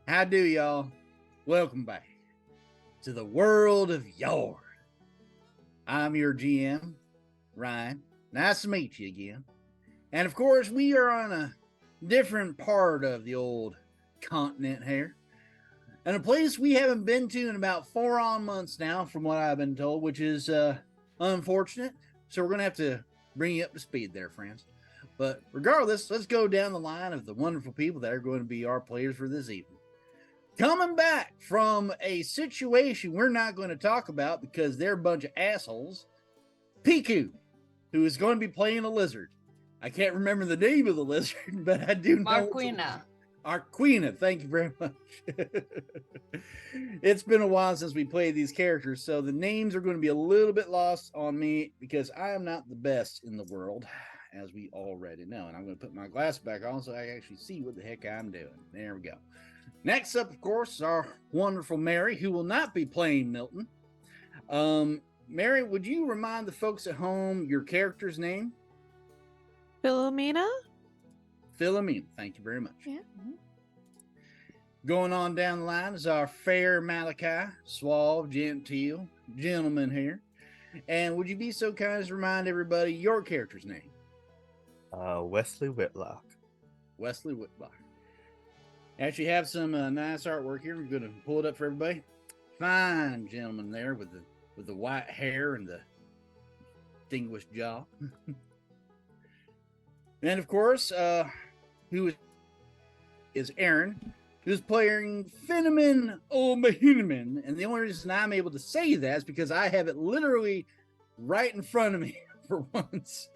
How do y'all? Welcome back to the world of Yard. I'm your GM, Ryan. Nice to meet you again. And of course, we are on a different part of the old continent here. And a place we haven't been to in about 4 months now, from what I've been told, which is unfortunate. So we're going to have to bring you up to speed there, friends. But regardless, let's go down the line of the wonderful people that are going to be our players for this evening. Coming back from a situation we're not going to talk about because they're a bunch of assholes, Piku, who is going to be playing a lizard. I can't remember the name of the lizard, but I do know Marquina. Arquina, thank you very much. It's been a while since we played these characters, so the names are going to be a little bit lost on me because I am not the best in the world, as we already know. And I'm going to put my glass back on so I can actually see what the heck I'm doing. There we go. Next up, of course, is our wonderful Mary, who will not be playing Milton. Mary, would you remind the folks at home your character's name? Philomena? Philomena, thank you very much. Yeah. Going on down the line is our fair Malachi, suave, genteel gentleman here. And would you be so kind as to remind everybody your character's name? Wesley Whitlock. Wesley Whitlock. Actually have some nice artwork here. I'm going to pull it up for everybody. Fine gentleman there with the white hair and the distinguished jaw. And of course, who is Aaron, who's playing Finneman O'Mahineman. And the only reason I'm able to say that is because I have it literally right in front of me for once.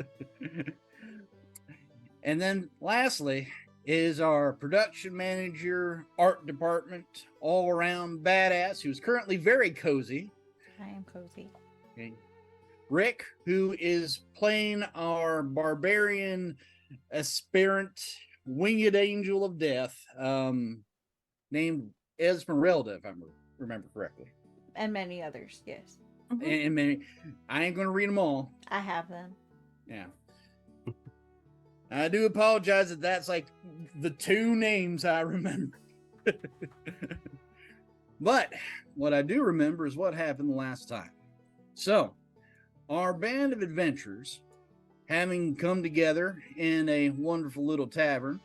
And then lastly is our production manager, art department, all around badass, who's currently very cozy. I am cozy. Okay. Rick, who is playing our barbarian aspirant winged angel of death, named Esmeralda, if I remember correctly. And many others, yes. And many, I ain't going to read them all. I have them. Yeah. I do apologize that that's like the 2 names I remember. But what I do remember is what happened the last time. So, our band of adventurers, having come together in a wonderful little tavern,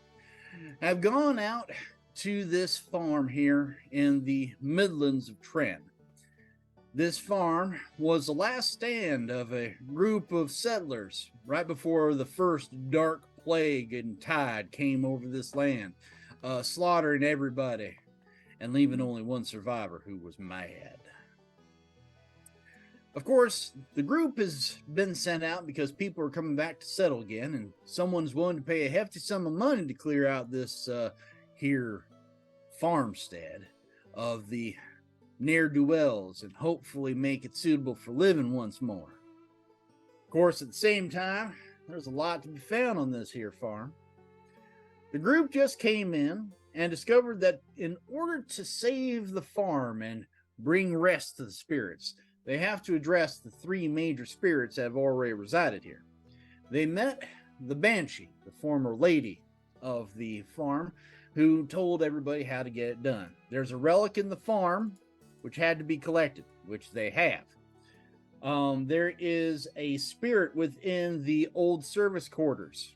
have gone out to this farm here in the Midlands of Tren. This farm was the last stand of a group of settlers right before the first dark plague and tide came over this land, slaughtering everybody and leaving only one survivor who was mad. Of course, the group has been sent out because people are coming back to settle again, and someone's willing to pay a hefty sum of money to clear out this here farmstead of the ne'er-do-wells and hopefully make it suitable for living once more. Of course, at the same time, there's a lot to be found on this here farm. The group just came in and discovered that in order to save the farm and bring rest to the spirits, they have to address the 3 major spirits that have already resided here. They met the Banshee, the former lady of the farm, who told everybody how to get it done. There's a relic in the farm which had to be collected, which they have. There is a spirit within the old service quarters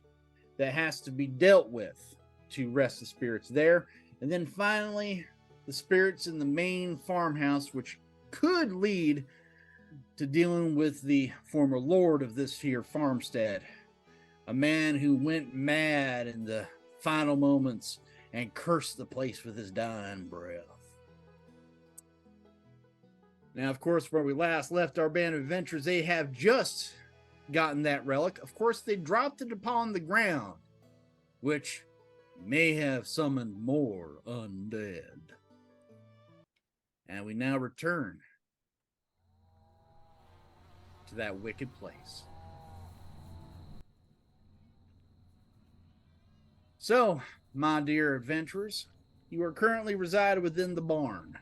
that has to be dealt with to rest the spirits there. And then finally, the spirits in the main farmhouse, which could lead to dealing with the former lord of this here farmstead, a man who went mad in the final moments and cursed the place with his dying breath. Now, of course, where we last left our band of adventurers, they have just gotten that relic. Of course, they dropped it upon the ground, which may have summoned more undead. And we now return to that wicked place. So, my dear adventurers, you are currently residing within the barn.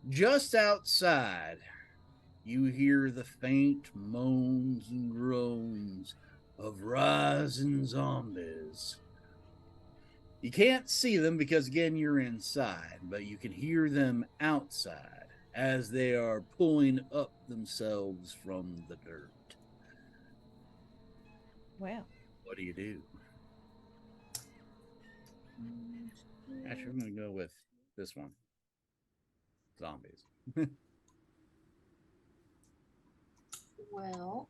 Just outside, you hear the faint moans and groans of rising zombies. You can't see them because, again, you're inside, but you can hear them outside as they are pulling up themselves from the dirt. Well, What do you do? Actually, I'm going to go with this one. Zombies. Well,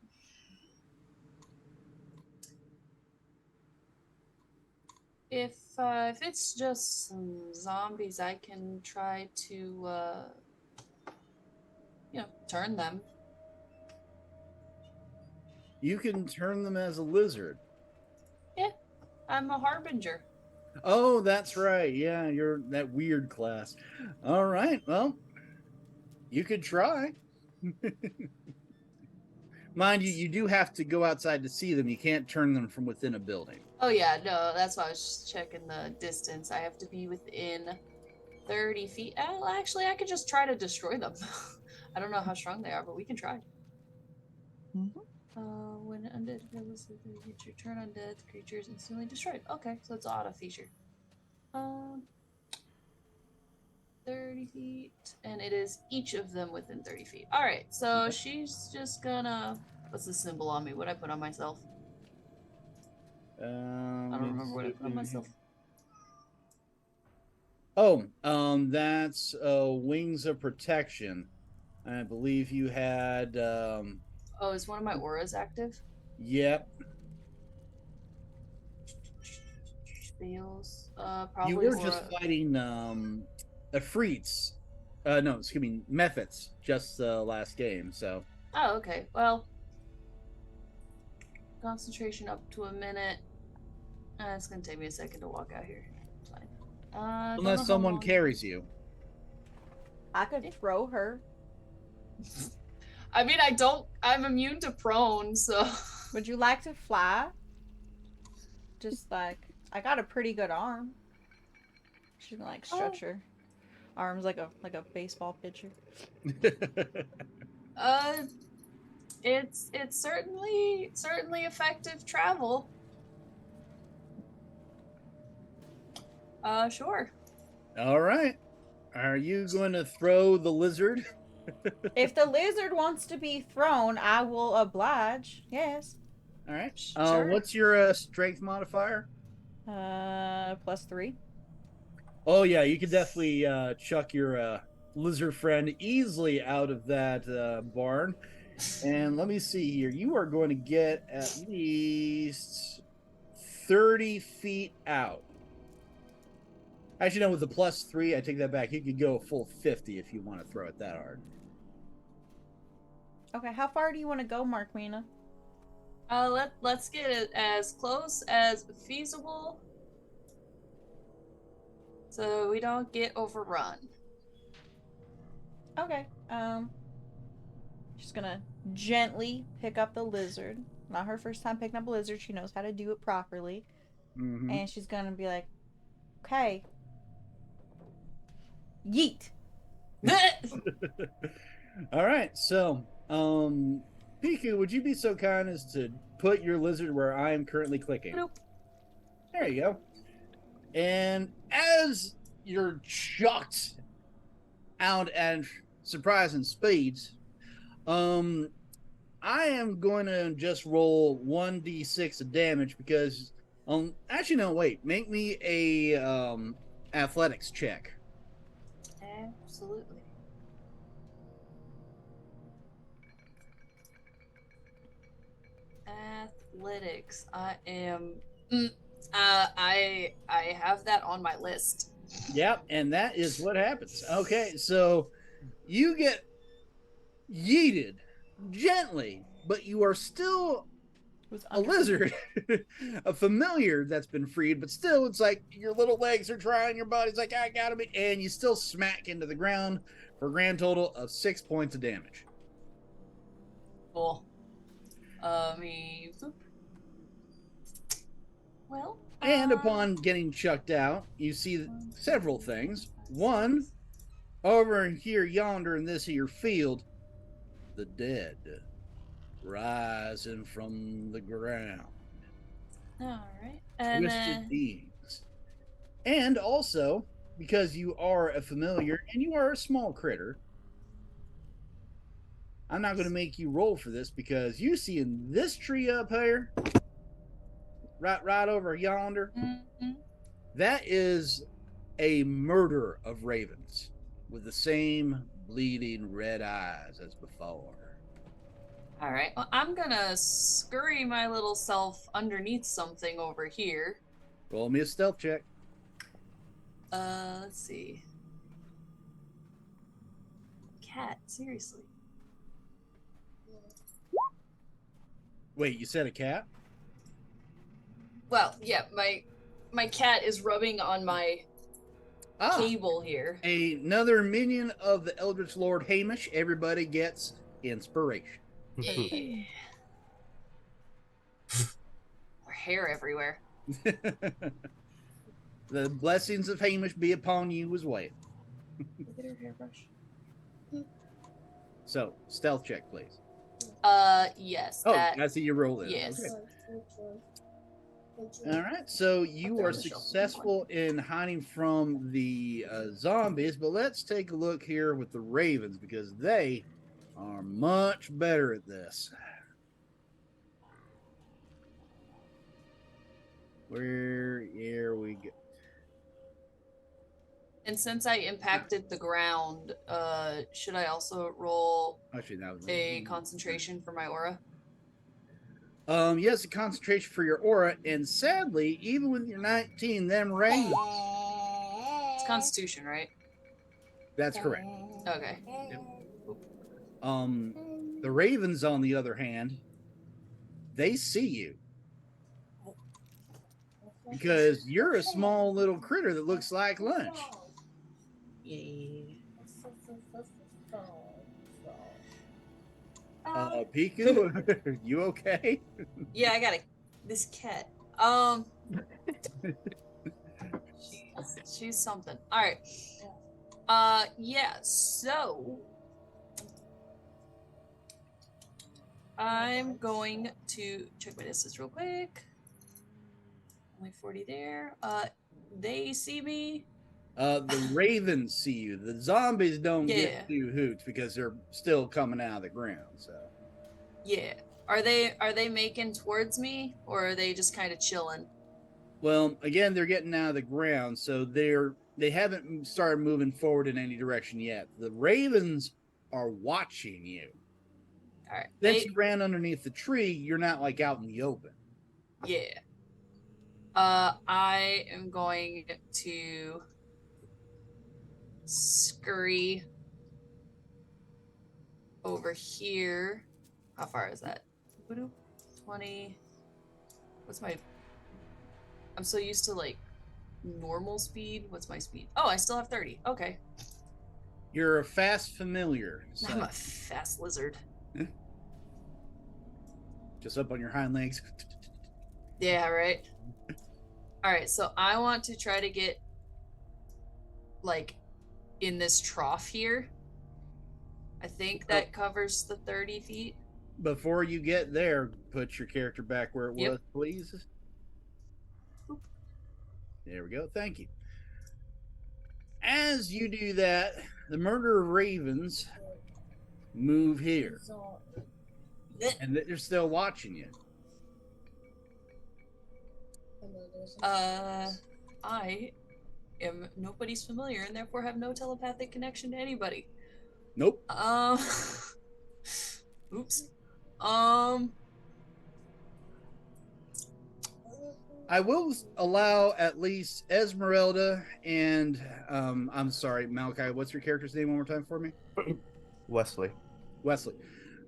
if it's just some zombies, I can try to turn them. You can turn them as a lizard. Yeah, I'm a harbinger. Oh, that's right. Yeah, you're that weird class. All right. Well, you could try. Mind you, you do have to go outside to see them. You can't turn them from within a building. Oh yeah, no, that's why I was just checking the distance. I have to be within 30 feet. Well, actually, I could just try to destroy them. I don't know how strong they are, but we can try. When undead kills the creature, turn undead, the creature is instantly destroyed. Okay, so it's an auto feature. 30 feet, and it is each of them within 30 feet. All right, so she's just gonna. What's the symbol on me? What I put on myself? I don't remember what I put on myself. Oh, that's Wings of Protection. I believe you had. Oh, is one of my auras active? Yep. Spells. Probably. You were aura. just fighting Efreets. No, excuse me, Mephits. Just the last game. So. Oh, okay. Well, concentration up to a minute. It's gonna take me a second to walk out here. It's fine. Unless someone carries you. I could throw her. I mean, I'm immune to prone, so. Would you like to fly? Just like, I got a pretty good arm. She's gonna like stretch her arms like a baseball pitcher. It's certainly effective travel. Sure. All right. Are you going to throw the lizard? If the lizard wants to be thrown, I will oblige. Yes. All right. Sure. What's your strength modifier? +3. Oh yeah, you could definitely chuck your lizard friend easily out of that barn. And let me see here. You are going to get at least 30 feet out. Actually, no, with the +3, I take that back. You could go a full 50 if you want to throw it that hard. Okay, how far do you want to go, Marquina? Let's get it as close as feasible, so we don't get overrun. Okay. She's gonna gently pick up the lizard. Not her first time picking up a lizard. She knows how to do it properly. Mm-hmm. And she's gonna be like, okay. Yeet. All right, so Piku, would you be so kind as to put your lizard where I am currently clicking? Nope. There you go. And as you're chucked out at surprising speeds, I am going to just roll 1d6 of damage because actually no, wait, make me a athletics check. Absolutely. Athletics. I am. I have that on my list. Yep, and that is what happens. Okay, so you get yeeted gently, but you are still a lizard, a familiar that's been freed, but still it's like your little legs are trying, your body's like, I gotta be, and you still smack into the ground for a grand total of 6 points of damage. Cool. Well. And upon getting chucked out, you see several things. One, over here yonder in this here field, the dead rising from the ground. All right. And Twisted beings. And also, because you are a familiar and you are a small critter, I'm not going to make you roll for this because you see in this tree up here, right over yonder, Mhm. that is a murder of ravens with the same bleeding red eyes as before. All right. Well, I'm gonna scurry my little self underneath something over here. Roll me a stealth check. Let's see. Cat, seriously. Wait, you said a cat? Well, yeah, my cat is rubbing on my cable here. Another minion of the Eldritch Lord Hamish. Everybody gets inspiration. Yeah. Or hair everywhere. The blessings of Hamish be upon you as well. Look at her hairbrush. So, stealth check, please. Yes. Oh, That. I see you roll it. Yes. Okay. All right, so you Up there are on the shelf. successful in hiding from the zombies, but let's take a look here with the ravens because they are much better at this. Here we go. And since I impacted the ground, should I also roll Actually, that was a concentration for my aura? Yes, a concentration for your aura, and sadly, even with your 19, them ravens. It's Constitution, right? That's correct. Okay. The ravens, on the other hand, they see you because you're a small little critter that looks like lunch. Yeah. Piku, you okay? Yeah, I got this cat. She's something. All right. Yeah. So I'm going to check my distance real quick. Only 40 there. They see me. The ravens see you. The zombies don't Yeah. get to hoots because they're still coming out of the ground. So Yeah. Are they making towards me, or are they just kind of chilling? well, again, they're getting out of the ground, so they haven't started moving forward in any direction yet. The ravens are watching you. All right. Since you ran underneath the tree, you're not like out in the open. Yeah. I am going to scurry over here. How far is that? 20. What's my... I'm so used to, like, normal speed. What's my speed? Oh, I still have 30. Okay. You're a fast familiar. So I'm a fast lizard. just up on your hind legs. Yeah, right? Alright, so I want to try to get, like, in this trough here. I think that covers the 30 feet. Before you get there, put your character back where it was, please. Boop. There we go. Thank you. As you do that, the murder of ravens move here. And they're still watching you. I am nobody's familiar and therefore have no telepathic connection to anybody. Nope. Oops. I will allow at least Esmeralda and I'm sorry, Malachi, what's your character's name one more time for me? Wesley. Wesley.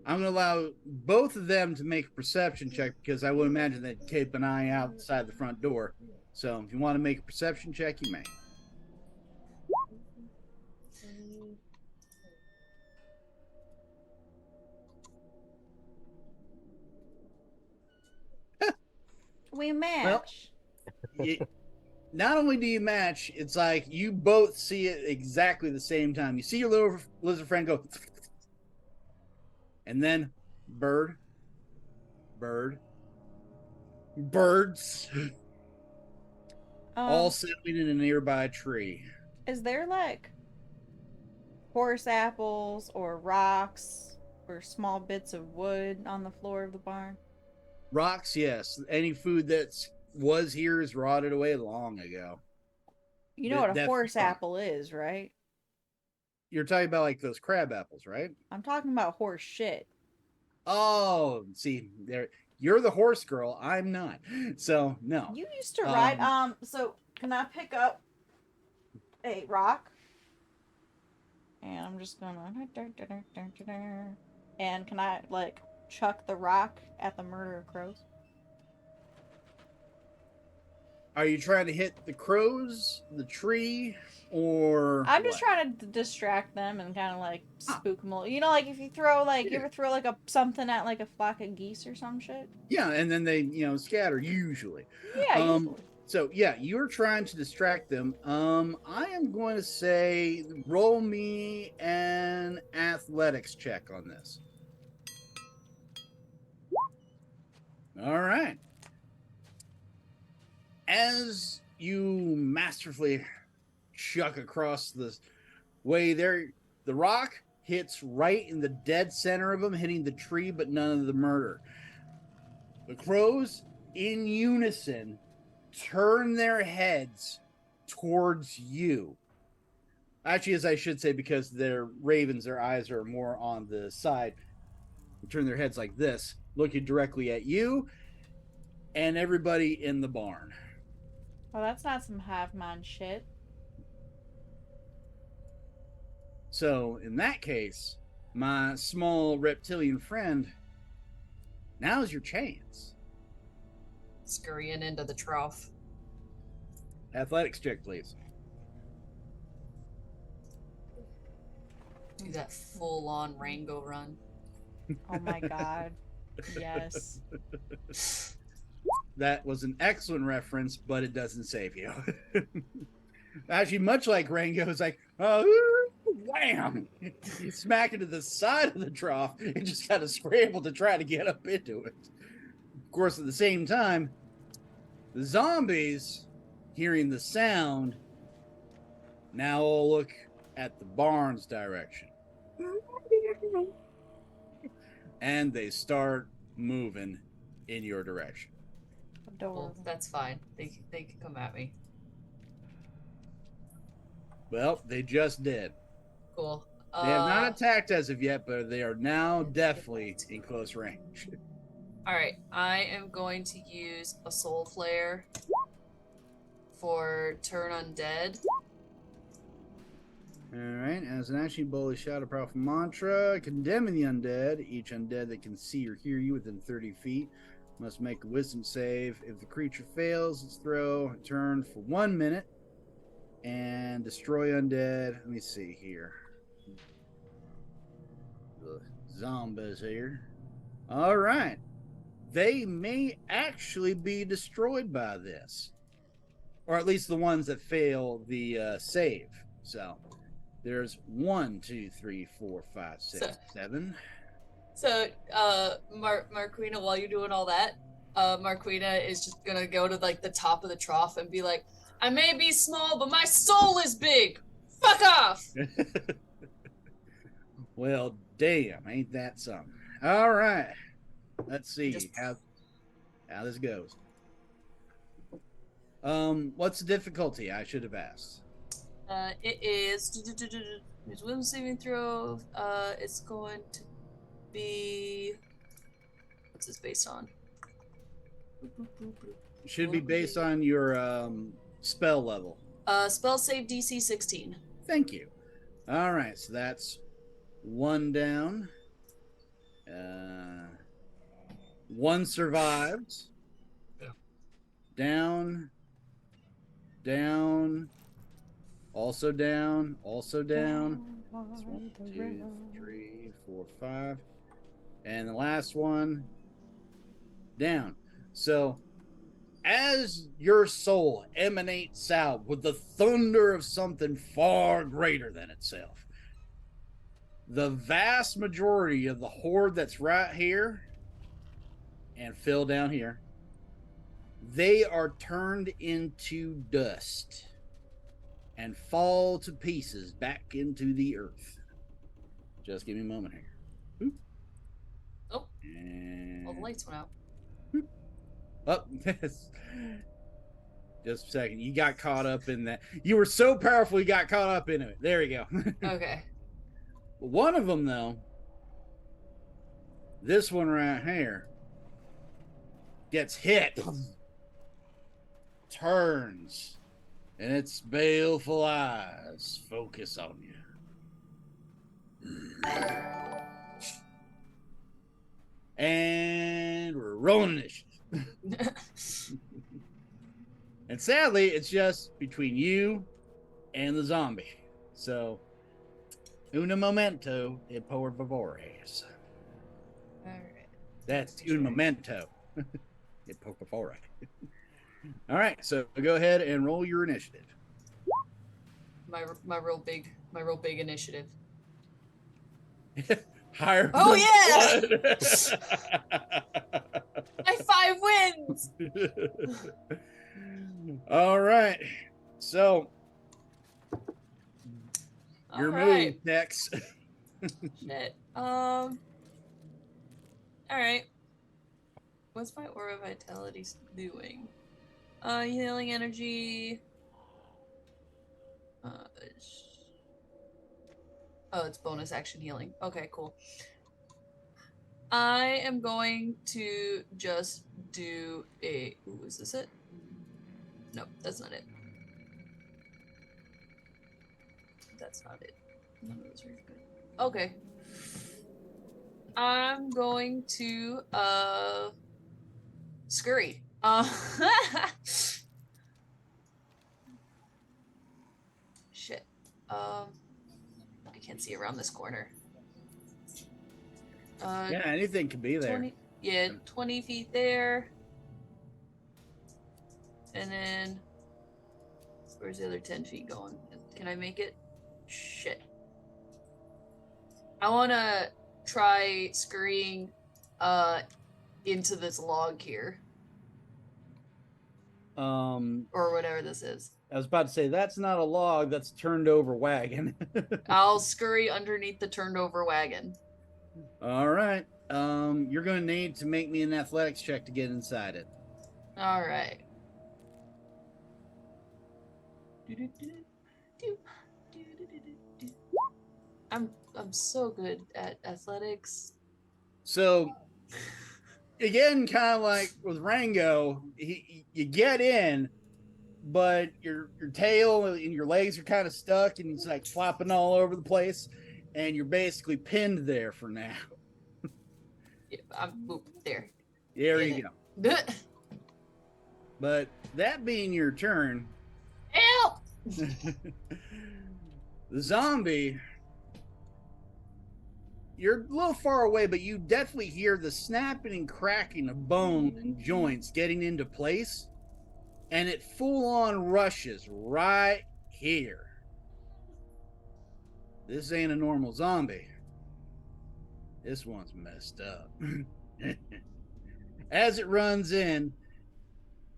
I'm going to allow both of them to make a perception check because I would imagine they'd keep an eye outside the front door. So if you want to make a perception check, you may. We match. Not only do you match, it's like you both see it exactly the same time. You see your little lizard friend go, and then birds. all sitting in a nearby tree. Is there like horse apples or rocks or small bits of wood on the floor of the barn? Rocks, yes. Any food that was here is rotted away long ago. You know what a Definitely horse not. apple is, right? You're talking about like those crab apples, right? I'm talking about horse shit. Oh, see, there you're the horse girl. I'm not. So no. You used to ride. So can I pick up a rock? And I'm just gonna. And can I like chuck the rock at the murder of crows? Are you trying to hit the crows, the tree, or I'm just what? trying to distract them and kind of like spook them. You know, like if you throw like you ever throw like a something at like a flock of geese or some shit. Yeah, and then they, scatter usually. Yeah. Usually. So yeah, you're trying to distract them. I am going to say roll me an athletics check on this. All right. As you masterfully chuck across the way there, the rock hits right in the dead center of them, hitting the tree, but none of the murder. The crows, in unison, turn their heads towards you. Actually, as I should say, because they're ravens, their eyes are more on the side. They turn their heads like this, looking directly at you and everybody in the barn. Well, that's not some hive mind shit. So, in that case, my small reptilian friend, now's your chance. Scurrying into the trough. Athletics check, please. Do that full-on Rango run. Oh my god. Yes. That was an excellent reference, but it doesn't save you. Actually, much like Rango, it's like, oh, wham! You smack into the side of the trough and just kind of scramble to try to get up into it. Of course, at the same time, the zombies, hearing the sound, now all look at the barn's direction. And they start moving in your direction. Adorable. Well, that's fine. They can come at me. Well, they just did. Cool. They have not attacked as of yet, but they are now definitely in close range. Alright, I am going to use a soul flare for turn undead. Alright, as an action, boldly shout a powerful mantra, condemning the undead. Each undead that can see or hear you within 30 feet must make a wisdom save. If the creature fails its throw, turn for 1 minute and destroy undead. Let me see here. The zombies here. Alright. They may actually be destroyed by this. Or at least the ones that fail the save. So there's 1, 2, 3, 4, 5, 6, 7. So, Marquina, while you're doing all that, Marquina is just gonna go to like the top of the trough and be like, I may be small, but my soul is big! Fuck off! Well, damn, ain't that something? All right. Let's see how this goes. What's the difficulty? I should have asked. It is there's wisdom saving throw. It's going to be, what's this based on? It should be based on your spell level. Spell save DC 16. Thank you. All right, so that's 1 down. 1 survives. Yeah. Down. Down. Also down. Also down. That's 1, 2, 3, 4, 5. And the last one, down. So, as your soul emanates out with the thunder of something far greater than itself, the vast majority of the horde that's right here and Phil down here they are turned into dust and fall to pieces back into the earth. Just give me a moment here. Oop. Oh, And all the lights went out. up. Just a second. You got caught up in that. You were so powerful, you got caught up in it. There you go. Okay. One of them, though, this one right here, gets hit, turns, and its baleful eyes focus on you. And we're rolling initiative. And sadly, it's just between you and the zombie. So, una momento e por favores. Alright. That's un momento e por favore. All right, so go ahead and roll your initiative. My real big initiative. Higher. Oh, than yeah! My 5 wins! All right, so your move, Dex. Shit. Alright. What's my aura vitality doing? Healing energy. Oh, it's bonus action healing. Okay, cool. I am going to just do a. Ooh, is this it? No, that's not it. That's not it. None of those are good. Okay. I'm going to scurry. Shit. I can't see around this corner. Yeah, anything could be there. 20, yeah, 20 feet there. And then where's the other 10 feet going? Can I make it? Shit. I want to try scurrying into this log here. Or whatever this is. I was about to say that's not a log, that's a turned over wagon. I'll scurry underneath the turned over wagon. All right. You're going to need to make me an athletics check to get inside it. All right. I'm so good at athletics. So again, kind of like with Rango, you get in, but your tail and your legs are kind of stuck, and it's like flopping all over the place, and you're basically pinned there for now. Yeah, I'm there. There you go. But that being your turn, Help! the zombie, you're a little far away, but you definitely hear the snapping and cracking of bone and joints getting into place, and it full-on rushes right here. This ain't a normal zombie. This one's messed up. As it runs in,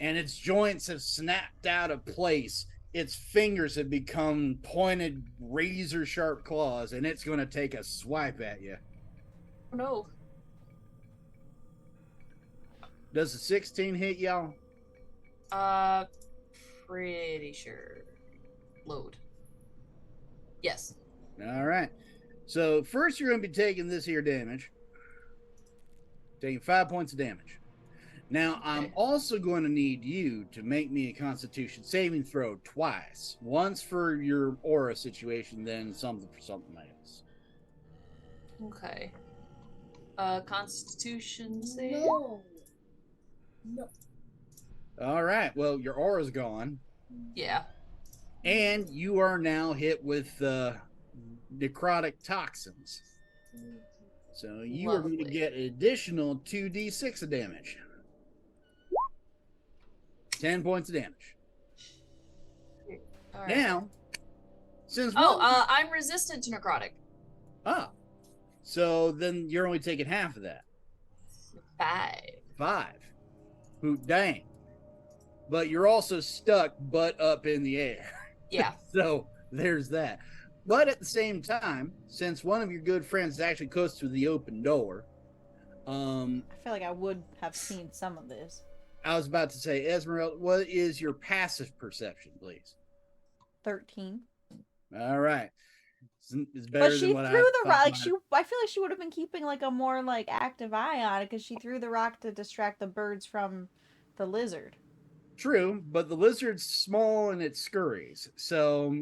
and its joints have snapped out of place, its fingers have become pointed, razor-sharp claws, and it's going to take a swipe at you. Oh no. Does a 16 hit y'all? Pretty sure. Load. Yes. All right. So first you're going to be taking this here damage. Taking 5 points of damage. Now, I'm also going to need you to make me a Constitution saving throw twice. Once for your aura situation, then something for something else. Okay. Constitution save? No. All right. Well, your aura's gone. Yeah. And you are now hit with necrotic toxins. So you are going to get an additional 2d6 of damage. 10 points of damage. All right. Now, since I'm resistant to necrotic. So then you're only taking half of that. 5. 5. Who? Dang. but you're also stuck butt up in the air. Yeah. So there's that. But at the same time, since one of your good friends is actually close to the open door, I feel like I would have seen some of this. I was about to say, Esmeralda, what is your passive perception, please? 13. All right. It's better But she than what threw the rock. Like mine- I feel like she would have been keeping like a more like active eye on it because she threw the rock to distract the birds from the lizard. True, but the lizard's small and it scurries. So,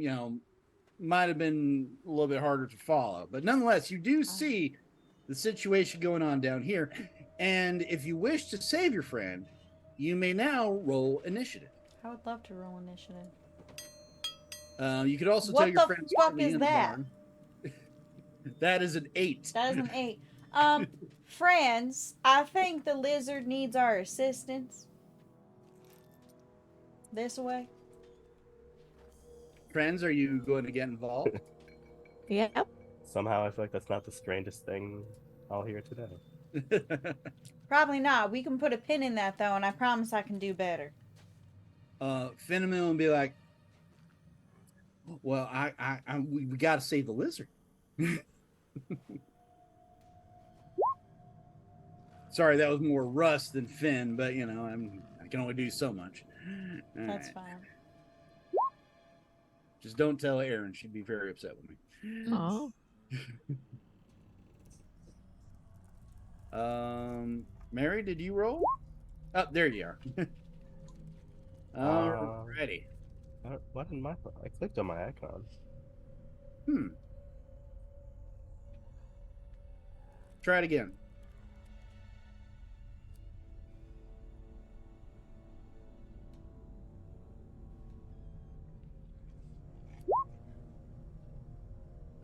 might have been a little bit harder to follow. But nonetheless, you do see the situation going on down here. And if you wish to save your friend, you may now roll initiative. I would love to roll initiative. You could also What tell your the friends fuck currently is in the that? barn. That is an 8. That is an 8. Friends, I think the lizard needs our assistance. This way. Friends, are you going to get involved? Yep. Somehow I feel like that's not the strangest thing I'll hear today. Probably not. We can put a pin in that though, and I promise I can do better. Fenneman will be like, well, we got to save the lizard. Sorry, that was more Russ than Finn, but I can only do so much. All That's right. fine. Just don't tell Erin; she'd be very upset with me. Oh. Mary, did you roll? Oh, there you are. Alrighty. What in my? I clicked on my icon. Try it again.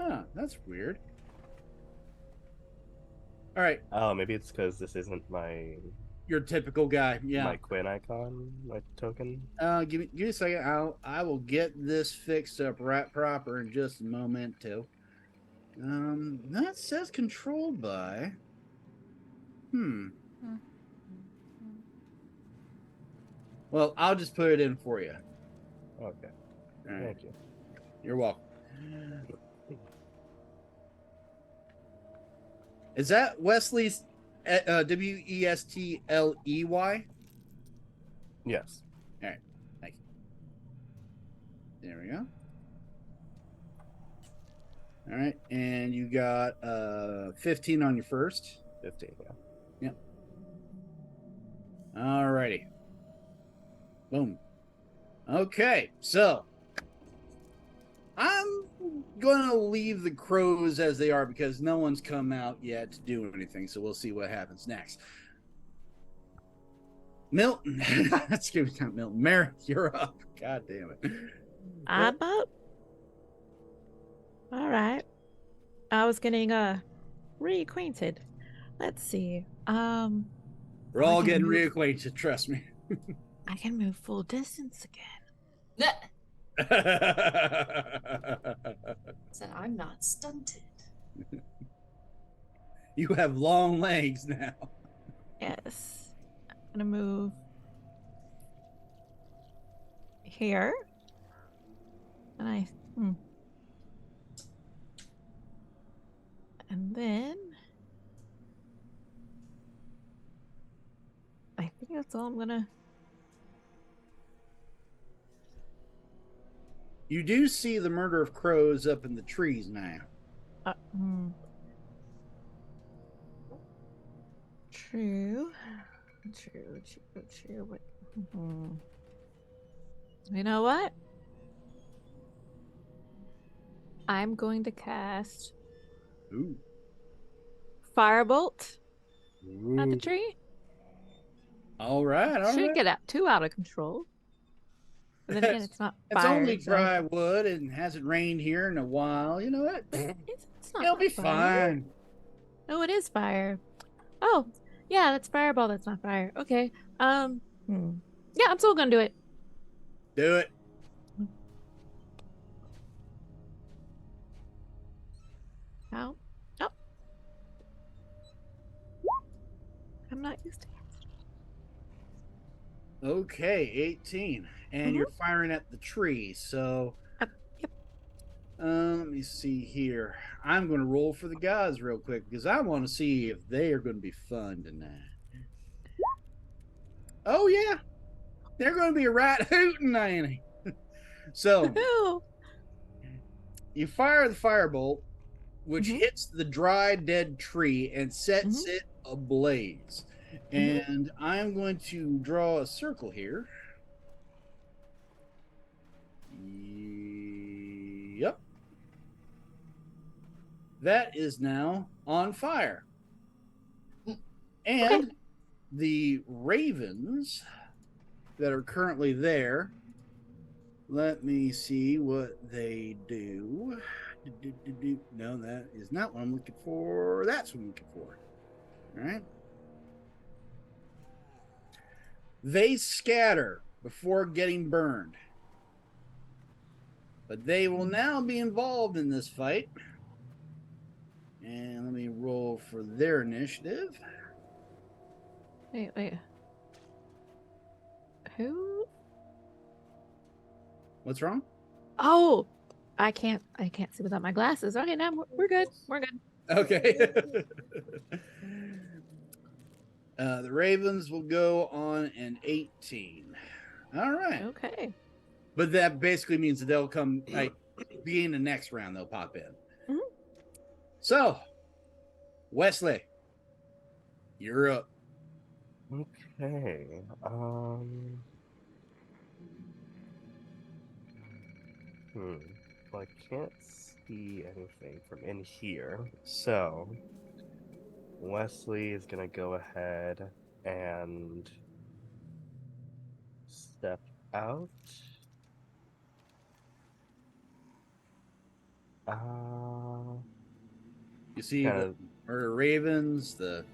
Huh, that's weird. All right, Oh, maybe it's because this isn't my your typical guy. Yeah. my Quinn icon, my token. Give me a second. I will get this fixed up right proper in just a moment too. That says controlled by. Well, I'll just put it in for you. Okay, All right. thank you. You're welcome. Is that Wesley's Westley? Yes. All right. Thank you. There we go. All right. And you got 15 on your first. 15. Yeah. Yep. All righty. Boom. Okay. So I'm going to leave the crows as they are because no one's come out yet to do anything. So we'll see what happens next. Milton. Excuse me, not Milton. Mary, you're up. God damn it. I'm up. All right. I was getting reacquainted. Let's see. We're all I can getting move- reacquainted, trust me. I can move full distance again. Nah. Said I'm not stunted. You have long legs now. Yes. I'm gonna move here. And and then I think that's all I'm gonna. You do see the murder of crows up in the trees now. True. But, You know what? I'm going to cast Ooh. Firebolt at the Ooh. tree. All right. All Should right. get too out of control. But then again, it's not It's fire. only so- dry wood and hasn't rained here in a while. You know what? It's not It'll be fire. fine. No, it is fire. Oh, yeah, that's fireball. That's not fire. Okay. Yeah, I'm still gonna do it. Do it. How? Oh. I'm not used to it. Okay, 18. And you're firing at the tree, so Yep. let me see here. I'm going to roll for the guys real quick because I want to see if they are going to be fun tonight. Oh yeah, they're going to be right hooting, Annie. So Woohoo! you fire the firebolt, which Mhm. hits the dry, dead tree and sets Mhm. it ablaze. Mhm. And I'm going to draw a circle here. Yep. That is now on fire. And the ravens that are currently there, let me see what they do. No, that is not what I'm looking for. That's what I'm looking for. All right. They scatter before getting burned. But they will now be involved in this fight. And let me roll for their initiative. Wait. Who? What's wrong? Oh, I can't see without my glasses. Okay, now we're good. We're good. Okay. The Ravens will go on an 18. All right. Okay. But that basically means that they'll come, like, be in the next round, they'll pop in. Mhm. So, Wesley, you're up. Okay. Well, I can't see anything from in here, so Wesley is gonna go ahead and step out. You see Kind the of murder ravens, the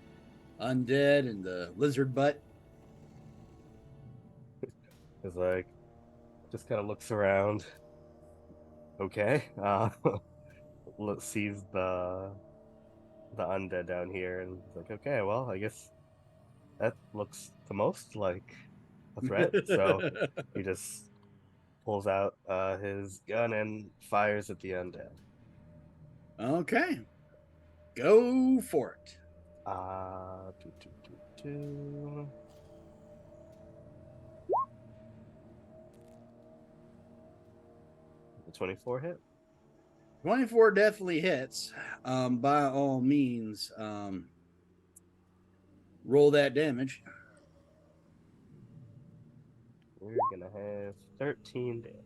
undead, and the lizard butt. is like just kind of looks around. Okay. Sees the undead down here and is like, okay, well, I guess that looks the most like a threat. So he just pulls out his gun and fires at the undead. Okay. Go for it. Uh, do, do, do, do. The 24 hit. 24 definitely hits. By all means, roll that damage. We're gonna have 13 damage.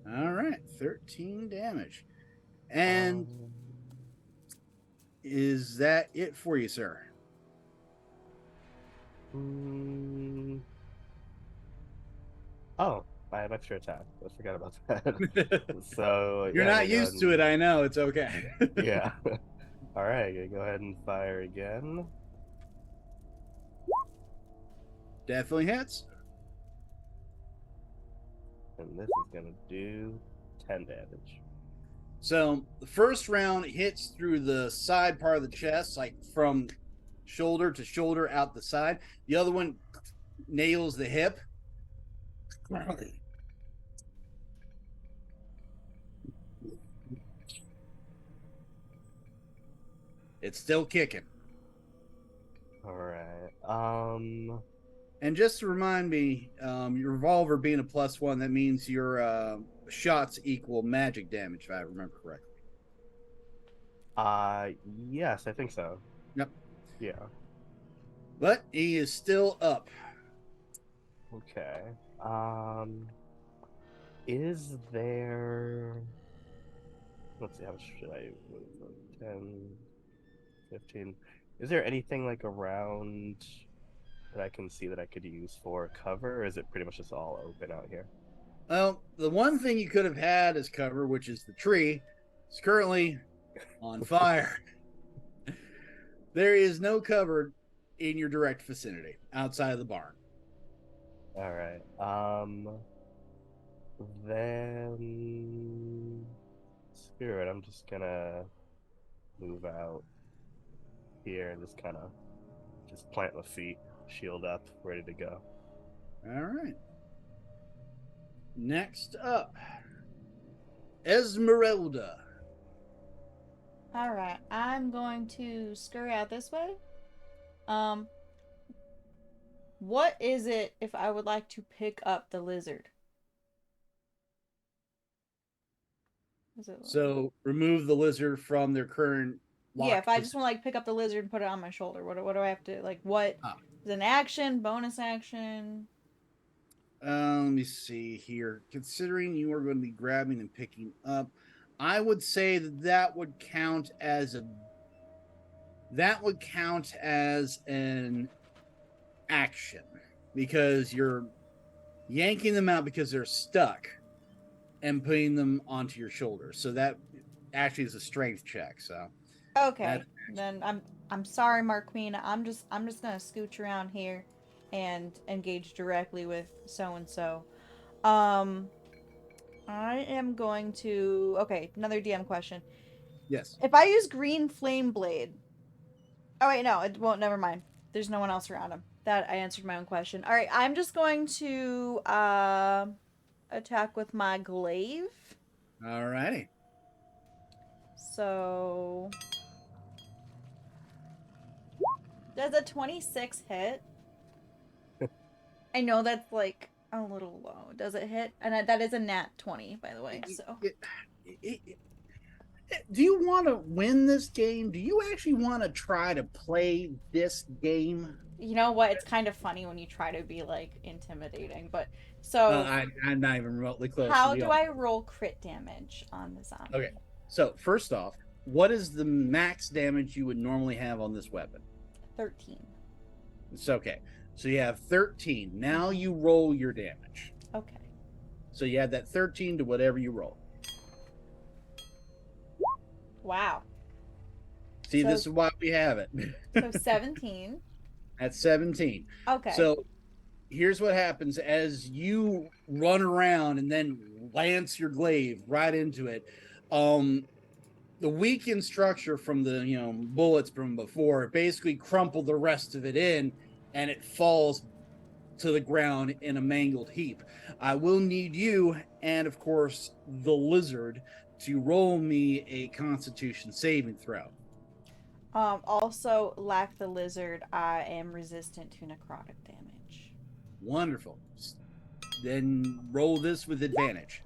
All right, 13 damage. And is that it for you, sir? Oh, I have extra attack. I forgot about that. So You're yeah, not used to it, I know. It's okay. Yeah. All right, gonna go ahead and fire again. Definitely hits. And this is gonna do 10 damage. So the first round hits through the side part of the chest, like from shoulder to shoulder out the side. The other one nails the hip. It's still kicking. All right. And just to remind me, your revolver being a +1, that means your shots equal magic damage, if I remember correctly. Yes, I think so. Yep. Yeah. But he is still up. Okay. Is there? Let's see. How much should I move? 10, 15. Is there anything like around that I can see that I could use for cover, or is it pretty much just all open out here? Well, the one thing you could have had as cover, which is the tree, is currently on fire. There is no cover in your direct vicinity outside of the barn. All right. Then Spirit, I'm just gonna move out here and just kind of Just plant my feet, shield up, ready to go. All right. Next up, Esmeralda. All right, I'm going to scurry out this way. What is it if I would like to pick up the lizard? Is it So remove the lizard from their current lock. yeah, if I just want to like pick up the lizard and put it on my shoulder, what do I have to like? What is an action? Bonus action? Let me see here. Considering you are going to be grabbing and picking up, I would say that would count as an action because you're yanking them out because they're stuck and putting them onto your shoulder. So that actually is a strength check. So Okay, then I'm sorry, Marquina. I'm just gonna scooch around here and engage directly with so and so. I am going to. Okay, another DM question. yes. If I use green flame blade. Oh wait, no, it won't. Never mind. There's no one else around him. That I answered my own question. All right, I'm just going to attack with my glaive. All righty. So does a 26 hit? I know that's like a little low. Does it hit? And that is a nat 20, by the way. So do you want to win this game? Do you actually want to try to play this game? you know what? It's kind of funny when you try to be like intimidating, but so I'm not even remotely close. how do I roll crit damage on the zombie? Okay. So first off, what is the max damage you would normally have on this weapon? 13. It's okay. So you have 13. Now you roll your damage. Okay. So you add that 13 to whatever you roll. Wow. See, So- this is why we have it. So 17. At 17. Okay. So here's what happens as you run around and then lance your glaive right into it. The weakened structure from the bullets from before basically crumple the rest of it in, and it falls to the ground in a mangled heap. I will need you and of course the lizard to roll me a Constitution saving throw. Also, like the lizard, I am resistant to necrotic damage. Wonderful. Then roll this with advantage.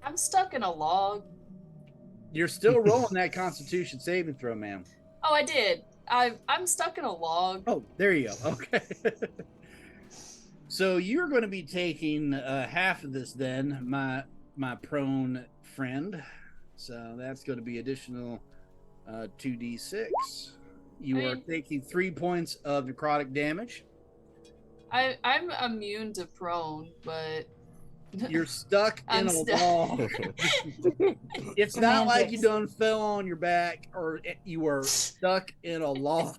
I'm stuck in a log. You're still rolling that Constitution saving throw, ma'am. Oh, I did. I'm stuck in a log. Oh, there you go. Okay. So you're going to be taking half of this then, my prone friend. So that's going to be additional 2d6. You are taking 3 points of necrotic damage. I'm immune to prone, but You're stuck in I'm a stuck. log. It's not like you done fell on your back or you were stuck in a log.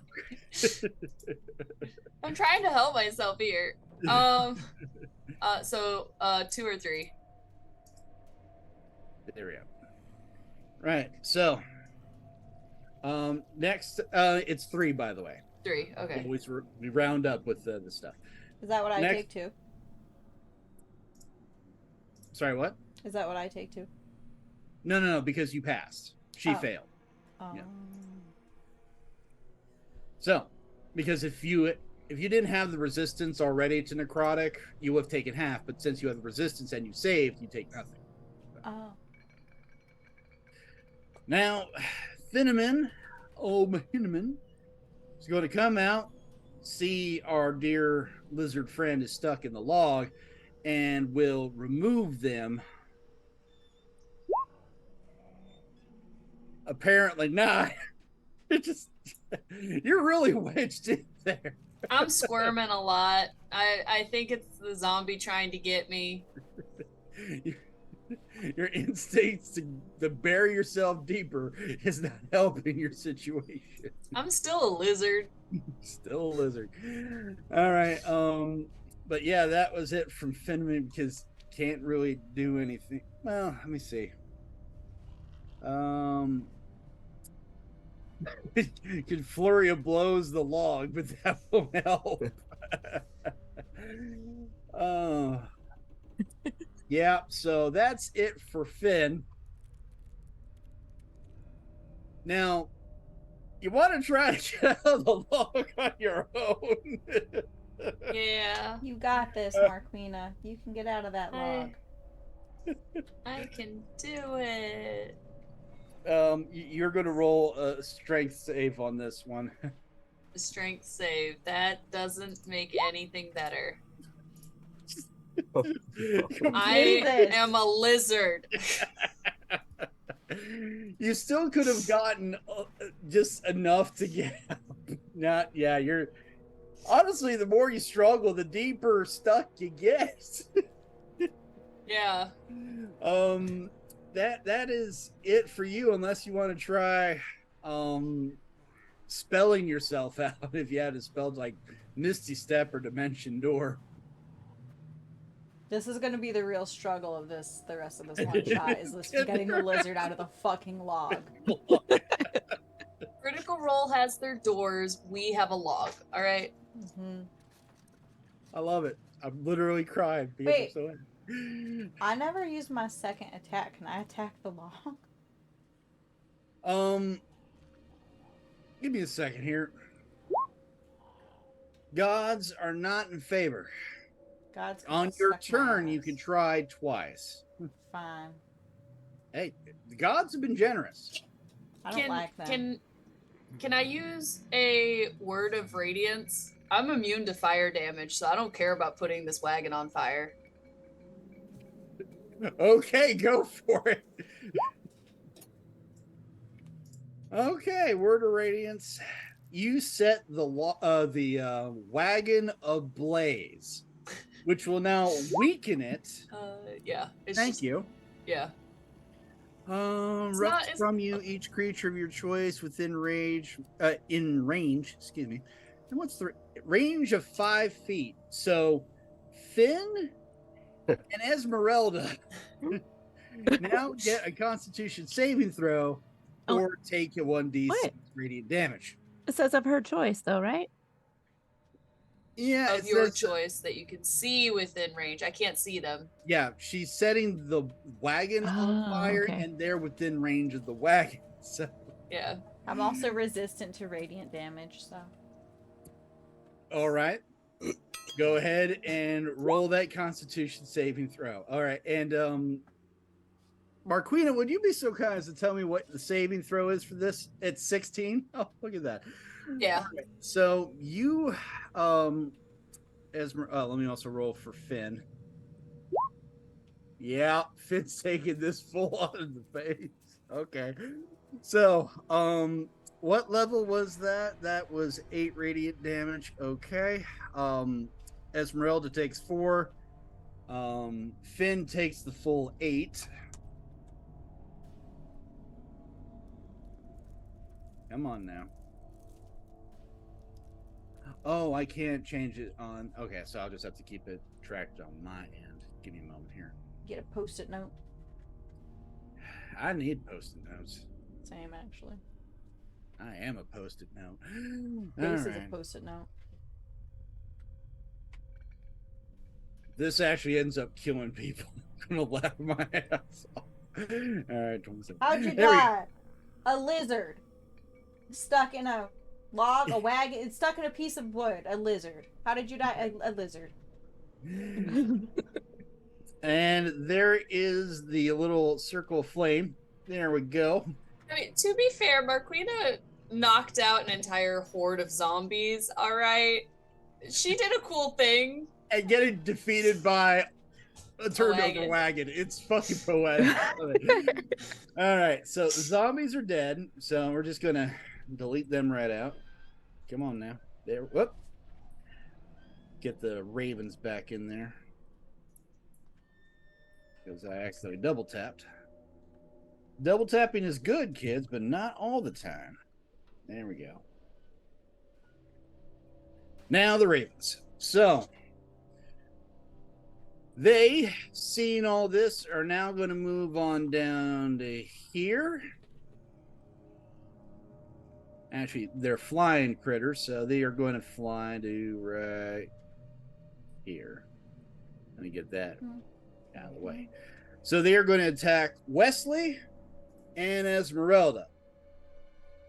I'm trying to help myself here. So 2 or 3. There we go. Right. So, next, it's 3, by the way. 3. Okay. Always we round up with the stuff. Is that what I Next. take too? Sorry, what? Is that what I take too? No, because you passed. She Oh. failed. Um, Yeah. So, because if you didn't have the resistance already to necrotic, you would have taken half. But since you have the resistance and you saved, you take nothing. Oh. Now, Finneman, old Finneman, is going to come out, see our dear lizard friend is stuck in the log, and will remove them. Apparently not. You're really wedged in there. I'm squirming a lot. I think it's the zombie trying to get me. Your instincts to bury yourself deeper is not helping your situation. I'm still a lizard. Still a lizard. All right. But yeah, that was it from Finman because can't really do anything. Well, let me see. Could flurry of blows the log, but that won't help. Oh, yeah. So that's it for Finn. Now, you want to try to get out of the log on your own? Yeah, You got this, Marquina. You can get out of that log. I can do it. You're going to roll a strength save on this one. Strength save. That doesn't make anything better. I Jesus. am a lizard. You still could have gotten just enough to get out. Not, yeah, you're honestly, the more you struggle, the deeper stuck you get. Yeah. That is it for you, unless you want to try spelling yourself out if you had it spelled like Misty Step or Dimension Door. This is gonna be the real struggle of this, the rest of this one shot, is this getting the lizard out of the fucking log. Critical Role has their doors. We have a log. All right. Mm-hmm. I love it. I'm literally crying because Wait. I'm so happy. I never used my second attack. Can I attack the log? Give me a second here. Gods are not in favor. God's gonna On your suck my turn, you ass. can try twice. Fine. Hey, the gods have been generous. I don't like that. Can I use a word of radiance? I'm immune to fire damage, so I don't care about putting this wagon on fire. Okay, go for it. Okay, word of radiance. You set the wagon ablaze, which will now weaken it. Yeah. It's Thank just, you. Yeah. Roughs from you each creature of your choice within range. Excuse me. And what's the range of 5 feet? So, Finn and Esmeralda now get a Constitution saving throw, Oh. or take a 1d6 What? radiant damage. It says of her choice, though, right? Yeah, Of it your says- choice that you can see within range. I can't see them. Yeah, she's setting the wagon on Oh, fire, okay. and they're within range of the wagon. So, Yeah. I'm also resistant to radiant damage, so. all right, go ahead and roll that Constitution saving throw. All right, and Marquina, would you be so kind as to tell me what the saving throw is for this? It's 16. Oh, look at that. Yeah. All right, so you, let me also roll for Finn. Yeah, Finn's taking this full on in the face. Okay. So, what level was that? That was 8 radiant damage. Okay. Esmeralda takes 4. Finn takes the full 8. Come on now. Oh, I can't change it on. Okay, so I'll just have to keep it tracked on my end. Give me a moment here. Get a post-it note. I need post-it notes. Same, actually. I am a post-it note. Base is a Alright. post-it note. This actually ends up killing people. I'm gonna laugh my ass off. Alright, 27. How'd you There we go. die? A lizard. Stuck in a log, a wagon. It's stuck in a piece of wood. A lizard. How did you die? A lizard. And there is the little circle of flame. There we go. I mean, to be fair, Marquina knocked out an entire horde of zombies, alright? She did a cool thing. And getting defeated by a turned over wagon. It's fucking poetic. All right, so the zombies are dead. So we're just gonna delete them right out. Come on now. There. Whoop. Get the ravens back in there. Because I accidentally double tapped. Double tapping is good, kids, but not all the time. There we go. Now the ravens. So they, seeing all this, are now going to move on down to here. Actually, they're flying critters, so they are going to fly to right here. Let me get that out of the way. So they are going to attack Wesley and Esmeralda.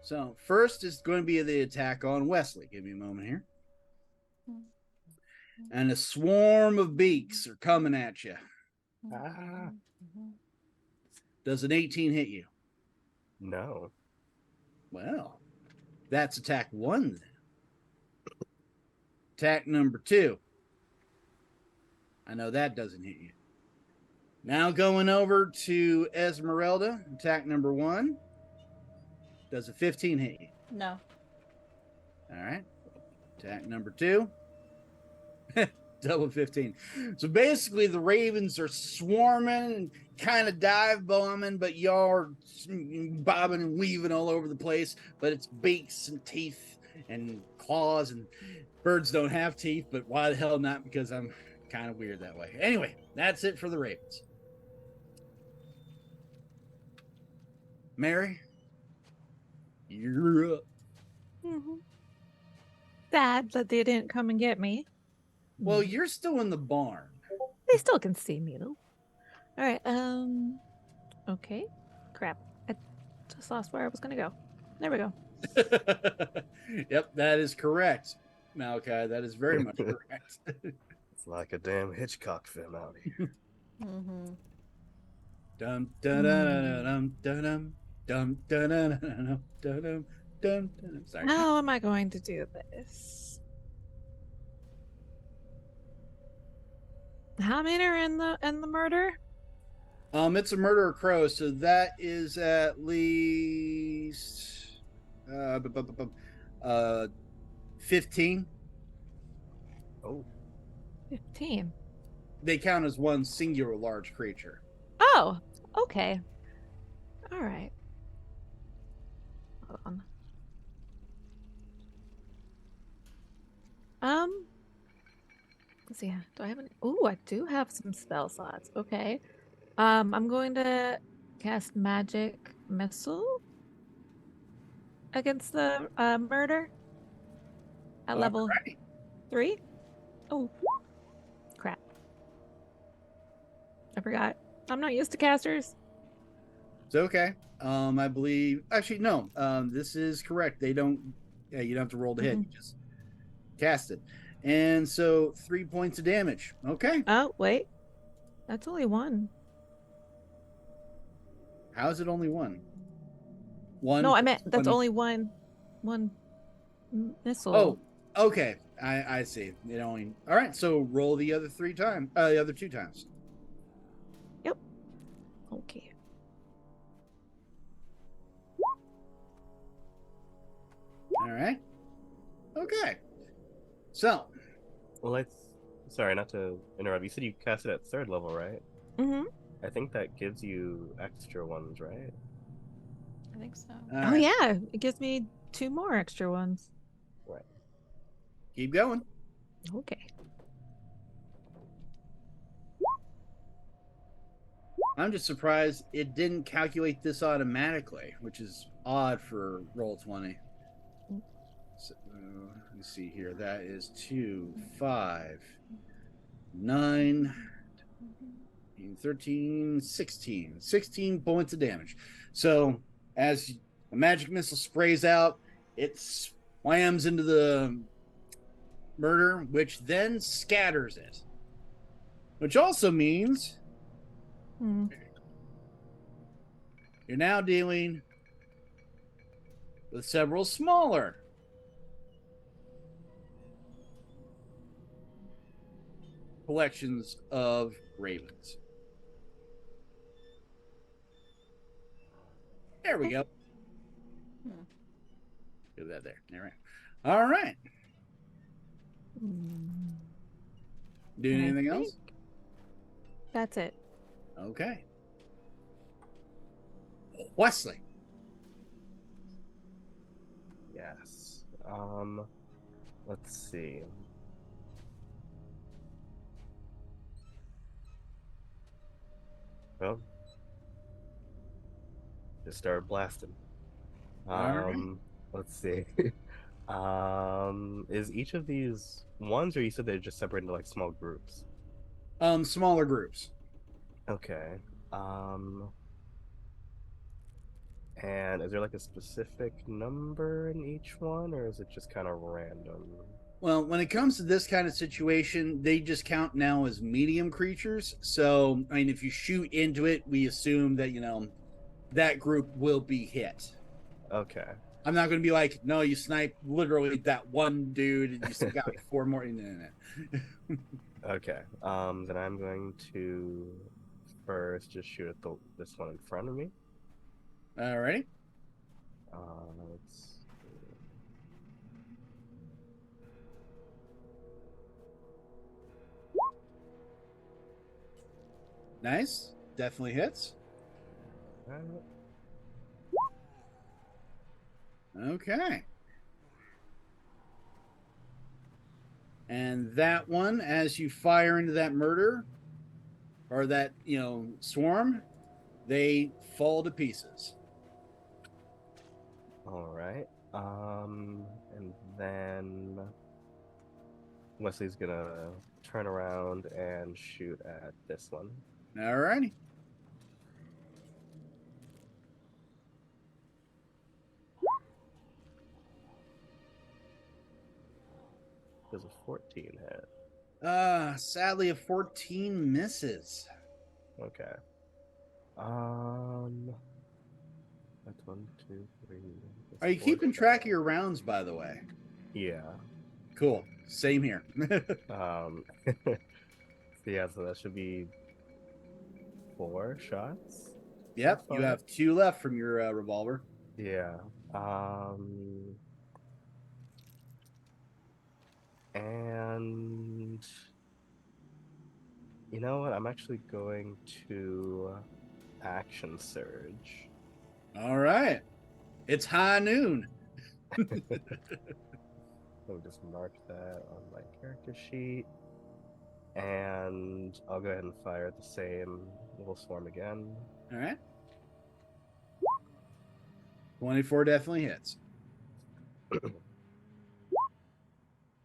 So first is going to be the attack on Wesley. Give me a moment here. And a swarm of beaks are coming at you. Ah, Does an 18 hit you? no. Well, that's attack 1 then. Attack number 2. I know that doesn't hit you. Now going over to Esmeralda. Attack number 1. Does a 15 hit you? No. All right. Attack number 2. Double 15. So basically, the Ravens are swarming and kind of dive bombing, but y'all are bobbing and weaving all over the place. But it's beaks and teeth and claws, and birds don't have teeth, but why the hell not? Because I'm kind of weird that way. Anyway, that's it for the Ravens. Mary, you're up. Sad that they didn't come and get me. Well, you're still in the barn. They still can see me though. All right. Okay. Crap. I just lost where I was gonna go. There we go. Yep, that is correct, Malachi. That is very much correct. It's like a damn Hitchcock film out here. Dum dum dum dum dum dum dum dum dum. Sorry. How am I going to do this? How many are in the murder? It's a murder of crows, so that is at least 15. Oh, 15. They count as one singular large creature. Oh, okay. All right. Hold on. Let's see. Do I have any? Oh, I do have some spell slots. Okay. I'm going to cast magic missile against the murder at level Alrighty. 3. Oh, crap. I forgot. I'm not used to casters. It's okay. I believe actually no. This is correct. They don't. Yeah, you don't have to roll to hit. You just cast it, and so 3 points of damage. Okay. Oh, wait. That's only 1. How is it only 1? 1. No, I meant that's one- only one missile. Oh, okay. I see. It only. All right. So roll the other 3 times. The other 2 times. Yep. Okay. All right. Okay. So well, sorry, not to interrupt. You said you cast it at 3rd level, right? Mm-hmm. I think that gives you extra ones, right? I think so. all Oh right, yeah, it gives me 2 more extra ones. Right. keep going. Okay. I'm just surprised it didn't calculate this automatically, which is odd for Roll20. So, let's see here. That is 2, 5, 9, 13, 16. 16 points of damage. So as the magic missile sprays out, it slams into the murder, which then scatters it. Which also means you're now dealing with several smaller collections of ravens. There we go. Do that there. All right. All right. Doing I anything else? think that's it. Okay. Wesley. Yes. Let's see. Well, just start blasting. Alright. Let's see. Is each of these ones, or you said they're just separated into like small groups? Smaller groups. Okay. Um, and is there like a specific number in each one, or is it just kind of random? Well, when it comes to this kind of situation, they just count now as medium creatures. So, I mean, if you shoot into it, we assume that, that group will be hit. Okay. I'm not going to be like, no, you sniped literally that one dude and you still got like 4 more. No. Okay. Then I'm going to first just shoot at this one in front of me. All right. Let's see. Nice. Definitely hits. Okay. And that one, as you fire into that murder or that, swarm, they fall to pieces. All right. And then Wesley's gonna turn around and shoot at this one. All righty. Does a 14 hit? Sadly, a 14 misses. Okay. That's 1, 2, 3. That's Are you 4 keeping track of shots. your rounds, by the way? Yeah. Cool. Same here. So that should be 4 shots. Yep. So You far. have 2 left from your revolver. Yeah. And you know what? I'm actually going to action surge. All right. It's high noon. I'll just mark that on my character sheet. And I'll go ahead and fire at the same little swarm again. All right. 24 definitely hits.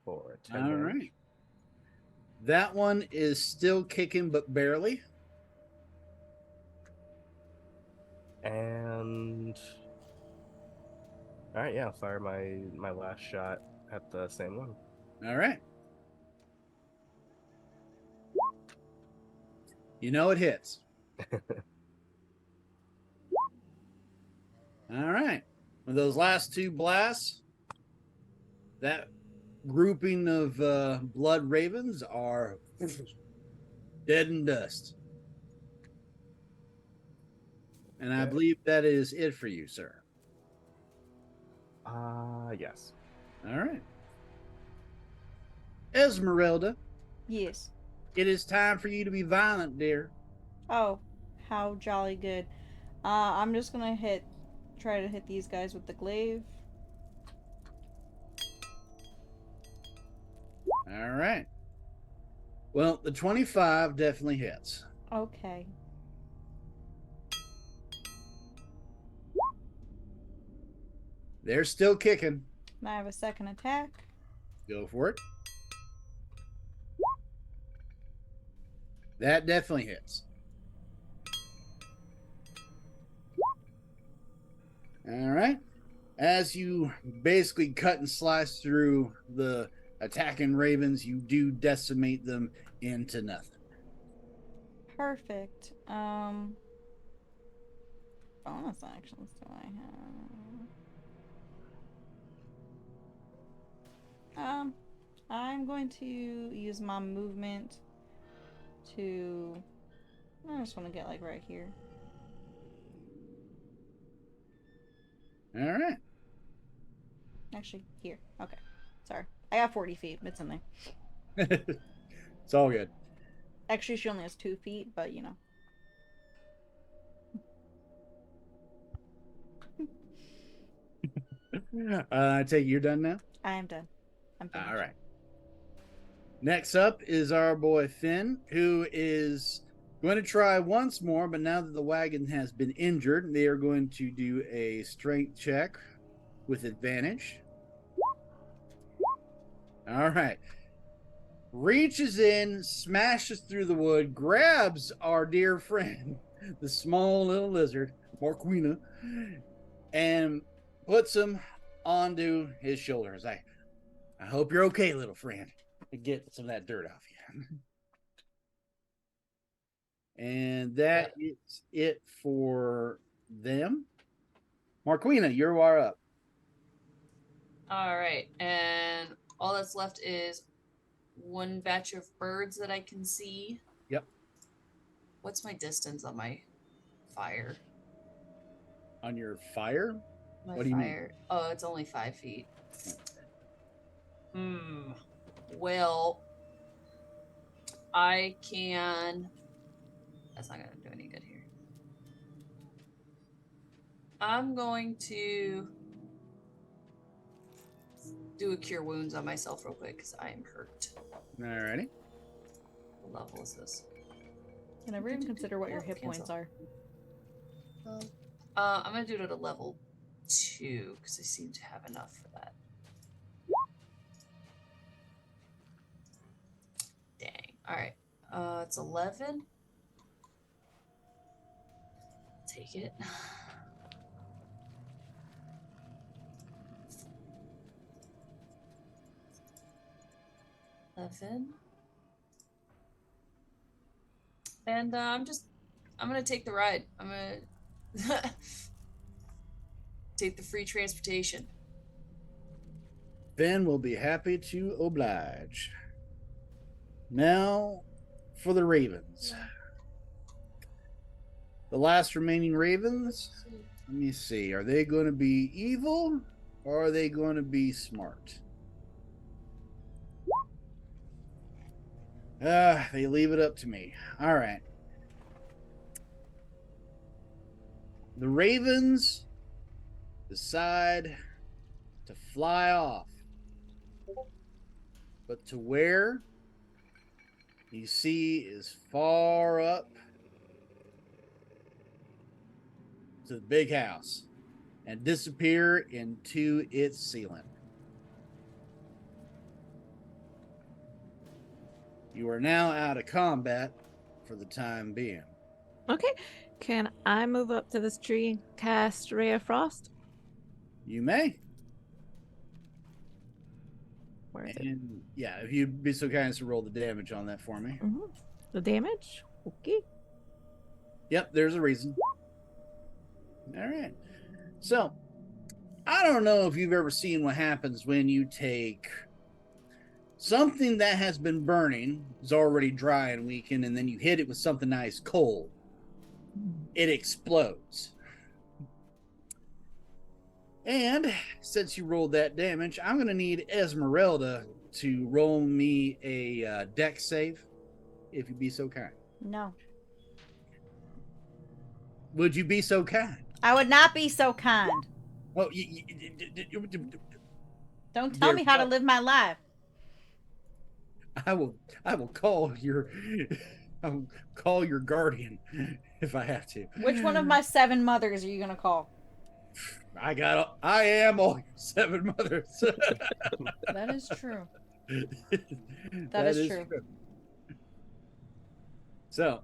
For 10 All damage. right. That one is still kicking, but barely. And all right, yeah, I'll fire my last shot at the same one. All right. It hits. All right. With those last 2 blasts, that grouping of blood ravens are dead and dust. And I Okay. believe that is it for you, sir. Yes. All right. Esmeralda, Yes. it is time for you to be violent, dear. Oh, how jolly good. I'm just gonna try to hit these guys with the glaive. All right. Well, the 25 definitely hits. Okay. They're still kicking. And I have a second attack. Go for it. That definitely hits. All right. As you basically cut and slice through the attacking ravens, you do decimate them into nothing. Perfect. Bonus actions do I have? I'm going to use my movement to. I just want to get like right here. All right. Actually, here. Okay. Sorry. I got 40 feet. It's in there. It's all good. Actually, she only has 2 feet, but you know. I take it you're done now? I am done. I'm finished. All right. Next up is our boy Finn, who is going to try once more, but now that the wagon has been injured, they are going to do a strength check with advantage. All right. Reaches in, smashes through the wood, grabs our dear friend, the small little lizard, Marquina, and puts him onto his shoulders. I hope you're okay, little friend. Get some of that dirt off you. And that is it for them. Marquina, you are up. All right, and all that's left is one batch of birds that I can see. Yep. What's my distance on my fire? On your fire? My What do you mean? fire. Oh, it's only 5 feet. Well, I can. That's not gonna do any good here. I'm going to do a cure wounds on myself real quick because I am hurt. Alrighty. What level is this? Can everyone consider what your hit points are? I'm gonna do it at a level 2 because I seem to have enough for that. Dang. All right. It's 11. Take it. And I'm gonna take the ride. I'm gonna take the free transportation. Ben will be happy to oblige. Now for the Ravens. The last remaining Ravens. Let me see. Are they going to be evil or are they going to be smart? They leave it up to me. All right. The Ravens decide to fly off. But to where? You see is far up to the big house and disappear into its ceiling. You are now out of combat for the time being. Okay. Can I move up to this tree and cast Ray of Frost? You may. Where is it? And yeah, if you'd be so kind as to roll the damage on that for me. The damage? Okay. Yep, there's a reason. All right. So, I don't know if you've ever seen what happens when you take something that has been burning, is already dry and weakened, and then you hit it with something nice cold. It explodes. And since you rolled that damage, I'm going to need Esmeralda to roll me a dex save, if you'd be so kind. No. Would you be so kind? I would not be so kind. Oh, Don't tell me how to live my life. I will call your guardian if I have to. Which one of my 7 mothers are you gonna call? I am all your 7 mothers. That is true. that is true. So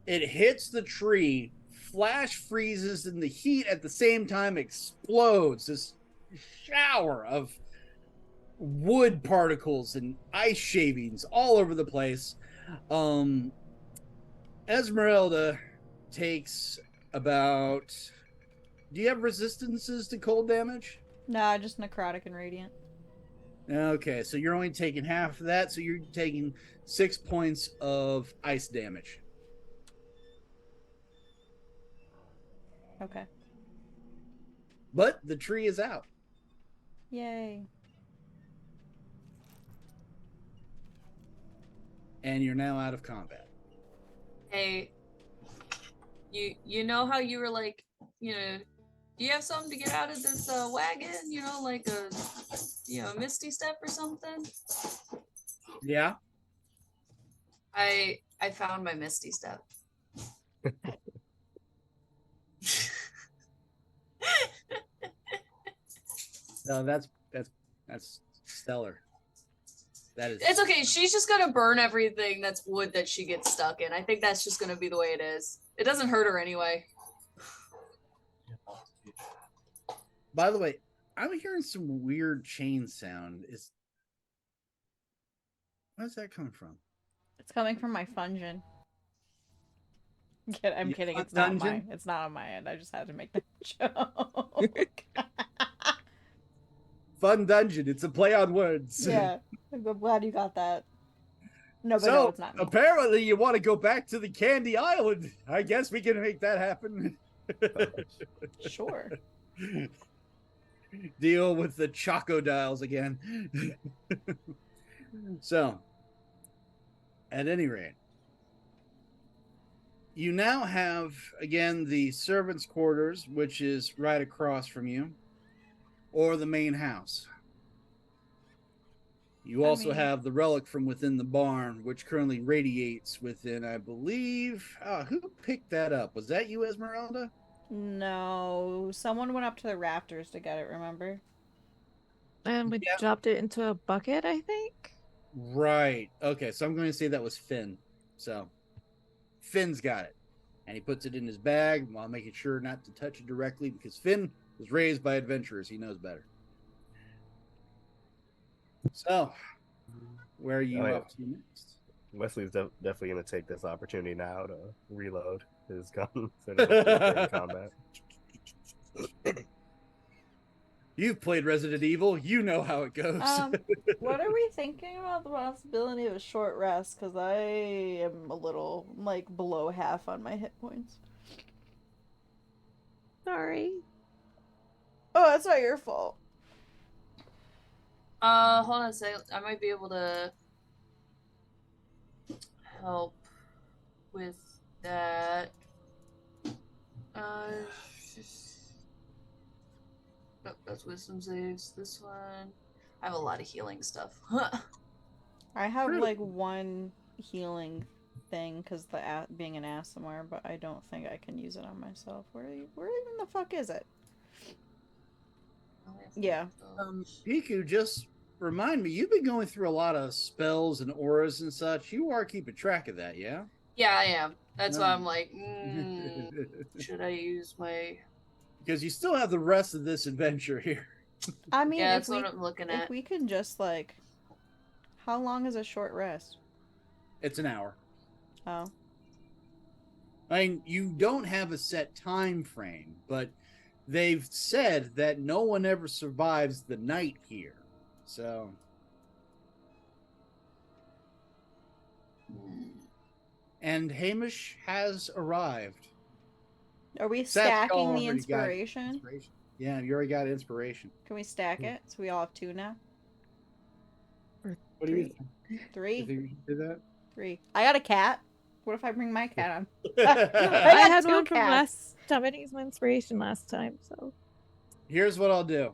it hits the tree, flash freezes, and the heat at the same time explodes. This shower of wood particles and ice shavings all over the place. Esmeralda takes about... Do you have resistances to cold damage? No, just necrotic and radiant. Okay, so you're only taking half of that, so you're taking 6 points of ice damage. Okay. But the tree is out. Yay. And you're now out of combat. Hey, you know how you were like, you know, do you have something to get out of this wagon? You know, like a misty step or something? Yeah. I found my misty step. No, that's stellar. That is. It's okay. She's just gonna burn everything that's wood that she gets stuck in. I think that's just gonna be the way it is. It doesn't hurt her anyway. By the way, I'm hearing some weird chain sound. Where's that coming from? It's coming from my fungeon. I'm Your kidding. fun It's not dungeon? mine. It's not on my end. I just had to make that joke. Fun dungeon. It's a play on words. Yeah, I'm glad you got that. No, but So no, it's not me. apparently you want to go back to the Candy Island. I guess we can make that happen. Sure. Deal with the Chocodiles again. So, at any rate, you now have again the servants' quarters, which is right across from you, or the main house. You also have the relic from within the barn, which currently radiates within, I believe. Who picked that up? Was that you, Esmeralda? No, someone went up to the rafters to get it, remember? And we Yeah. dropped it into a bucket, I think. Right. Okay, so I'm going to say that was Finn. So, Finn's got it. And he puts it in his bag while making sure not to touch it directly because Finn was raised by adventurers. He knows better. So, where are you Oh, yeah. up to next? Wesley's definitely going to take this opportunity now to reload his gun in combat. You've played Resident Evil. You know how it goes. What are we thinking about the possibility of a short rest? Because I am a little, like, below half on my hit points. Sorry. Oh, that's not your fault. Hold on a second. I might be able to help with that. Oh, that's wisdom saves. This one. I have a lot of healing stuff. I have, Really? like, one healing thing because being an Aasimar, but I don't think I can use it on myself. Where even the fuck is it? Yeah. Piku, just remind me, you've been going through a lot of spells and auras and such. You are keeping track of that, yeah? Yeah, I am. That's why No. I'm like, should I use my... Because you still have the rest of this adventure here. I mean, Yeah, if that's we what I'm looking if at. we could just, like, how long is a short rest? It's an hour. Oh, I mean, you don't have a set time frame, but they've said that no one ever survives the night here. So, and Hamish has arrived. are we Satchel stacking the already got inspiration? Yeah, you already got inspiration. Can we stack it so we all have 2 now? What do you 3? think you should do that? 3. I got a cat. What if I bring my cat on? I got had 2 one from cats. last time. I didn't use my inspiration last time, so. Here's what I'll do.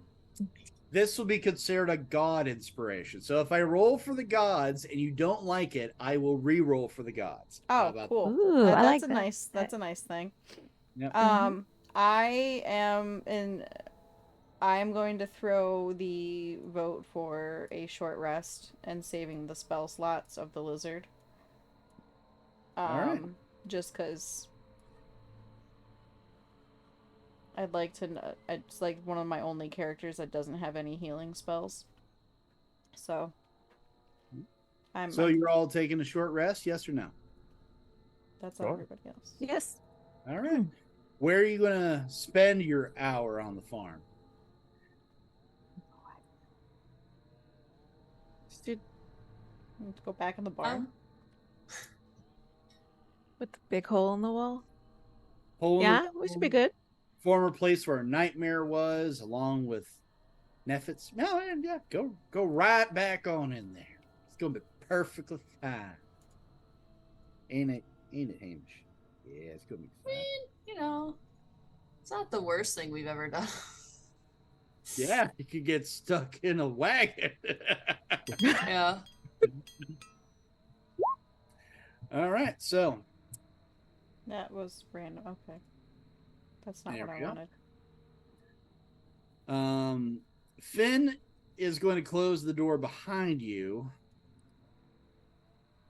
This will be considered a god inspiration. So if I roll for the gods and you don't like it, I will re-roll for the gods. How Oh, about cool. Ooh, I that's like a that. nice. That's a nice thing. Yep. I am going to throw the vote for a short rest and saving the spell slots of the lizard. Alright. Just because I'd like to. It's like one of my only characters that doesn't have any healing spells. So, So you're all taking a short rest, yes or no? That's Sure. everybody else. Yes. All right. Where are you going to spend your hour on the farm? Should, Let's go back in the barn. with the big hole in the wall. Hole in the Yeah, we should be good. Former place where Nightmare was, along with Nephits. No, yeah, go right back on in there. It's gonna be perfectly fine. Ain't it, Hamish? Yeah, it's gonna be I fine. mean, you know, it's not the worst thing we've ever done. Yeah, you could get stuck in a wagon. Yeah. All right, so That was random. Okay. That's not There what we I go. wanted. Finn is going to close the door behind you,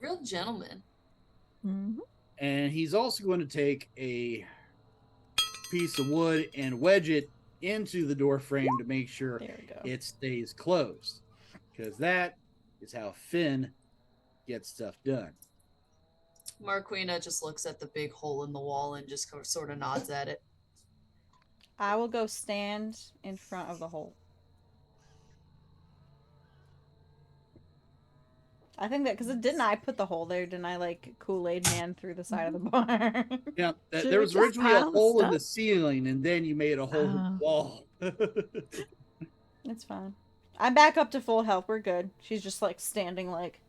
Real gentleman. Mhm. and he's also going to take a piece of wood and wedge it into the door frame to make sure There we go. it stays closed, because that is how Finn gets stuff done. Marquina just looks at the big hole in the wall and just sort of nods at it. I will go stand in front of the hole. I think that because didn't I put the hole there? Didn't I like Kool-Aid Man through the side of the barn? Yeah, Should there we was just originally a pile hole in the stuff? ceiling, and then you made a hole in the Oh. wall. It's fine. I'm back up to full health. We're good. She's just like standing like.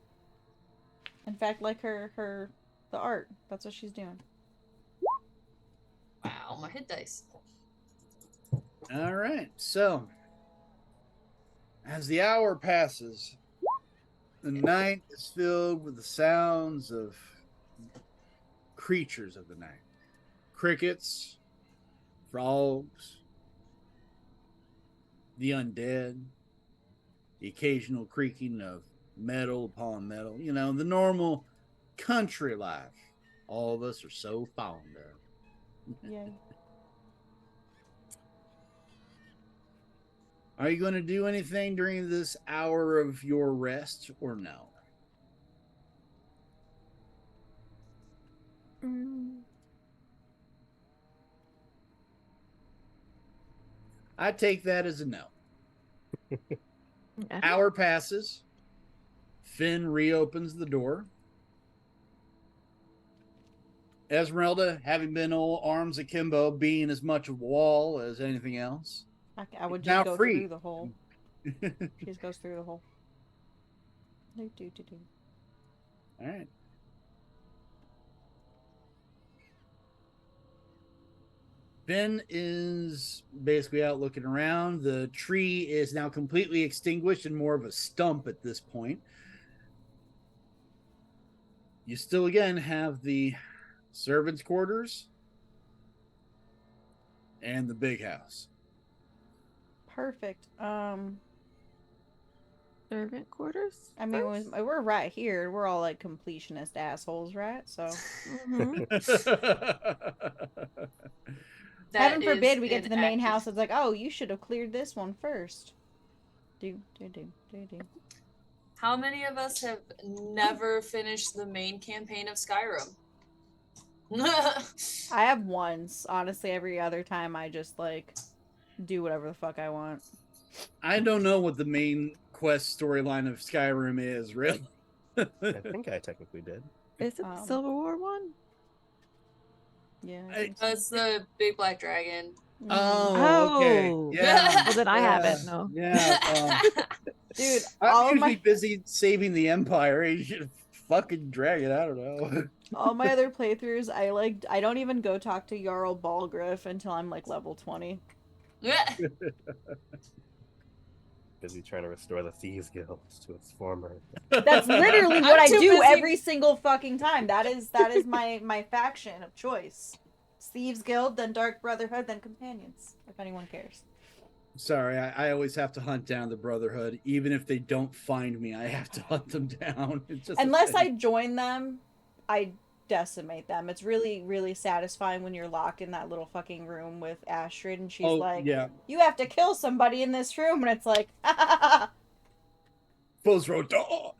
In fact, like the art. That's what she's doing. Wow, my hit dice. All right, so as the hour passes, the night is filled with the sounds of creatures of the night. Crickets, frogs, the undead, the occasional creaking of metal upon metal. You know, the normal country life all of us are so fond of. Yeah. Are you going to do anything during this hour of your rest or no? Mm. I take that as a no. Okay. Hour passes. Finn reopens the door. Esmeralda, having been all arms akimbo, being as much a wall as anything else. I would Now just go free. through the hole. She just goes through the hole. Do. All right. Finn is basically out looking around. The tree is now completely extinguished and more of a stump at this point. You still again have the servants' quarters and the big house. Perfect. Servant quarters? I mean, first? we're right here. We're all like completionist assholes, right? So, Mhm. That heaven is forbid we get to an the main active- house. It's like, oh, you should have cleared this one first. Do. How many of us have never finished the main campaign of Skyrim? I have once. Honestly, every other time I just like do whatever the fuck I want. I don't know what the main quest storyline of Skyrim is, really. I think I technically did. Is it the Um, Silver War one? Yeah. I I- think so. That's the big black dragon. Mhm. Oh, okay. Oh. Yeah. Well, then I yeah, haven't, no. Yeah. Dude, all I'm of usually my busy saving the Empire. You should fucking drag it. I don't know. all my other playthroughs, I don't even go talk to Jarl Balgriff until I'm like level 20. Busy trying to restore the Thieves Guild to its former. That's literally I'm what I too do busy- every single fucking time. That is my faction of choice. Thieves Guild, then Dark Brotherhood, then Companions. If anyone cares. Sorry, I always have to hunt down the Brotherhood. Even if they don't find me, I have to hunt them down. It's just a Unless I thing. join them, I decimate them. It's really, really satisfying when you're locked in that little fucking room with Astrid and she's Oh, like, yeah. you have to kill somebody in this room, and it's like, Foes road. Oh!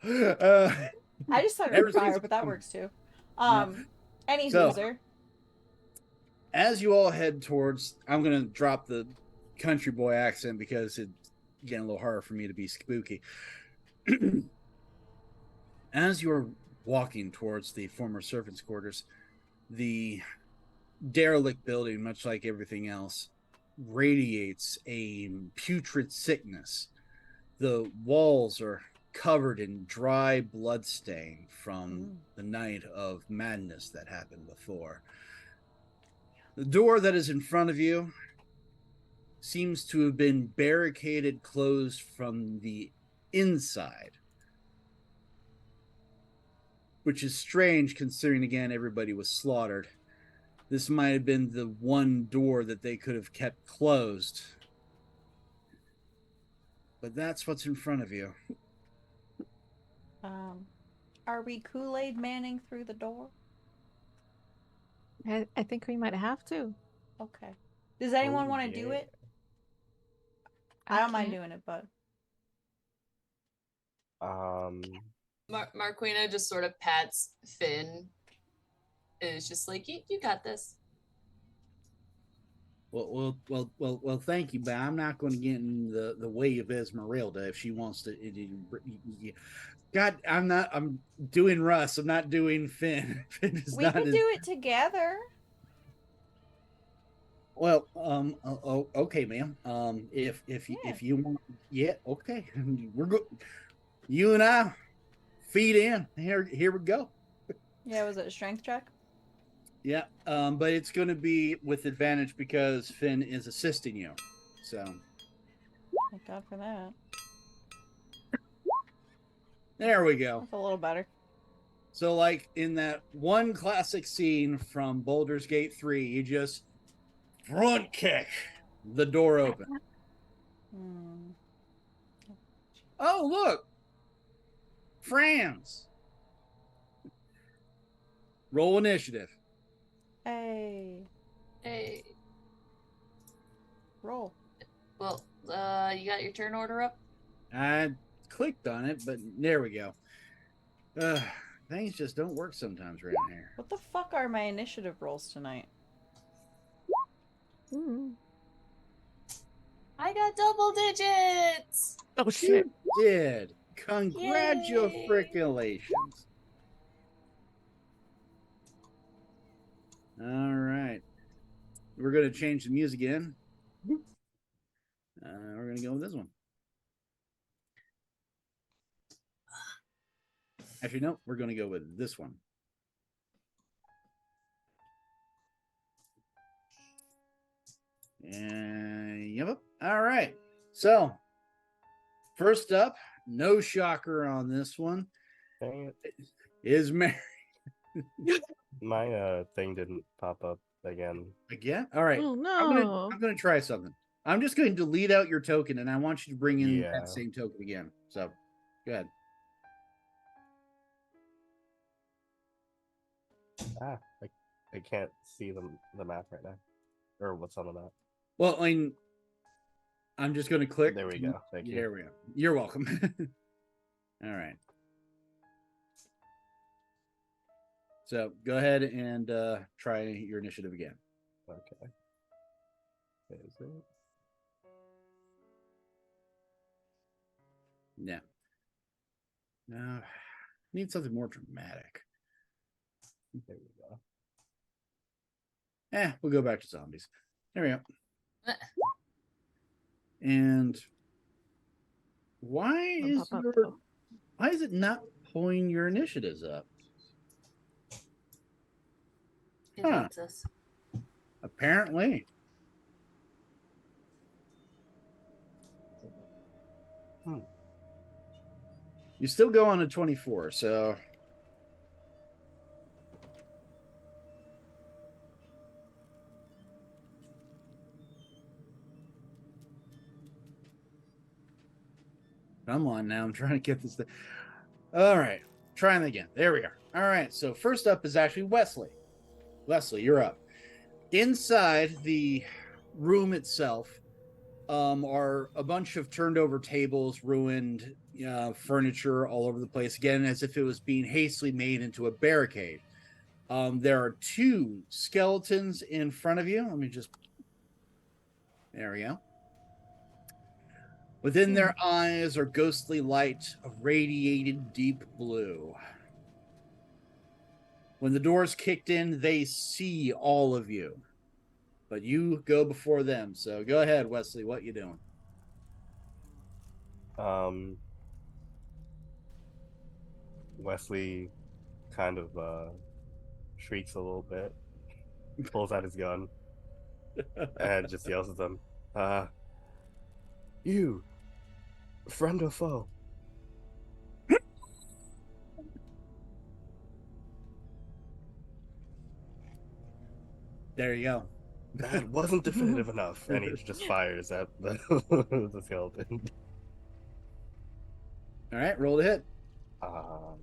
I just thought it Never was seen fire, some- but that works too. Yeah. Any So- loser. As you all head towards, I'm going to drop the country boy accent because it's getting a little harder for me to be spooky. As you're walking towards the former servants' quarters, the derelict building, much like everything else, radiates a putrid sickness. The walls are covered in dry blood stain from the night of madness that happened before. The door that is in front of you seems to have been barricaded closed from the inside, which is strange considering, again, everybody was slaughtered. This might have been the one door that they could have kept closed. but that's what's in front of you. Are we Kool-Aid Manning through the door? I think we might have to. Okay. Does anyone Oh, want to do yeah. it? I don't mind can't. doing it, but Marquina just sort of pats Finn. And is just like, you got this. Well. Thank you, but I'm not going to get in the way of Esmeralda if she wants to. God, I'm not. I'm doing Russ. I'm not doing Finn. Finn is we not could as- do it together. Well, okay, ma'am. If Yeah. you want, yeah, okay. We're good. You and I, feet in. Here we go. Yeah, was it a strength check? Yeah. But it's going to be with advantage because Finn is assisting you. So Thank God for that. there we go. That's a little better. So, like in that one classic scene from Baldur's Gate 3, you just front kick the door open. Hmm. Oh, look, Franz. Roll initiative. Hey, Hey. roll. Well, you got your turn order up? I clicked on it, but there we go. Things just don't work sometimes around here. What the fuck are my initiative rolls tonight? I got double digits! Oh shit! You did. Congratulations. All right. We're going to change the music again. We're going to go with this one. Actually, no, we're going to go with this one. And yep. All right. So, first up, no shocker on this one, Dang it. is Mary. My thing didn't pop up again. Again? All right. Oh I'm no! gonna try something. I'm just going to delete out your token, and I want you to bring in Yeah. that same token again. So, go ahead. I can't see the map right now, or what's on the map. Well, I mean, I'm just going to click. There we go. Thank you. There we go. You're welcome. All right. So go ahead and try your initiative again. Okay. Is it? Yeah. No, need something more dramatic. There we go. We'll go back to zombies. There we go. Uh. And why is it not pulling your initiatives up? It Huh. hates us. Apparently. You still go on a 24, so come on now. I'm trying to get this thing. All right. Trying again. There we are. All right. So first up is actually Wesley. Wesley, you're up. Inside the room itself are a bunch of turned over tables, ruined furniture all over the place, again, as if it was being hastily made into a barricade. There are two skeletons in front of you. Let me just... There we go. Within their eyes are ghostly light of radiated deep blue. When the doors kicked in, they see all of you. But you go before them. So go ahead, Wesley. What you doing? Wesley kind of shrieks a little bit, pulls out his gun, and just yells at them, you, friend or foe? There you go. That wasn't definitive enough, and he just fires at the skeleton. All right, roll to hit. Um,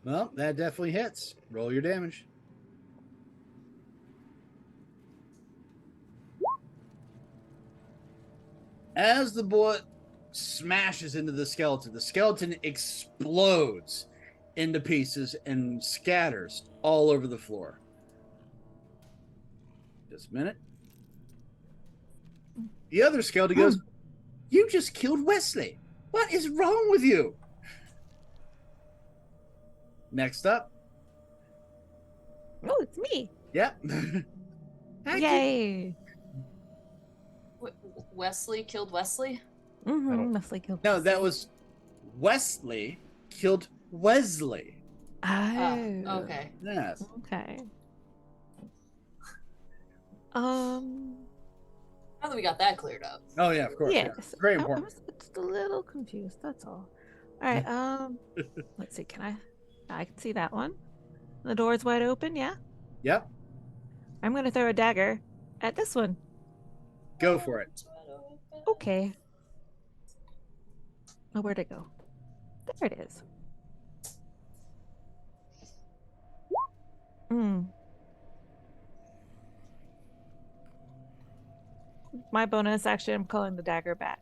Well, that definitely hits. Roll your damage. As the bullet smashes into the skeleton explodes into pieces and scatters all over the floor. Just a minute. The other skeleton goes, "You just killed Wesley. What is wrong with you?" Next up. Oh, it's me. Yep. Yay. Wesley killed Wesley? Mm-hmm. Wesley killed No, that Wesley. was Wesley killed Wesley. Oh. Okay. Yes. Okay. Now that we got that cleared up. Oh yeah, of course. Yeah. Yes. Very I important. was just a little confused. That's all. All right. Let's see. I can see that one. The door's wide open. Yeah. Yep. I'm gonna throw a dagger at this one. Go for it. Okay. Oh, where'd it go? There it is. My bonus action, I'm calling the dagger back.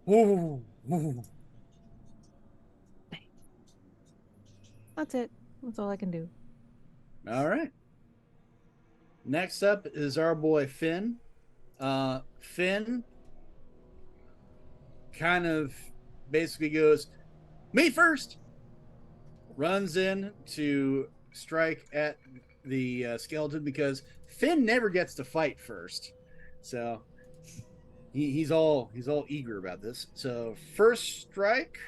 Ooh, ooh. That's it. That's all I can do. All right. Next up is our boy Finn. Finn kind of basically goes, "Me first." Runs in to strike at the skeleton because Finn never gets to fight first, so he's all eager about this. So first strike.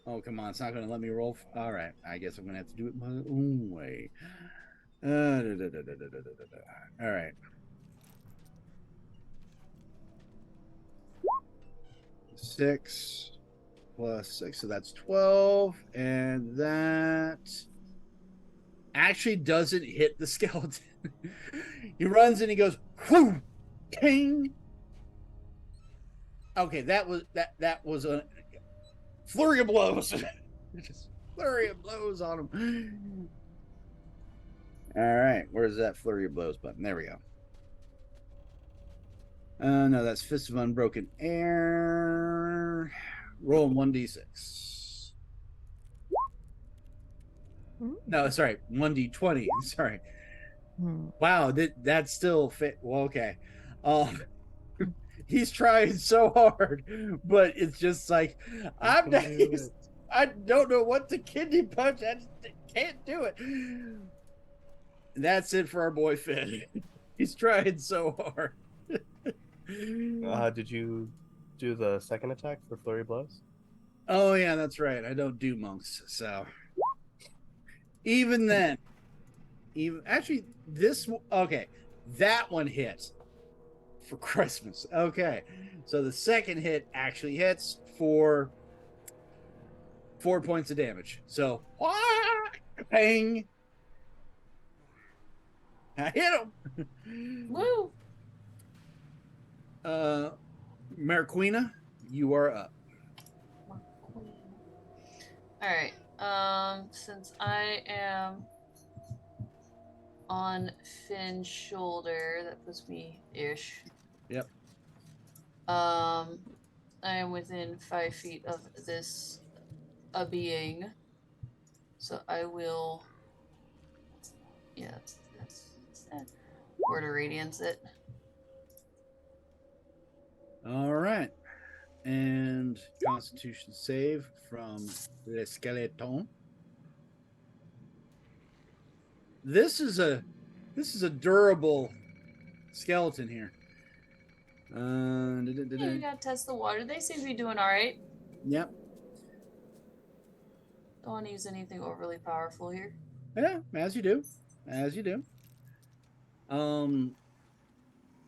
Oh, come on. It's not going to let me roll. All right. I guess I'm going to have to do it my own way. All right. Six plus 6. So that's 12. And that actually doesn't hit the skeleton. He runs and he goes, whoo, king. Okay. That was a flurry of blows. Just flurry of blows on him. All right, where's that flurry of blows button? There we go. No, that's Fist of Unbroken Air. Roll 1d6. No, sorry, 1d20. Sorry. Wow, that's still fit. Well, okay. He's trying so hard, but it's just like I don't know what to kidney punch. I just can't do it. That's it for our boy Finn. He's trying so hard. Did you do the second attack for flurry blows? Oh yeah, that's right. I don't do monks, so even then, actually this okay, that one hit for Christmas. Okay, so the second hit actually hits for 4 points of damage. So bang. I hit him. Woo! Mariquina, you are up. Alright. Since I am on Finn's shoulder, that puts me ish. Yep. I am within 5 feet of this being. So I will that's Word of Radiance it. All right. And Constitution save from Le Skeleton. This is a durable skeleton here. Yeah, you gotta test the water. They seem to be doing alright. Yep. Don't want to use anything overly powerful here. Yeah, as you do. As you do.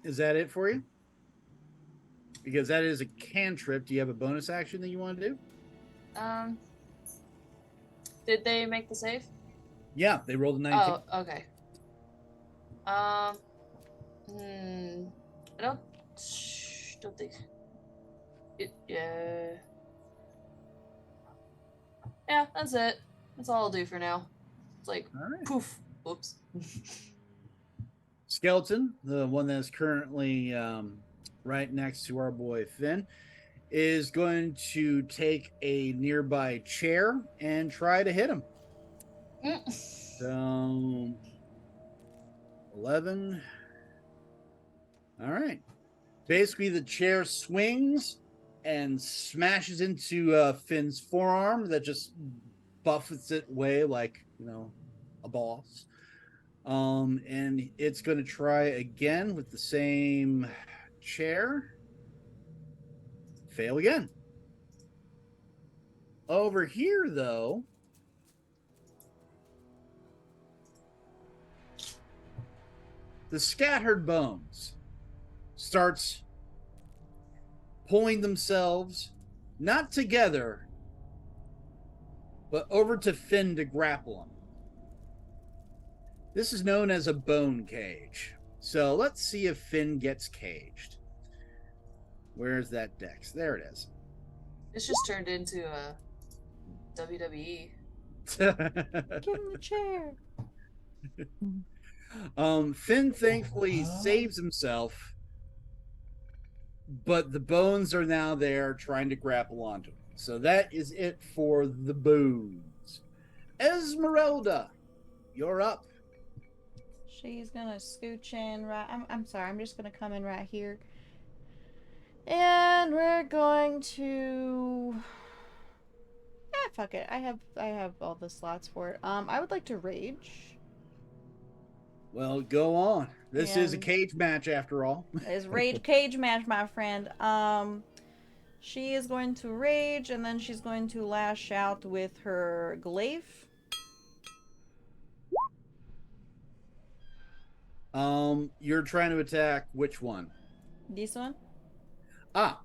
Is that it for you? Because that is a cantrip. Do you have a bonus action that you want to do? Did they make the save? Yeah, they rolled a 19. Oh, okay. I don't think. Yeah. Yeah, that's it. That's all I'll do for now. It's like All right. poof. Whoops. Skeleton, the one that's currently right next to our boy Finn, is going to take a nearby chair and try to hit him. So 11. All right. Basically, the chair swings and smashes into Finn's forearm that just buffets it away like, a boss. And it's going to try again with the same chair. Fail again. Over here, though, the scattered bones starts pulling themselves not together, but over to Finn to grapple him. This is known as a bone cage. So let's see if Finn gets caged. Where's that dex? There it is. It's just turned into a WWE. Give him the chair. Finn thankfully saves himself, but the bones are now there trying to grapple onto him. So that is it for the bones. Esmeralda, you're up. She's gonna scooch in right. I'm sorry. I'm just gonna come in right here, and we're going to. Fuck it. I have all the slots for it. I would like to rage. Well, go on. This is a And- cage match after all. It's rage cage match, my friend. She is going to rage, and then she's going to lash out with her glaive. You're trying to attack which one? This one. Ah,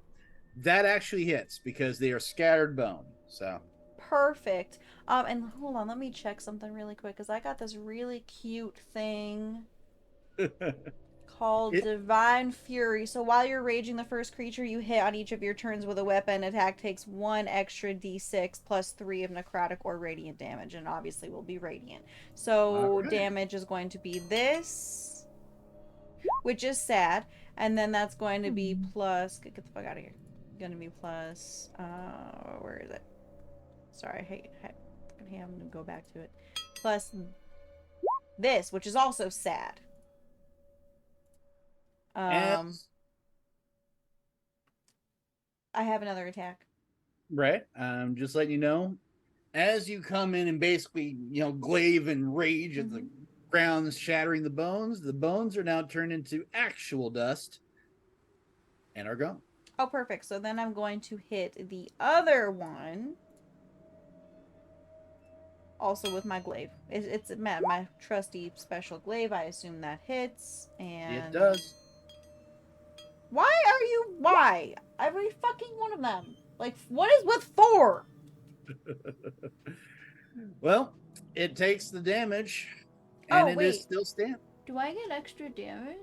that actually hits because they are scattered bone. So Perfect. And hold on, let me check something really quick because I got this really cute thing called Divine Fury. So while you're raging, the first creature you hit on each of your turns with a weapon attack takes 1 extra d6 plus 3 of necrotic or radiant damage, and obviously will be radiant. So Alright. damage is going to be this, which is sad, and then that's going to be plus. Get the fuck out of here. Going to be plus. Where is it? Sorry, hey, I'm gonna go back to it. Plus this, which is also sad. and, I have another attack. right. Just letting you know, as you come in and basically, glaive and rage at the ground, shattering the bones are now turned into actual dust and are gone. Oh, perfect. So then I'm going to hit the other one. Also with my glaive. It's my trusty special glaive. I assume that hits. And It does. Why? Every fucking one of them. Like, what is with 4? Well, it takes the damage, and Oh, it is wait. still stand. Do I get extra damage?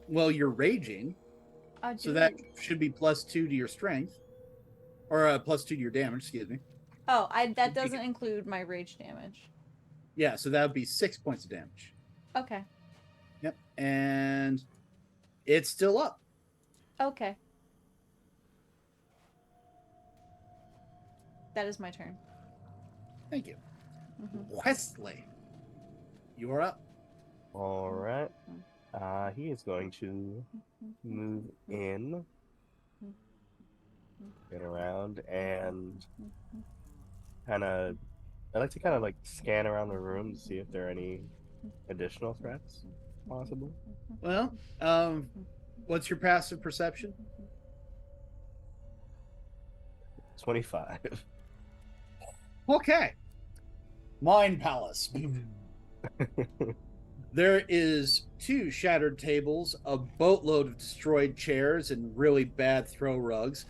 Well, you're raging, I so that should be +2 to your strength, or +2 to your damage. Excuse me. Oh, that doesn't include my rage damage. Yeah, so that would be 6 points of damage. Okay. Yep, and it's still up. Okay. That is my turn. Thank you, Mhm. Wesley. You are up. All right. He is going to move in, get around, and I like to kind of like scan around the room to see if there are any additional threats possible. Well, what's your passive perception? 25. Okay. Mind Palace. There is 2 shattered tables, a boatload of destroyed chairs, and really bad throw rugs.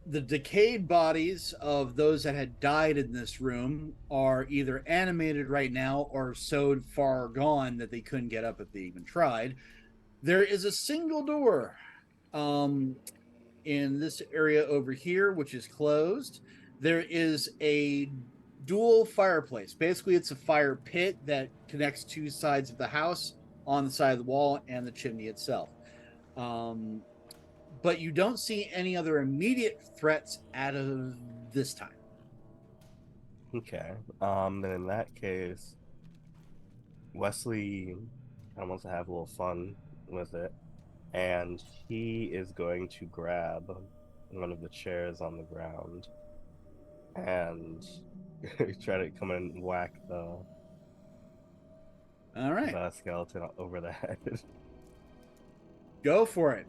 the decayed bodies of those that had died in this room are either animated right now or so far gone that they couldn't get up if they even tried. There is a single door in this area over here, which is closed. There is a dual fireplace. Basically, it's a fire pit that connects two sides of the house on the side of the wall and the chimney itself. But you don't see any other immediate threats out of this time. Okay. Then in that case, Wesley kind of wants to have a little fun with it, and he is going to grab one of the chairs on the ground and try to come in and whack All right, the skeleton over the head. go for it.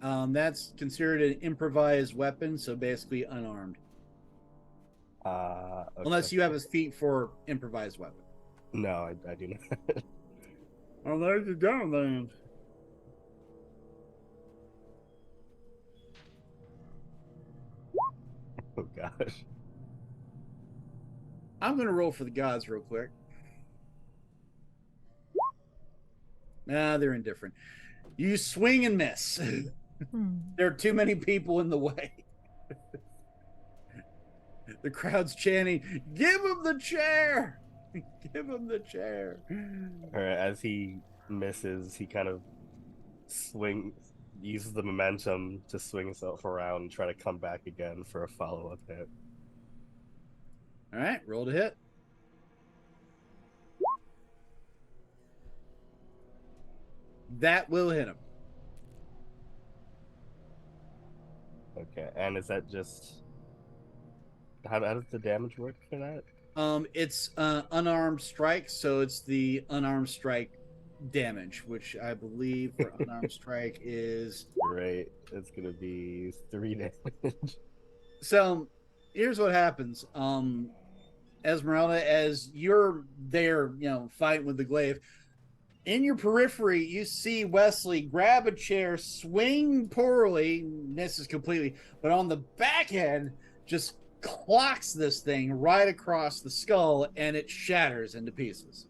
That's considered an improvised weapon, so basically unarmed. Okay. Unless you have a feat for improvised weapon. No, I do not. Oh, there's you go, then. Oh gosh. I'm going to roll for the gods real quick. Nah, they're indifferent. You swing and miss. There are too many people in the way. The crowd's chanting, "Give him the chair! Give him the chair!" All right, as he misses, he kind of uses the momentum to swing himself around and try to come back again for a follow-up hit. All right, roll to hit. That will hit him. Okay, and is that just how does the damage work for that? It's unarmed strike, so it's the unarmed strike damage, which I believe for unarmed strike is Great, it's gonna be 3 damage. So. Here's what happens. Esmeralda, as you're there, fighting with the glaive, in your periphery, you see Wesley grab a chair, swing poorly, misses completely, but on the back end, just clocks this thing right across the skull, and it shatters into pieces.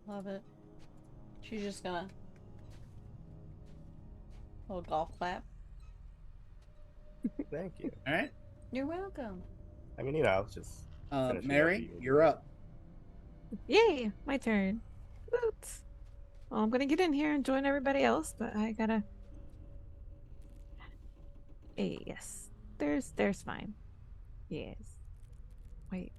Love it. She's just gonna little golf clap. Thank you. All right, You're welcome. I mean, I was just finishing Mary, up you're up. Yay, my turn. Oops. Well, I'm gonna get in here and join everybody else, but I gotta. Yes, there's fine. Yes. Wait.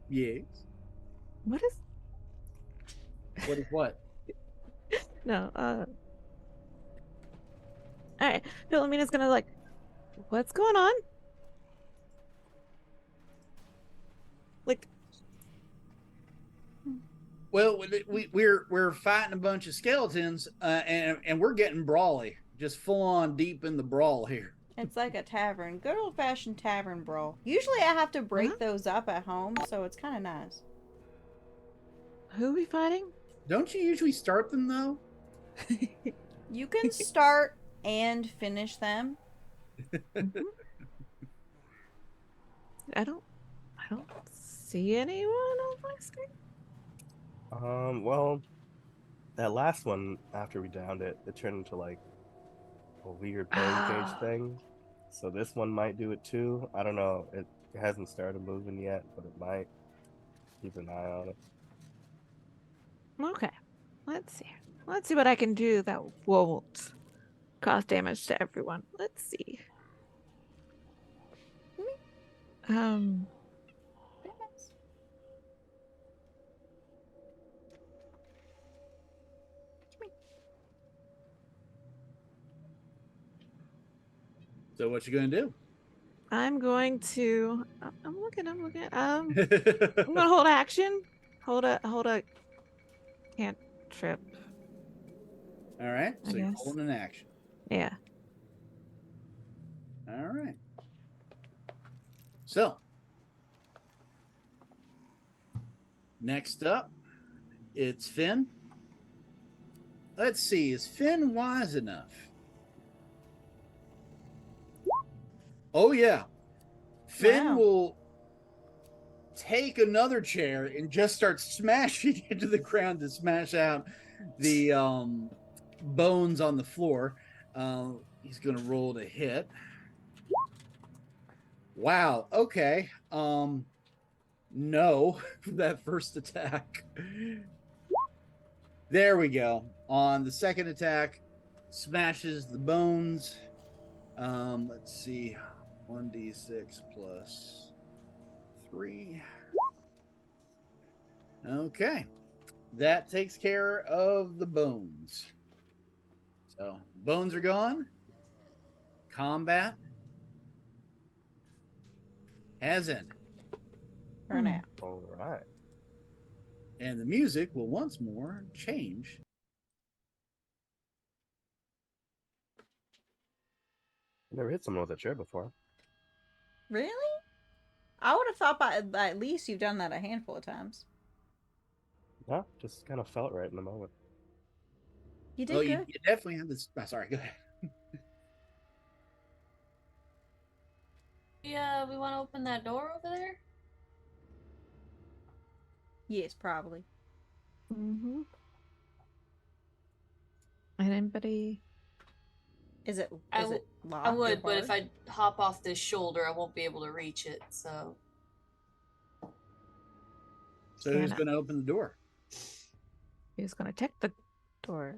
Yes. What is? What is what? No. All right. Philomena's gonna like. What's going on? Like. Well, we're fighting a bunch of skeletons, and we're getting brawly, just full on deep in the brawl here. It's like a tavern. Good old fashioned tavern brawl. Usually I have to break those up at home, so it's kind of nice. Who are we fighting? Don't you usually start them though? You can start and finish them. I don't see anyone on my screen. Well, that last one, after we downed it, it turned into like a weird bird cage thing. So this one might do it too. I don't know. It hasn't started moving yet, but it might. Keep an eye on it. Okay, let's see. Let's see what I can do that won't cause damage to everyone. Let's see. So what you gonna do? I'm going to. I'm looking. I'm gonna hold action. Hold a cantrip. All right. I So you're guess. holding an action. Yeah. All right. So next up, it's Finn. let's see. Is Finn wise enough? Oh, yeah. Finn Wow. will take another chair and just start smashing into the ground to smash out the bones on the floor. He's going to roll to hit. Wow. Okay. No, that first attack. There we go. On the second attack, smashes the bones. Let's see. 1d6 plus 3. Okay. That takes care of the bones. So, bones are gone. Combat has ended. For now. All right. And the music will once more change. Never hit someone with a chair before. Really? I would have thought by at least you've done that a handful of times. No, just kind of felt right in the moment. You did Oh, good. you definitely have this. Oh, sorry, go ahead. Yeah, we want to open that door over there? Yes, probably. Mm-hmm. And anybody? Is it I locked? I or would, but if barred? I hop off this shoulder, I won't be able to reach it, so... So who's Scanner. going to open the door? Who's gonna check the door?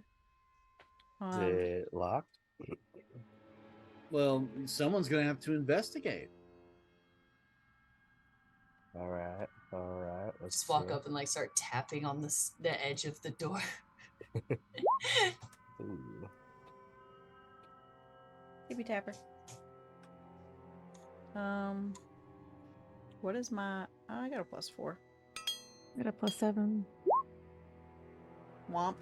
Is it locked? Well, someone's going to have to investigate. All right. Let's Just walk see. up and like start tapping on the edge of the door. Ooh. Tippy tapper. What is my? Oh, I got a +4. Got a +7. Womp.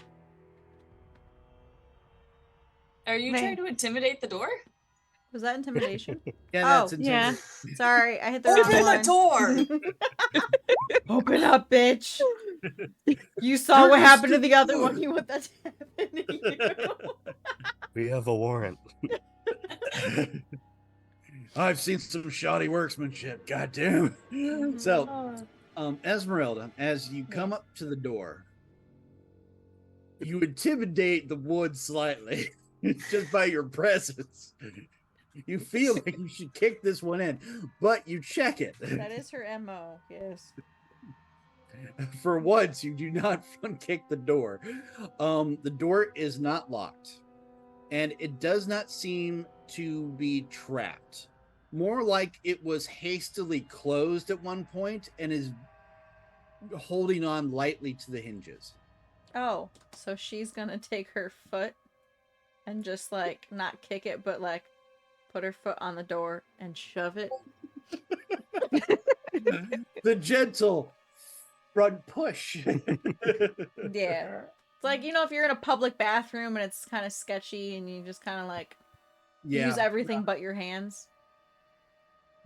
Are you Hey. trying to intimidate the door? Was that intimidation? Yeah, Oh, that's yeah. intimidating. Sorry, I hit the Open wrong the one. door! Open up, bitch! You saw what happened to the other one. You want that to happen to you? We have a warrant. I've seen some shoddy workmanship. Goddamn. So, Esmeralda, as you come up to the door, you intimidate the wood slightly just by your presence. You feel like you should kick this one in, but you check it. That is her MO. Yes. For once, you do not front kick the door. The door is not locked, and it does not seem to be trapped. More like it was hastily closed at one point and is holding on lightly to the hinges. Oh, so she's gonna take her foot and just like not kick it, but like put her foot on the door and shove it. The gentle front push. Yeah. It's like, you know, if you're in a public bathroom and it's kind of sketchy and you just kind of like use everything but your hands.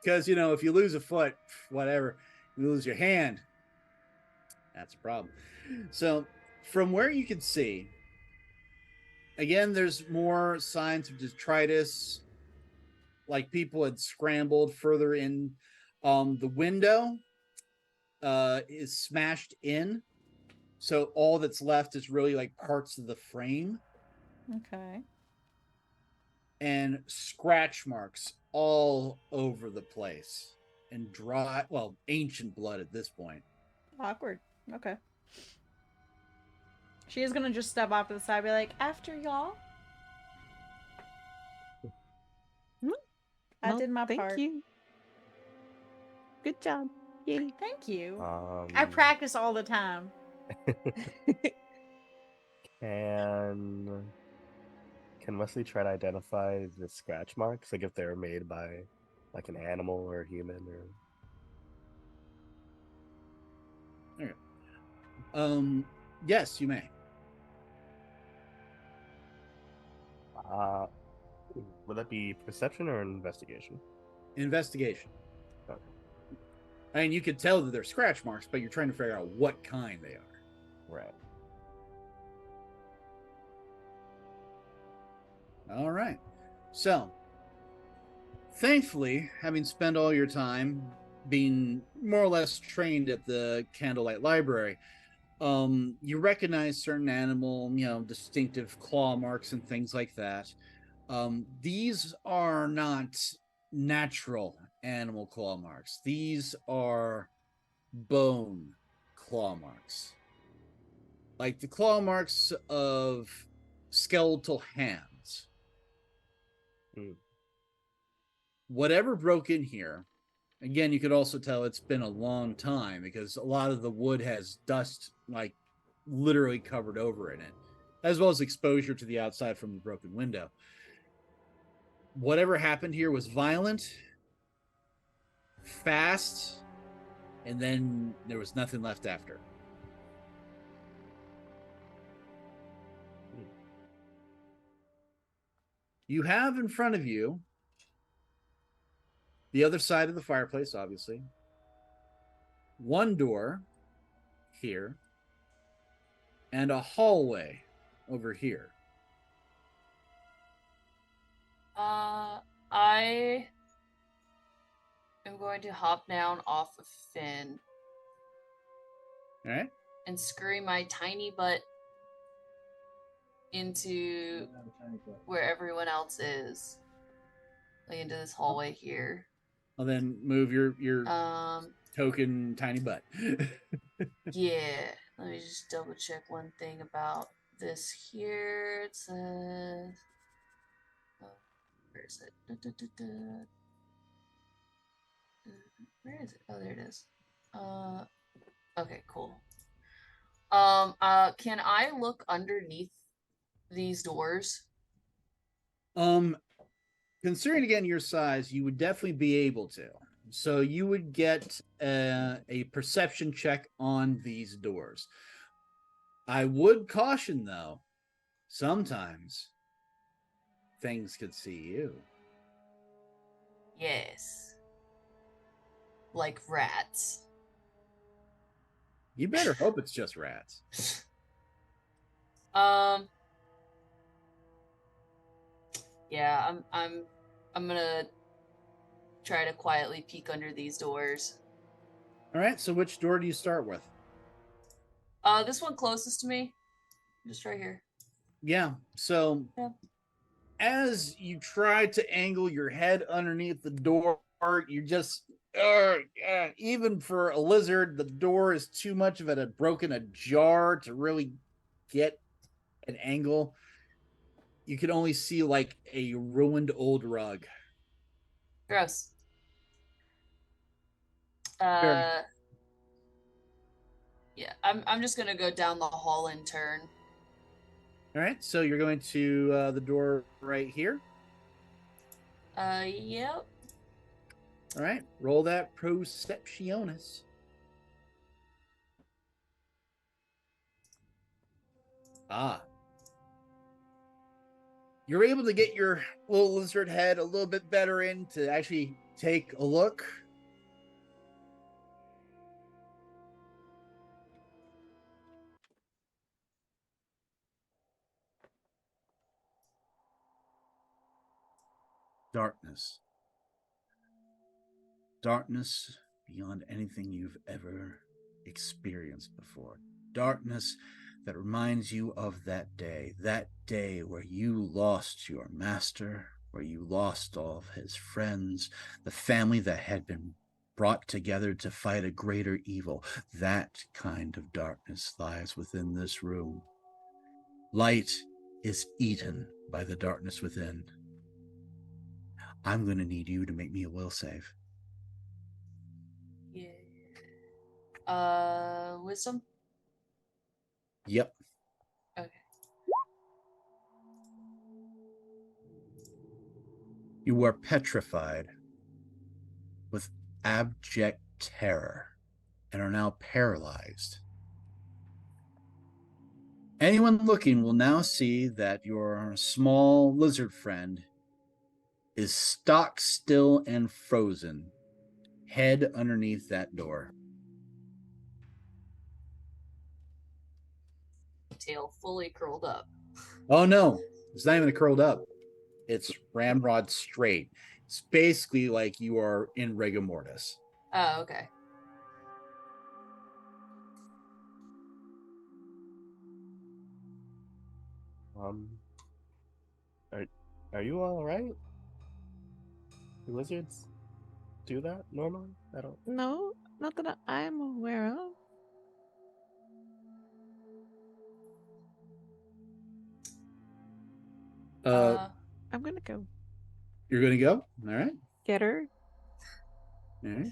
Because, you know, if you lose a foot, whatever, you lose your hand. That's a problem. So, from where you can see, again, there's more signs of detritus, like people had scrambled further in. The window is smashed in, so all that's left is really like parts of the frame. Okay. And scratch marks all over the place, and dry, well, ancient blood at this point. Awkward. Okay. She is gonna just step off to the side and be like, after y'all. I Well, did my thank part. you. Good job. Yay. Thank you. I Um, practice all the time. Can Wesley try to identify the scratch marks, like if they're made by like an animal or a human or? Yes, you may. Would that be perception or investigation? Investigation. Okay. I mean, you could tell that they're scratch marks, but you're trying to figure out what kind they are. Right. All right. So, thankfully, having spent all your time being more or less trained at the Candlelight Library, you recognize certain animal, distinctive claw marks and things like that. These are not natural animal claw marks. These are bone claw marks, like the claw marks of skeletal hands. Whatever broke in here, again, you could also tell it's been a long time because a lot of the wood has dust, like literally covered over in it, as well as exposure to the outside from the broken window. Whatever happened here was violent, fast, and then there was nothing left after. You have in front of you the other side of the fireplace, obviously. One door here and a hallway over here. I am going to hop down off of Finn. All right. And scurry my tiny butt into where everyone else is. Like into this hallway here. I'll then move your token tiny butt. Yeah. Let me just double check one thing about this here. It says, where is it? Where is it? Oh, there it is. Okay, cool. Can I look underneath these doors? Considering again your size, you would definitely be able to. So you would get a perception check on these doors. I would caution, though, sometimes things could see you. Yes. Like rats. You better hope it's just rats. Yeah, I'm gonna try to quietly peek under these doors. All right, so which door do you start with? This one closest to me. Just right here. Yeah, so Yeah. As you try to angle your head underneath the door, you just even for a lizard, the door is too much of it broken ajar to really get an angle. You can only see like a ruined old rug. Gross. Sure. Yeah, I'm just gonna go down the hall and turn. All right, so you're going to the door right here. Yep. All right, roll that Perceptionis. You're able to get your little lizard head a little bit better in to actually take a look. Darkness. Darkness beyond anything you've ever experienced before. Darkness that reminds you of that day where you lost your master, where you lost all of his friends, the family that had been brought together to fight a greater evil. That kind of darkness lies within this room. Light is eaten by the darkness within. I'm going to need you to make me a will save. Yeah. Wisdom? Yep. Okay. You are petrified with abject terror and are now paralyzed. Anyone looking will now see that your small lizard friend is stock still and frozen, head underneath that door. Tail fully curled up. Oh no, it's not even curled up. It's ramrod straight. It's basically like you are in rigor mortis. Oh, okay. Um, are you all right? Do lizards do that normally? I don't. No, not that I'm aware of. Uh, I'm gonna go you're gonna go. All right. get her. All right.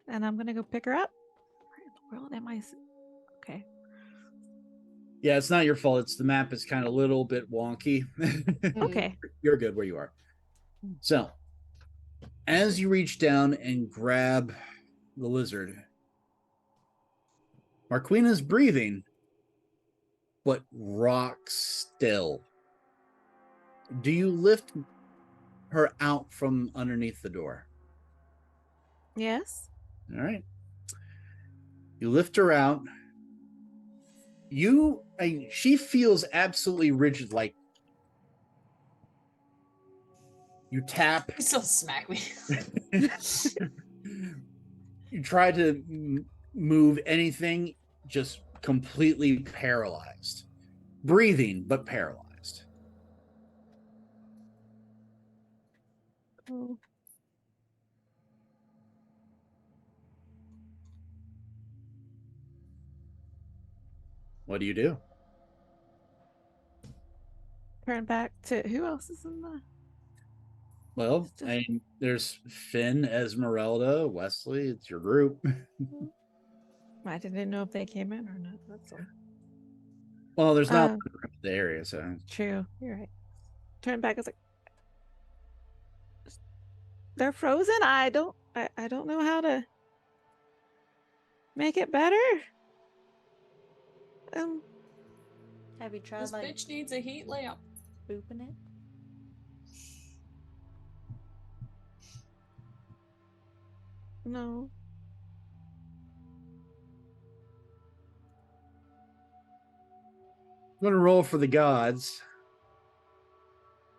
And I'm gonna go pick her up. Where in the world am I? Okay. Yeah, it's not your fault. It's the map is kind of a little bit wonky. Okay. You're good where you are. So, as you reach down and grab the lizard, Marquina's breathing, but rock still. Do you lift her out from underneath the door? Yes. All right. You lift her out. She feels absolutely rigid, like you tap. Still smack me. You try to move anything, just completely paralyzed. Breathing, but paralyzed. Oh. What do you do? Turn back to who else is in the? Well, It's just- I mean, there's Finn, Esmeralda, Wesley. It's your group. I didn't know if they came in or not. That's all. Well, there's not Um, the area, so True. You're right. Turn back. I was like, they're frozen. I don't know how to make it better. Have you tried This like bitch needs a heat lamp. booping it? No. I'm gonna roll for the gods.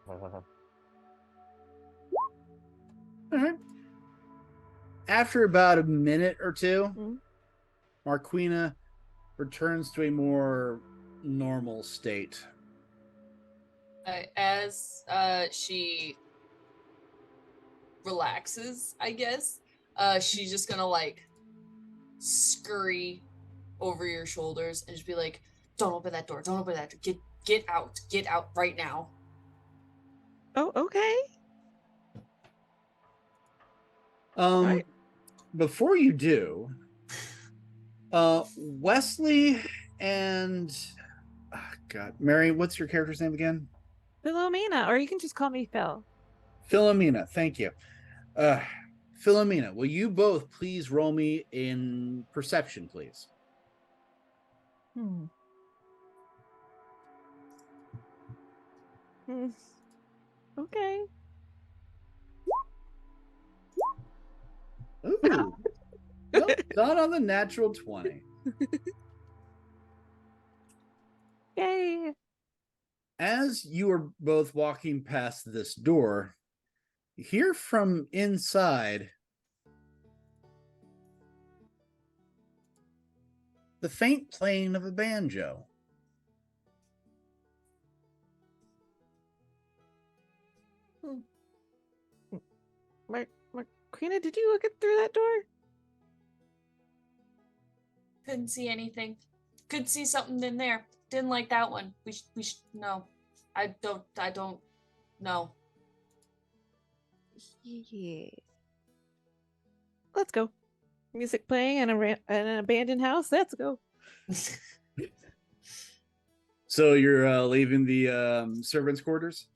All right. After about a minute or two, Mhm. Marquina returns to a more normal state. As she relaxes, I guess, she's just gonna like scurry over your shoulders and just be like, "Don't open that door! Don't open that door! Get out! Get out right now!" Oh, okay. Right. Before you do, Wesley and God, Mary, what's your character's name again? Philomena, or you can just call me Phil. Philomena, thank you. Philomena, will you both please roll me in perception, please? Hmm. Okay. Ooh. Nope, not on the natural 20. Yay. As you are both walking past this door, you hear from inside the faint playing of a banjo. Marquina, did you look it through that door? Couldn't see anything. Could see something in there. Didn't like that one. We should no. I don't know. Yeah. Let's go. Music playing in an abandoned house. Let's go. So you're leaving the servants' quarters?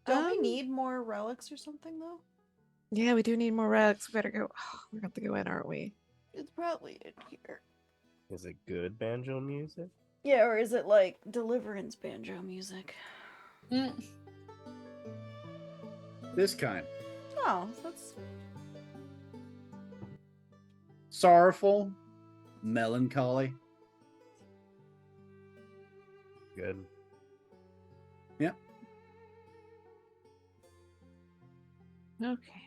Don't we need more relics or something though? Yeah, we do need more relics. We better go. We're going to go in, aren't we? It's probably in here. Is it good banjo music? Yeah, or is it like deliverance banjo music? This kind. Oh, that's Sorrowful, melancholy. Good. Yep. Okay.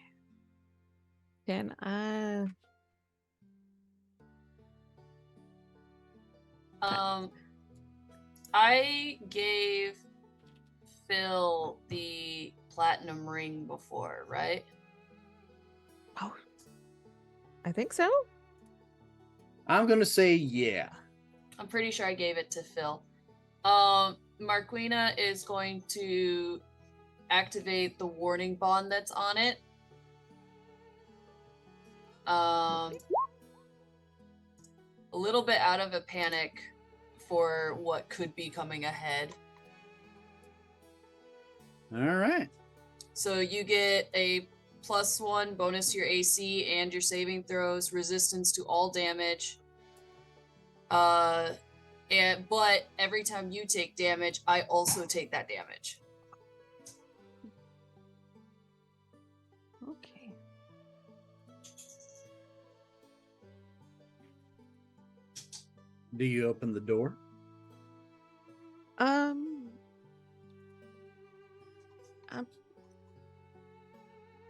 Can I? I gave Phil the platinum ring before, right? Oh, I think so. I'm gonna say yeah. I'm pretty sure I gave it to Phil. Marquina is going to activate the warning bond that's on it. A little bit out of a panic for what could be coming ahead. All right. So you get a +1 bonus to your AC and your saving throws, resistance to all damage. But every time you take damage, I also take that damage. Okay. Do you open the door? I'm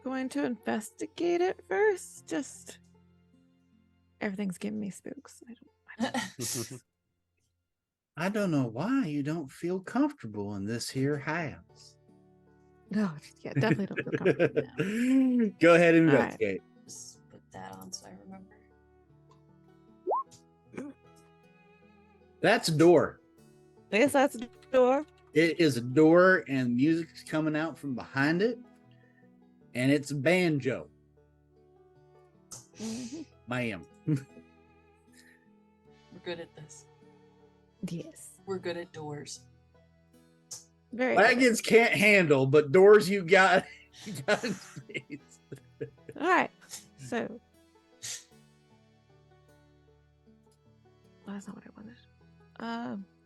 going to investigate it first. Just everything's giving me spooks. I don't know why you don't feel comfortable in this here house. No, yeah, definitely don't feel comfortable now. Go ahead and All right. investigate. Just put that on so I remember. That's a door. Yes, that's the door. It is a door, and music's coming out from behind it, and it's a banjo. Mhm. Ma'am. We're good at this. Yes. We're good at doors. Very good. Wagons can't handle, but doors you got. You got in space. All right. So. Well, that's not what I wanted.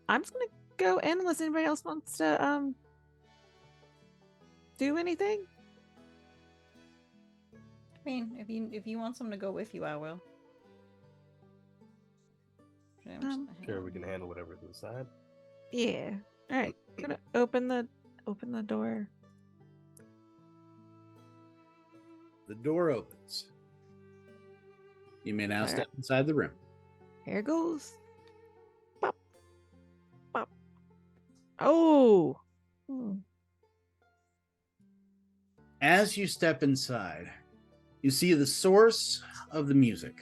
I'm just gonna go in unless anybody else wants to do anything. I mean, if you want someone to go with you, I will. Okay, I'm just gonna hang Sure, on. we can handle whatever's inside. Yeah. All right. I'm gonna open the door. The door opens. You may now All right. step inside the room. Here goes. Pop. Pop. Oh. Hmm. As you step inside, you see the source of the music.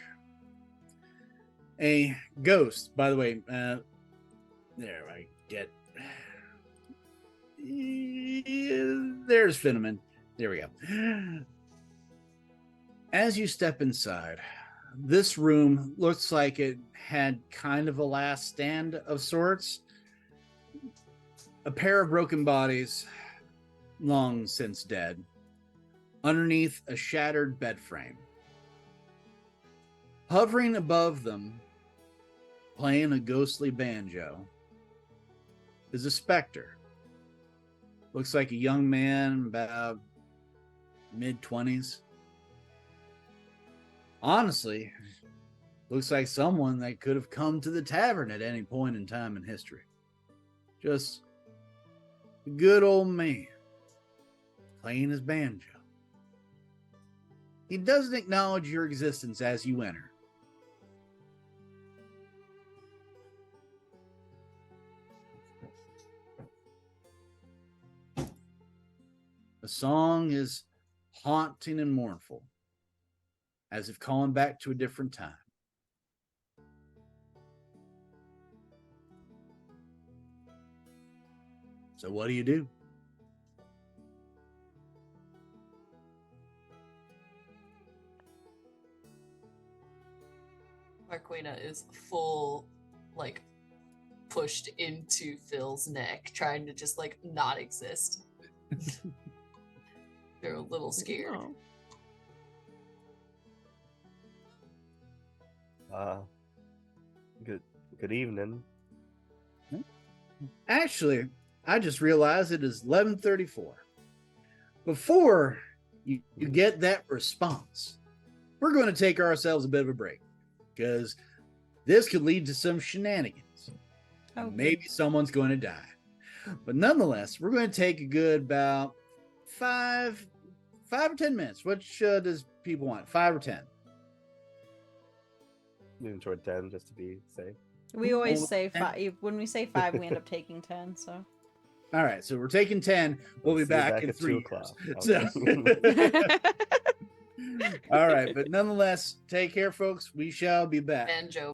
A ghost, by the way. There, I get. There's Finneman. There we go. As you step inside, this room looks like it had kind of a last stand of sorts. A pair of broken bodies, long since dead, underneath a shattered bed frame. Hovering above them, playing a ghostly banjo, is a specter. Looks like a young man, about mid-20s. Honestly, looks like someone that could have come to the tavern at any point in time in history. Just a good old man playing his banjo. He doesn't acknowledge your existence as you enter. The song is haunting and mournful, as if calling back to a different time. So what do you do? Marquina is full, like, pushed into Phil's neck, trying to just, like, not exist. They're a little scared. Oh. Good evening. Actually, I just realized it is 11:34. Before you get that response, we're going to take ourselves a bit of a break, because this could lead to some shenanigans. Oh, and good. maybe someone's going to die. But nonetheless, we're going to take a good about 5 or 10 minutes. Which does people want? 5 or 10? Moving toward 10 just to be safe. We always Well, say 10. 5. When we say 5, we end up taking 10. So All right, so we're taking 10. We'll be See you back in at 3 2 years. o'clock. So, Okay. all right, but nonetheless, take care, folks. We shall be back. And Joe.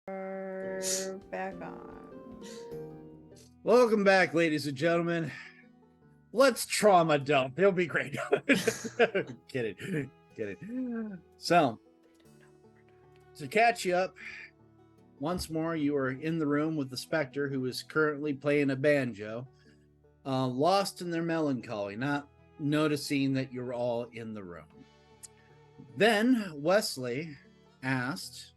We're back on. Welcome back, ladies and gentlemen. Let's trauma dump. It'll be great. Kidding. So, to catch you up, once more, you are in the room with the Spectre, who is currently playing a banjo, lost in their melancholy, not noticing that you're all in the room. Then Wesley asked,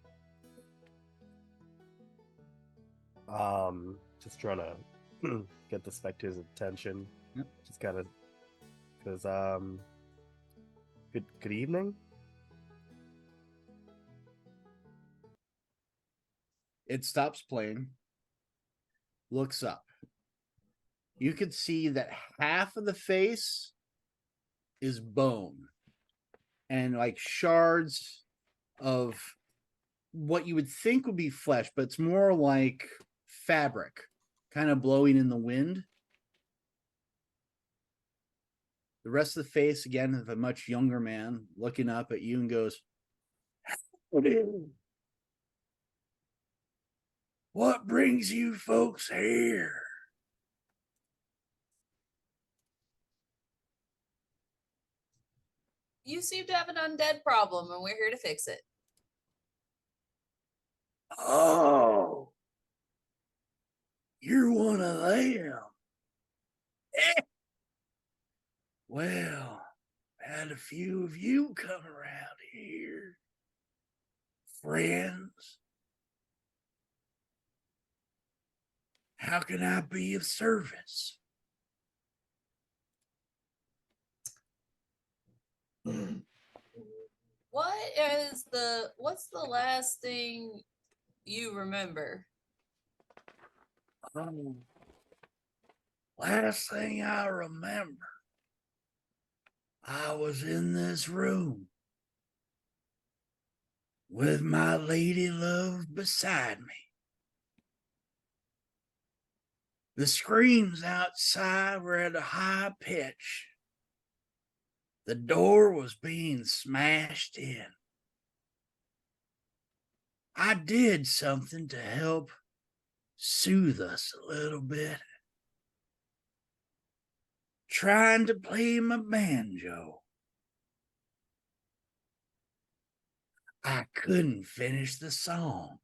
just trying to get the Spectre's attention. Yep. Just gotta, because good evening. it stops playing, looks up. You could see that half of the face is bone and like shards of what you would think would be flesh, but it's more like fabric kind of blowing in the wind. The rest of the face, again, of a much younger man looking up at you and goes, "What brings you folks here?" You seem to have an undead problem, and we're here to fix it. Oh, you're one of them. Eh. Well, had a few of you come around here. Friends, how can I be of service? What's the last thing you remember? Last thing I remember, I was in this room with my lady love beside me. The screams outside were at a high pitch. The door was being smashed in. I did something to help soothe us a little bit. Trying to play my banjo. I couldn't finish the song.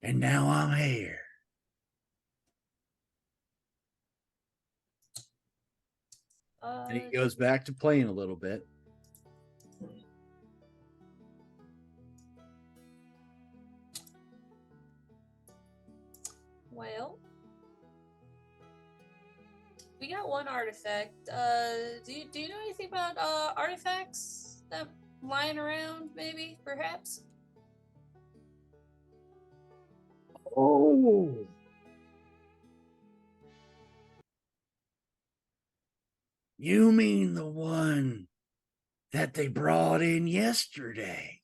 And now I'm here. And he goes back to playing a little bit. Well, we got one artifact. Do you know anything about artifacts that lying around? Maybe, perhaps. Oh. You mean the one that they brought in yesterday?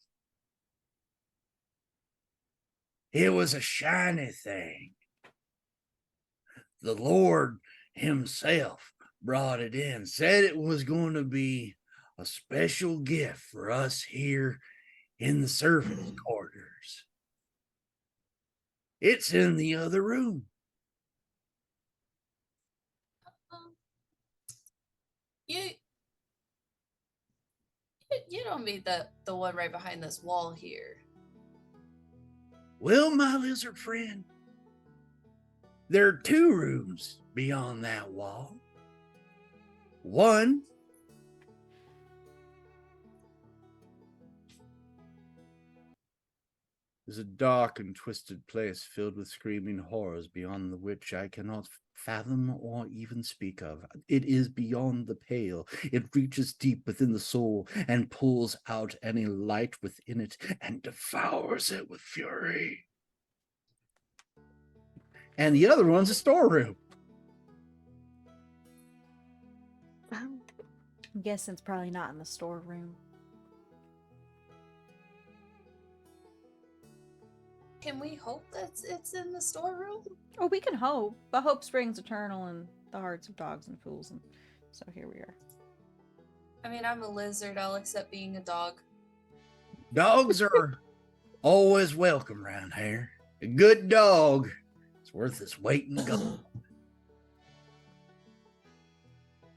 It was a shiny thing. The Lord himself brought it in, said it was going to be a special gift for us here in the servants' quarters. It's in the other room. You don't mean the one right behind this wall here. Well, my lizard friend, there are two rooms beyond that wall. One is a dark and twisted place filled with screaming horrors beyond the which I cannot fathom or even speak of. It is beyond the pale. It reaches deep within the soul and pulls out any light within it and devours it with fury. And the other one's a storeroom. I'm guessing it's probably not in the storeroom. Can we hope that it's in the storeroom? Oh, we can hope, but hope springs eternal in the hearts of dogs and fools, and so here we are. I mean, I'm a lizard. I'll accept being a dog. Dogs are always welcome around here. A good dog is worth its weight in gold.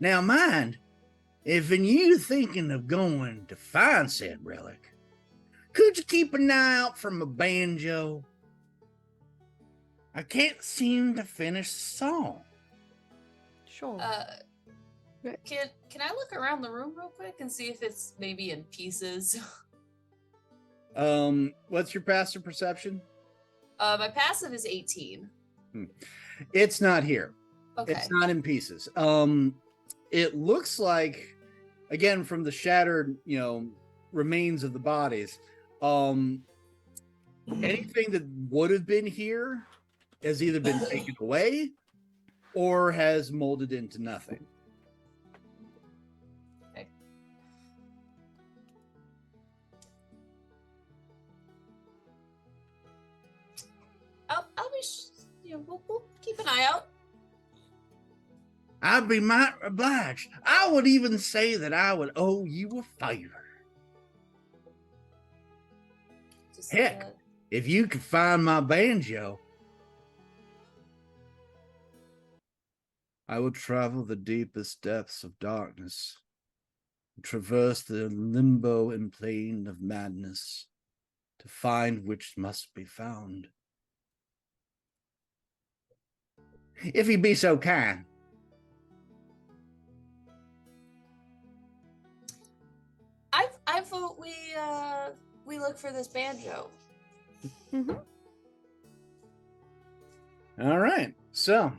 Now, mind, if in you thinking of going to find said relic, could you keep an eye out for my banjo? I can't seem to finish the song. Sure. Can I look around the room real quick and see if it's maybe in pieces? What's your passive perception? My passive is 18. It's not here. Okay. It's not in pieces. It looks like, again, from the shattered, remains of the bodies, anything that would have been here has either been taken away or has molded into nothing. Okay. I'll be, we'll keep an eye out. I'd be mighty obliged. I would even say that I would owe you a favor. Just, Heck, if you could find my banjo, I will travel the deepest depths of darkness, traverse the limbo and plane of madness, to find which must be found. If he be so kind. I vote we look for this banjo. All right. So,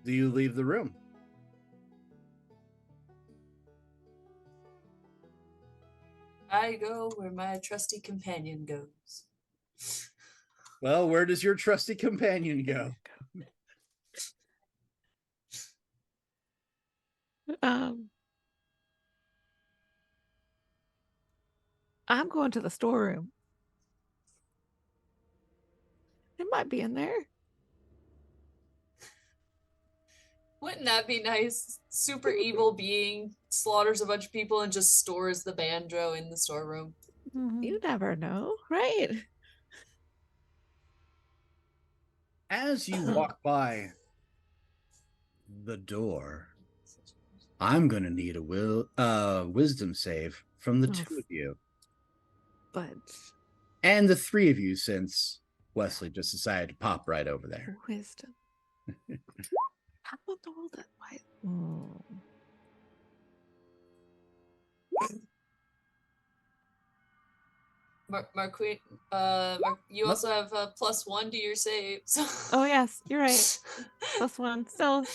do you leave the room? I go where my trusty companion goes. Well, where does your trusty companion go? I'm going to the storeroom. It might be in there. Wouldn't that be nice? Super evil being slaughters a bunch of people and just stores the banjo in the storeroom. You never know, right? As you walk by the door, I'm going to need a wisdom save from the two of you. But And the three of you, since Wesley just decided to pop right over there. wisdom. How about all that white? Marquis, you also have +1 to your saves. Oh yes, you're right. +1, so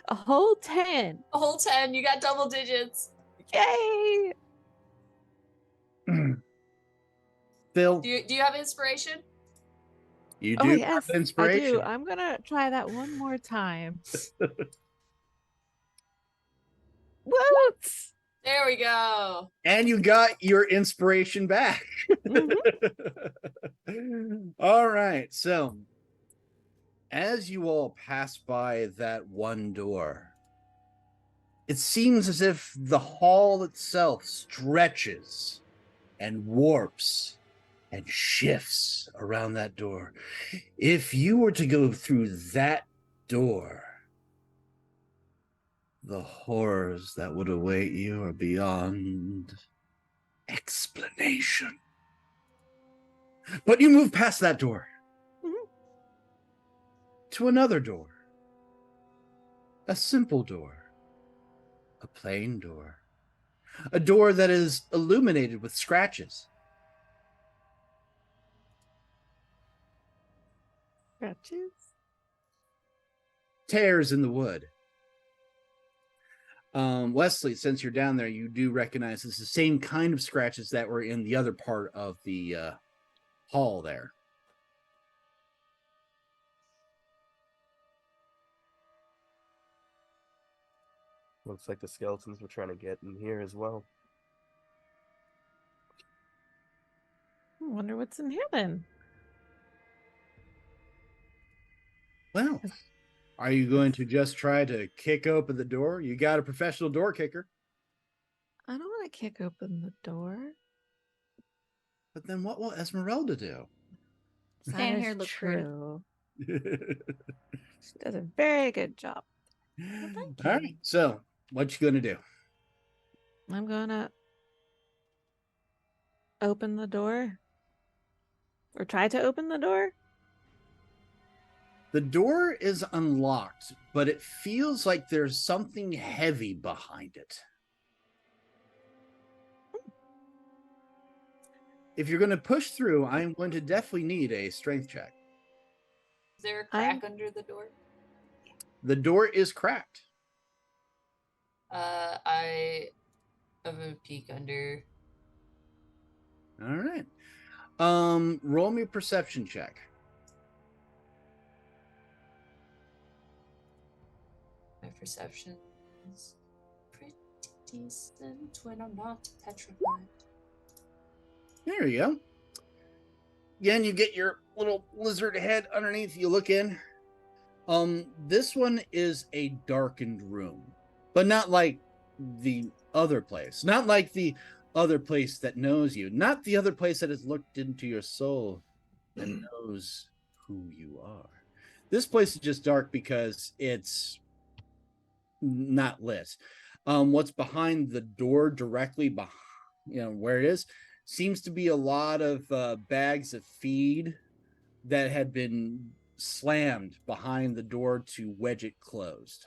a whole 10. A whole 10. You got double digits. Yay! Phil, Do you have inspiration? you Oh do yes, have inspiration. I do. I'm gonna try that one more time. Whoops! There we go. And you got your inspiration back. All right. So, as you all pass by that one door, it seems as if the hall itself stretches and warps and shifts around that door. If you were to go through that door, the horrors that would await you are beyond explanation. But you move past that door to another door, a simple door, a plain door, a door that is illuminated with scratches. Scratches? Tears in the wood. Wesley, since you're down there, you do recognize it's the same kind of scratches that were in the other part of the hall there. Looks like the skeletons were trying to get in here as well. I wonder what's in here then. Well, are you going to just try to kick open the door? You got a professional door kicker. I don't want to kick open the door. But then what will Esmeralda do? Stand That here, is look pretty. true. She does a very good job. thank All you. right. So, what you gonna do? I'm gonna open the door. Or try to open the door. The door is unlocked, but it feels like there's something heavy behind it. If you're going to push through, I'm going to definitely need a strength check. Is there a crack under the door? The door is cracked. I have a peek under. All right. Roll me a perception check. My perception's pretty decent when I'm not petrified. There you go. Again, you get your little lizard head underneath. You look in. This one is a darkened room, but not like the other place. Not like the other place that knows you. Not the other place that has looked into your soul and knows who you are. This place is just dark because it's not lit. What's behind the door directly behind, where it is, seems to be a lot of bags of feed that had been slammed behind the door to wedge it closed.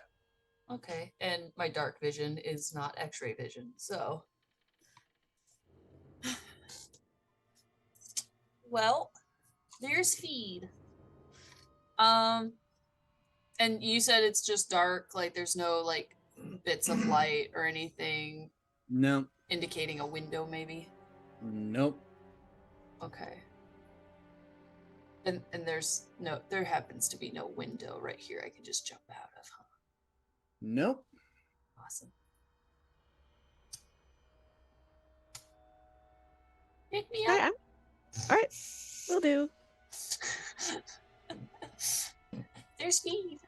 Okay, and my dark vision is not X-ray vision, so. Well, there's feed. And you said it's just dark, like there's no like bits of light or anything No, indicating a window, maybe. nope. Okay. And there happens to be no window right here I can just jump out of, huh? Nope. Awesome. Pick me up. All right, will do. There's feed.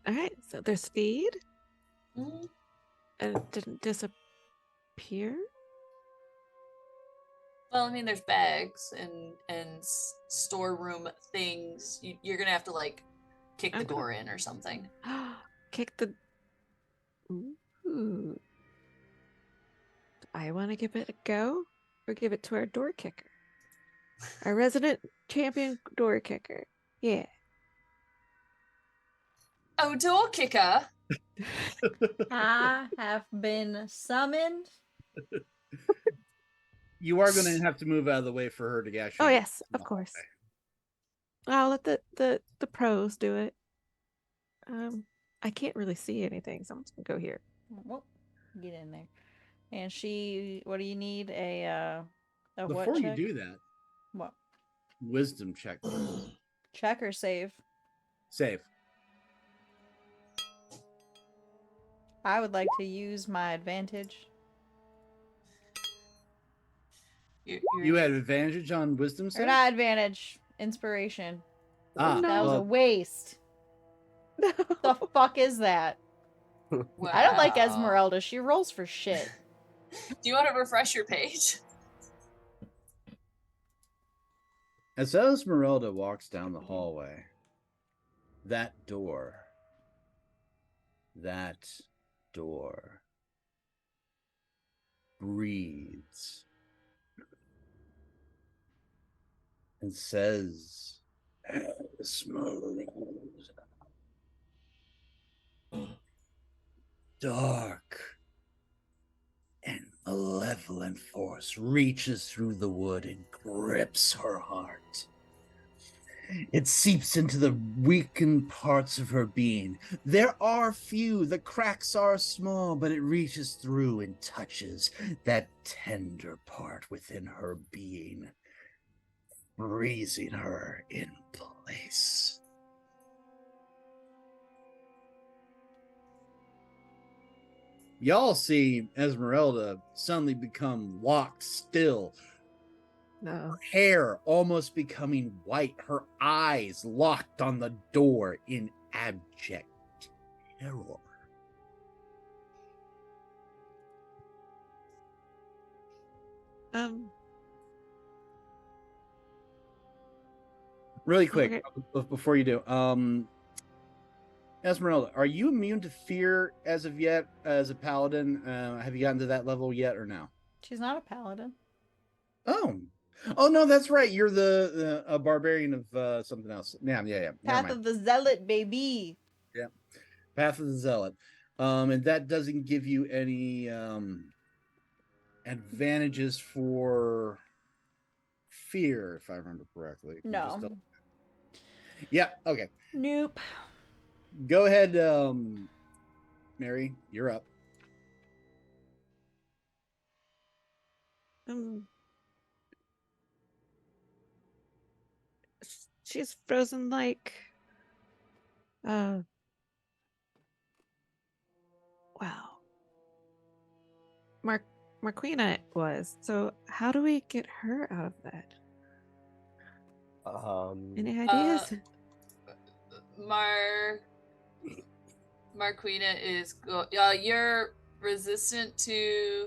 All right, so there's feed, Mhm. and it didn't disappear. Well, I mean, there's bags and storeroom things. You're gonna have to like kick the Okay. door in or something. Kick the. Ooh. I want to give it a go, or give it to our door kicker, our resident champion door kicker. Yeah. Oh, door kicker. I have been summoned. You are going to have to move out of the way for her to actually. Oh yes, of course. I'll let the pros do it. I can't really see anything, so I'm just gonna go here. Well, get in there. And she, what do you need? A what Before you check? do that, What? wisdom check. Check or save? Save. I would like to use my advantage. You had advantage on wisdom Or save? not advantage, inspiration. Ah, That was a well, waste. No. The fuck is that? Wow. I don't like Esmeralda. She rolls for shit. Do you want to refresh your page? as Esmeralda walks down the hallway, that door breathes and says, Esmeralda. Dark and malevolent force reaches through the wood and grips her heart. It seeps into the weakened parts of her being. There are few, the cracks are small, but it reaches through and touches that tender part within her being, freezing her in place. Y'all see Esmeralda suddenly become locked still, No. hair almost becoming white, her eyes locked on the door in abject terror. Really quick, before you do, Esmeralda, are you immune to fear as of yet as a paladin? Have you gotten to that level yet or no? She's not a paladin. Oh no, that's right. You're the a barbarian of something else. Yeah. Never Path mind. of the Zealot, baby. Yeah, Path of the Zealot. And that doesn't give you any advantages for fear, if I remember correctly. No. Yeah. Okay. Nope. Go ahead, Mary. You're up. She's frozen like wow. Marquina was. So how do we get her out of that? Any ideas? Marquina is you're resistant to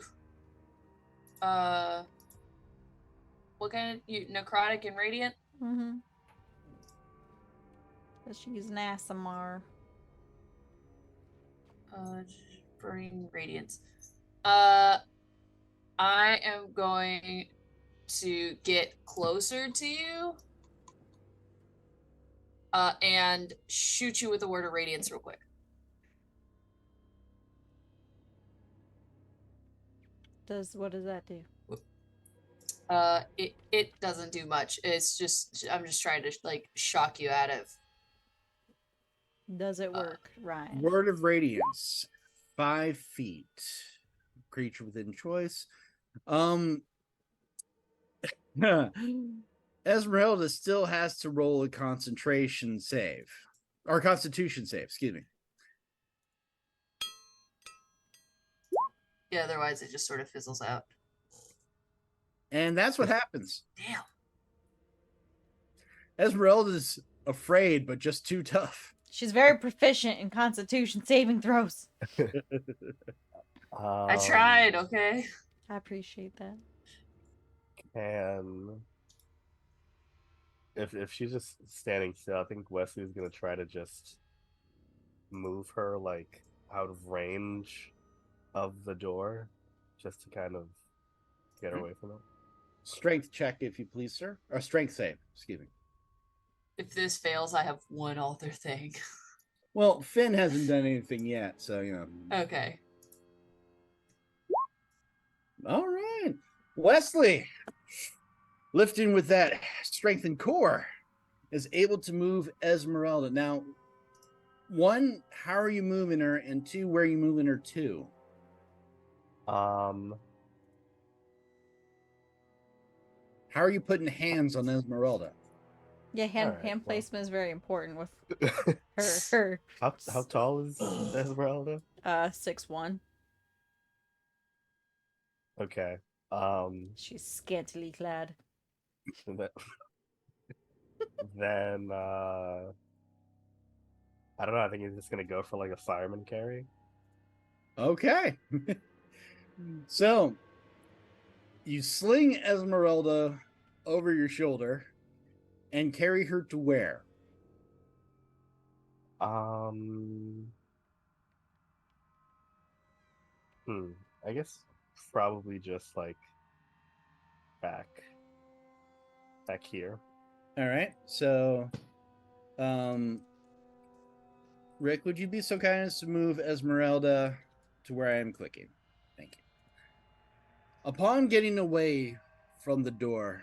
what kind of necrotic and radiant? Mm-hmm. She's an Asimar. Burning radiance. I am going to get closer to you. And shoot you with a word of radiance real quick. What does that do? It doesn't do much. It's just I'm just trying to like shock you out of. Does it work, Ryan? Word of Radiance, 5 feet. Creature within choice. Esmeralda still has to roll a concentration save. Or constitution save, excuse me. Yeah, otherwise it just sort of fizzles out. And that's what happens. Damn. Esmeralda's afraid, but just too tough. She's very proficient in Constitution saving throws. I tried, okay? I appreciate that. And if she's just standing still, I think Wesley's gonna try to just move her like out of range of the door, just to kind of get away from it. Strength check, if you please, sir. Or strength save, excuse me. If this fails, I have one other thing. Well, Finn hasn't done anything yet, so, you know. Okay. All right. Wesley, lifting with that strengthened core, is able to move Esmeralda. Now, 1, how are you moving her? And 2, where are you moving her to? Um, How are you putting hands on Esmeralda? Yeah, hand Alright, well. placement is very important with her. how tall is Esmeralda? 6'1". Okay. She's scantily clad. Then I don't know. I think he's just gonna go for like a fireman carry. Okay. So, you sling Esmeralda over your shoulder and carry her to where? I guess probably just like back here. All right. So, Rick, would you be so kind as to move Esmeralda to where I am clicking? Thank you. Upon getting away from the door,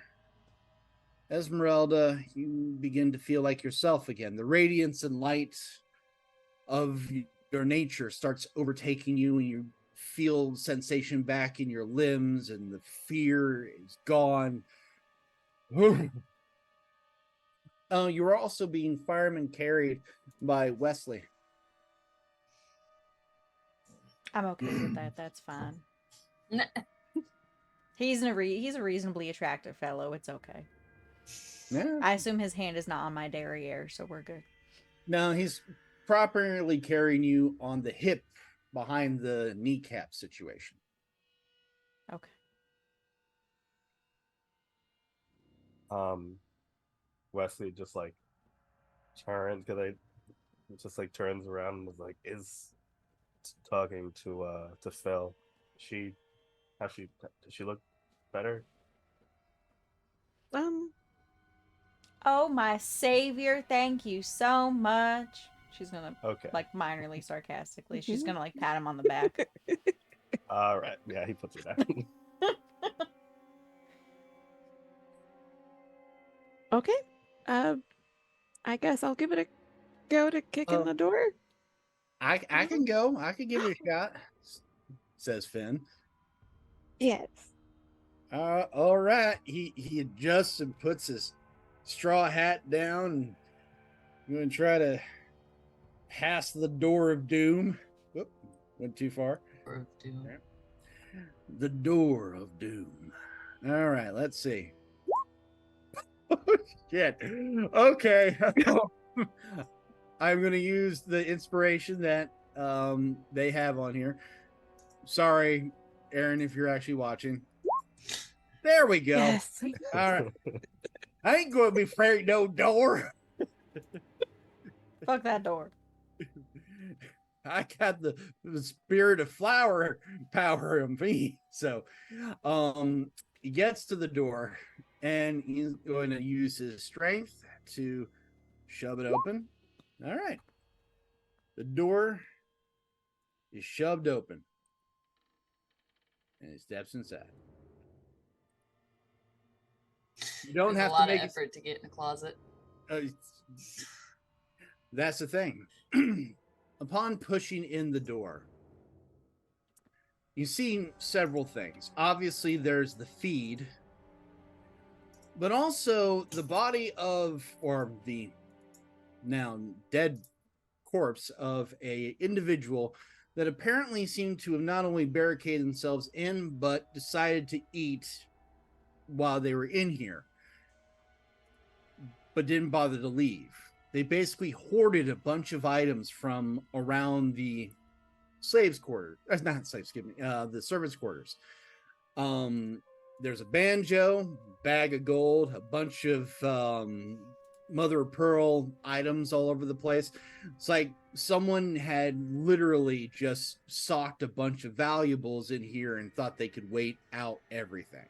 Esmeralda, you begin to feel like yourself again. The radiance and light of your nature starts overtaking you, and you feel sensation back in your limbs, and the fear is gone. You are also being fireman carried by Wesley. I'm okay with that. That's fine. He's a reasonably attractive fellow. It's okay. Yeah. I assume his hand is not on my derriere, so we're good. No, he's properly carrying you on the hip behind the kneecap situation. Okay. Wesley just like turns turns around and was like, is talking to Phil. Does she look better? Oh, my savior, thank you so much. She's gonna, Okay. like, minorly sarcastically, she's gonna, like, pat him on the back. All right. Yeah, he puts it down. Okay. I guess I'll give it a go to kick in the door. I can go. I can give it a shot, says Finn. Yes. All right. He adjusts and puts his straw hat down. And you're going to try to pass the door of doom. Whoop, went too far. The door of doom. All right, let's see. Oh, shit. Okay. I'm going to use the inspiration that they have on here. Sorry, Aaron, if you're actually watching. There we go. Yes. All right. I ain't going to be afraid of no door. Fuck that door. I got the spirit of flower power in me. So he gets to the door and he's going to use his strength to shove it open. All right. The door is shoved open. And he steps inside. You don't There's have a lot to make of effort to get in a closet. That's the thing. Upon pushing in the door, you see several things. Obviously, there's the feed, but also the body of, or the now dead corpse of a individual that apparently seemed to have not only barricaded themselves in, but decided to eat while they were in here, but didn't bother to leave. They basically hoarded a bunch of items from around the slaves' quarters. Not slaves, excuse me, the servants' quarters. There's a banjo, bag of gold, a bunch of mother of pearl items all over the place. It's like someone had literally just socked a bunch of valuables in here and thought they could wait out everything.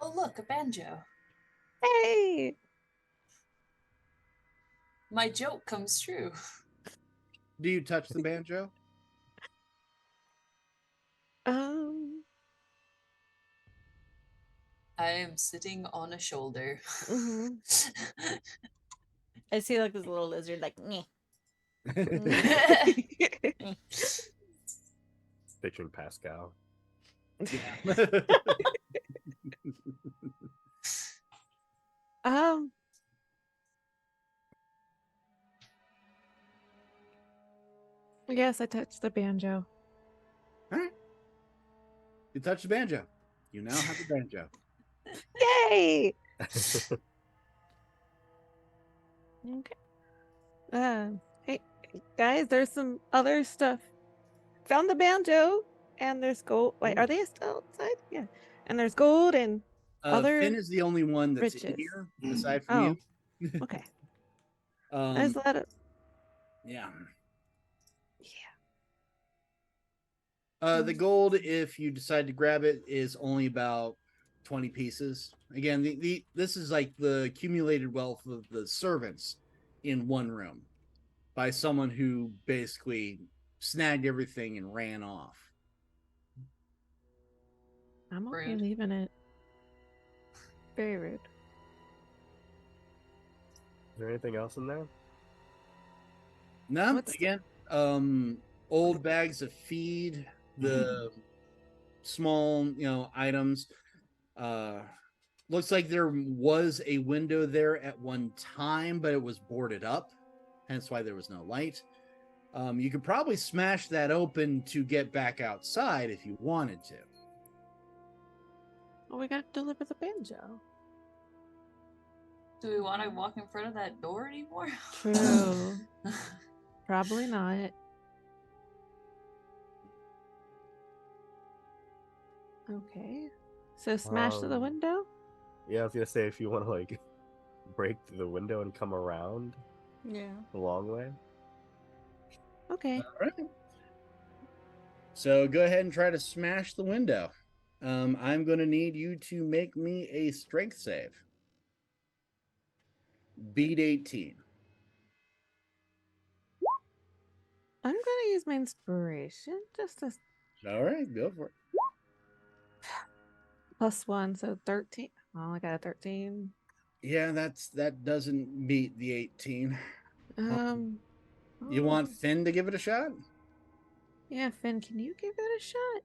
Oh, look, a banjo. Hey! My joke comes true. Do you touch the banjo? Um, I am sitting on a shoulder. mhm. I see like this little lizard, like, meh. Picturing Pascal. Um, yes, I touched the banjo. All right. You touch the banjo. You now have the banjo. Yay! Okay. Hey guys, there's some other stuff. Found the banjo, and there's gold. Wait, Ooh. are they still outside? Yeah. And there's gold and other. Finn is the only one that's in riches. here aside from Oh, you. okay. There's a lot of. Yeah. Yeah. The gold, if you decide to grab it, is only about 20 pieces. Again, this is like the accumulated wealth of the servants in one room by someone who basically snagged everything and ran off. I'm okay Rude. leaving it. Very rude. Is there anything else in there? No, What's- again, old bags of feed, the small, items. Looks like there was a window there at one time, but it was boarded up, hence why there was no light. You could probably smash that open to get back outside if you wanted to. Oh, we gotta deliver the banjo. Do we want to walk in front of that door anymore? True. Probably not. Okay. So smash to the Um, window? Yeah, I was gonna say if you want to like break through the window and come around Yeah. the long way. Okay. All right. So go ahead and try to smash the window. I'm going to need you to make me a strength save. Beat 18. I'm gonna use my inspiration just to All right, go for it. +1, so 13. Oh, I got a 13. Yeah, that doesn't beat the 18. You Oh, want Finn to give it a shot? yeah, Finn, can you give it a shot?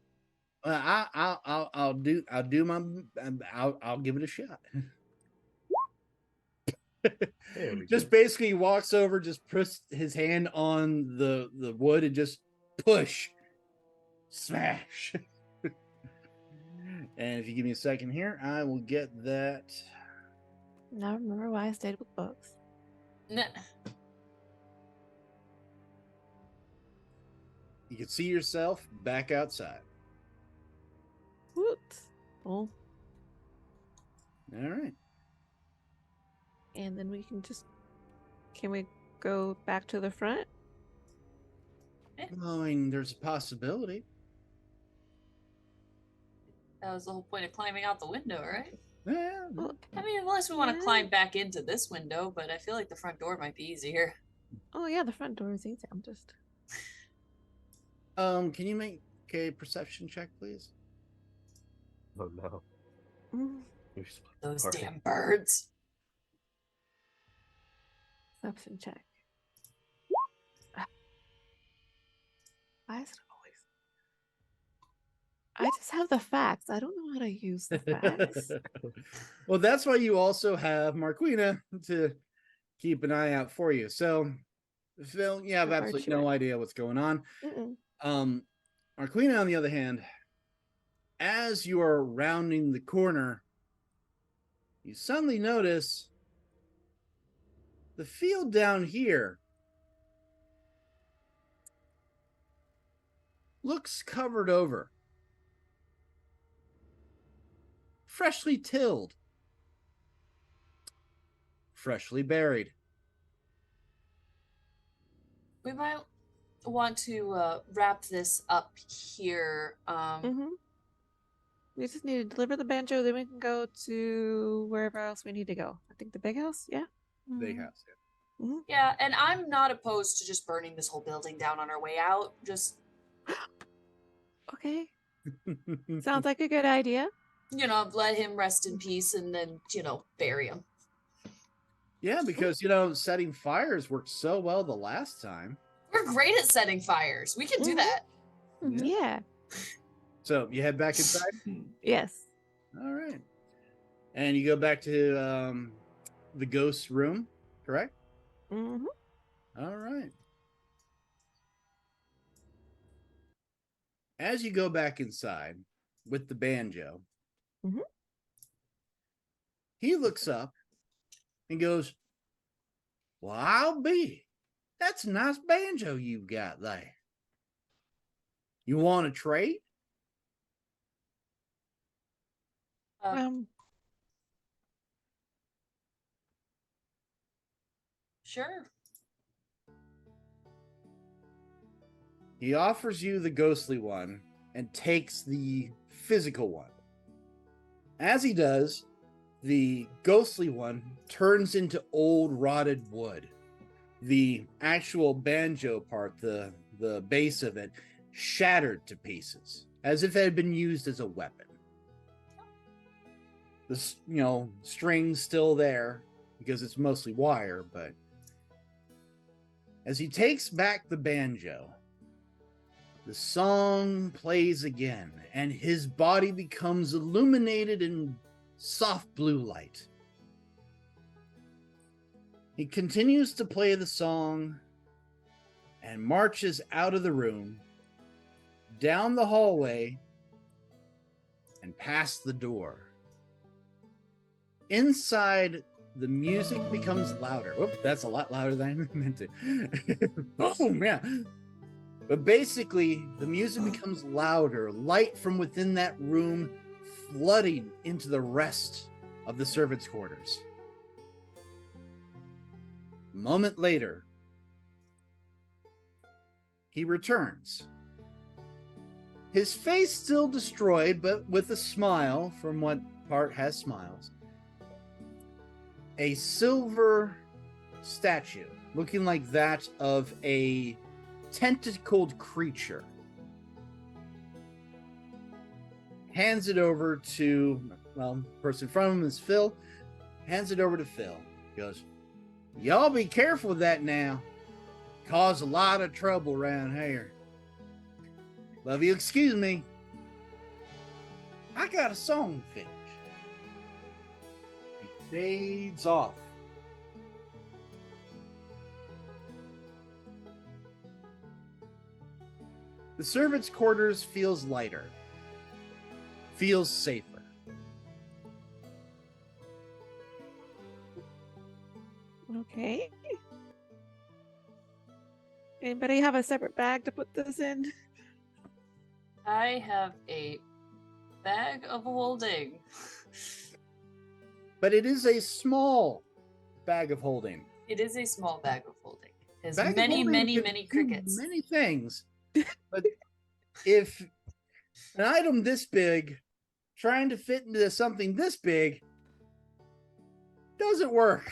I'll give it a shot. There we Just go. basically he walks over, just puts his hand on the wood and just push, smash. And if you give me a second here, I will get that. Now remember why I stayed with books. Nah. You can see yourself back outside. Whoops. Oh, All right. and then we can just. Can we go back to the front? I mean, there's a possibility. That was the whole point of climbing out the window, right? Yeah. Well, I mean, unless we want to Yeah. climb back into this window, but I feel like the front door might be easier. oh yeah, the front door is easy. I'm just. Can you make a perception check, please? Oh no. Mm, You're split Those apart. damn birds. Perception check. Why is it always? I just have the facts. I don't know how to use the facts. Well, that's why you also have Marquina to keep an eye out for you. So, Phil, you have The absolutely virtue. no idea what's going on. Mm-mm. Marquina, on the other hand, as you are rounding the corner, you suddenly notice the field down here looks covered over, freshly tilled, freshly buried. We might want to wrap this up here. Mm-hmm. We just need to deliver the banjo, then we can go to wherever else we need to go. I think the big house. Yeah. Big Mhm. house. Yeah, and I'm not opposed to just burning this whole building down on our way out. Just, Okay. Yeah. Sounds like a good idea. let him rest in peace and then, bury him. Yeah, because setting fires worked so well the last time. We're great at setting fires. We can do Mhm. that. Yeah. So you head back inside. Yes. All right, and you go back to the ghost room, correct? Mm-hmm. All right. As you go back inside with the banjo, Mhm. he looks up and goes, "Well, I'll be. That's a nice banjo you've got there. You want to trade?" Sure. He offers you the ghostly one and takes the physical one. As he does, the ghostly one turns into old rotted wood. The actual banjo part, the base of it, shattered to pieces, as if it had been used as a weapon. The string's still there because it's mostly wire, but as he takes back the banjo, the song plays again, and his body becomes illuminated in soft blue light. He continues to play the song and marches out of the room, down the hallway, and past the door. Inside, the music becomes louder. Oh, that's a lot louder than I meant to. Oh, man. But basically, the music becomes louder, light from within that room flooding into the rest of the servants' quarters. A moment later, he returns. His face still destroyed, but with a smile, from what part has smiles. A silver statue, looking like that of a tentacled creature. Hands it over to, the person in front of him is Phil. Hands it over to Phil. Goes, "Y'all be careful with that now. Cause a lot of trouble around here. Love you, excuse me. I got a song to finish." He fades off. The servants' quarters feels lighter, feels safer. Okay. Anybody have a separate bag to put this in? I have a bag of holding. But it is a small bag of holding. It is a small bag of holding. It has Bag of many, holding many, can many do crickets. Many things. But if an item this big trying to fit into something this big doesn't work.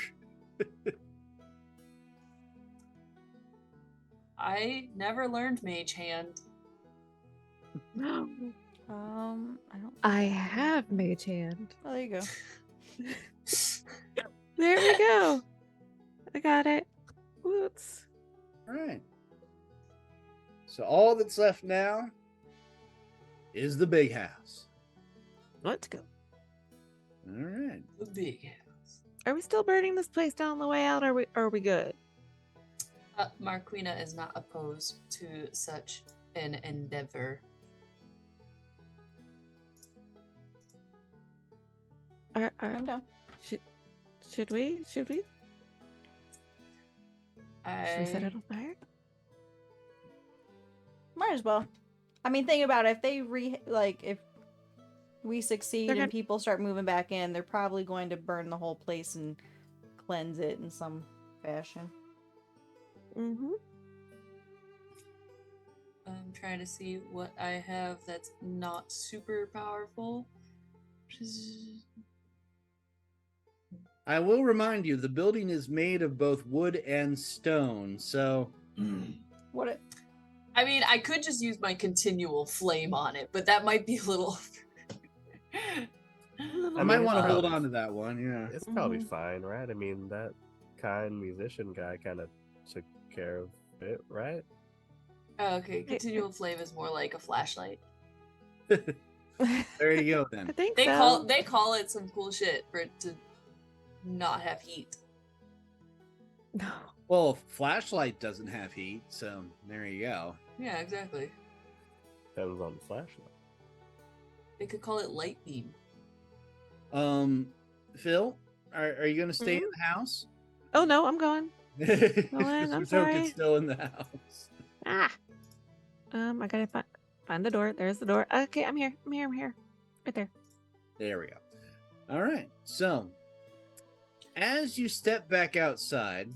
I never learned Mage Hand. I don't. I have Mage Hand. Oh, there you go. There we go. I got it. Whoops. All right. So all that's left now is the big house. Let's go. All right. The big house. Are we still burning this place down on the way out? Or are we good? Marquina is not opposed to such an endeavor. I'm down. Should we? Should we set it on fire? Might as well. I mean, think about it. If they if we succeed They're and gonna- people start moving back in, they're probably going to burn the whole place and cleanse it in some fashion. Mm-hmm. I'm trying to see what I have that's not super powerful. I will remind you, the building is made of both wood and stone, so What it? I mean, I could just use my continual flame on it, but that might be a little. I might mean, want to it's hold probably- on to that one. Yeah. It's probably Mhm. fine, right? I mean, that kind musician guy kind of took care of it, right? Oh, okay, continual flame is more like a flashlight. There you go I then. think They so. call it some cool shit for it to not have heat. No. Well, flashlight doesn't have heat, so there you go. Yeah, exactly. Depends on the flashlight. They could call it light beam. Phil, are you going to stay in the house? Oh no, I'm going. Because I'm Token's sorry. still in the house. Ah. I gotta find the door. There's the door. Okay, I'm here. I'm here. Right there. There we go. All right. So, as you step back outside,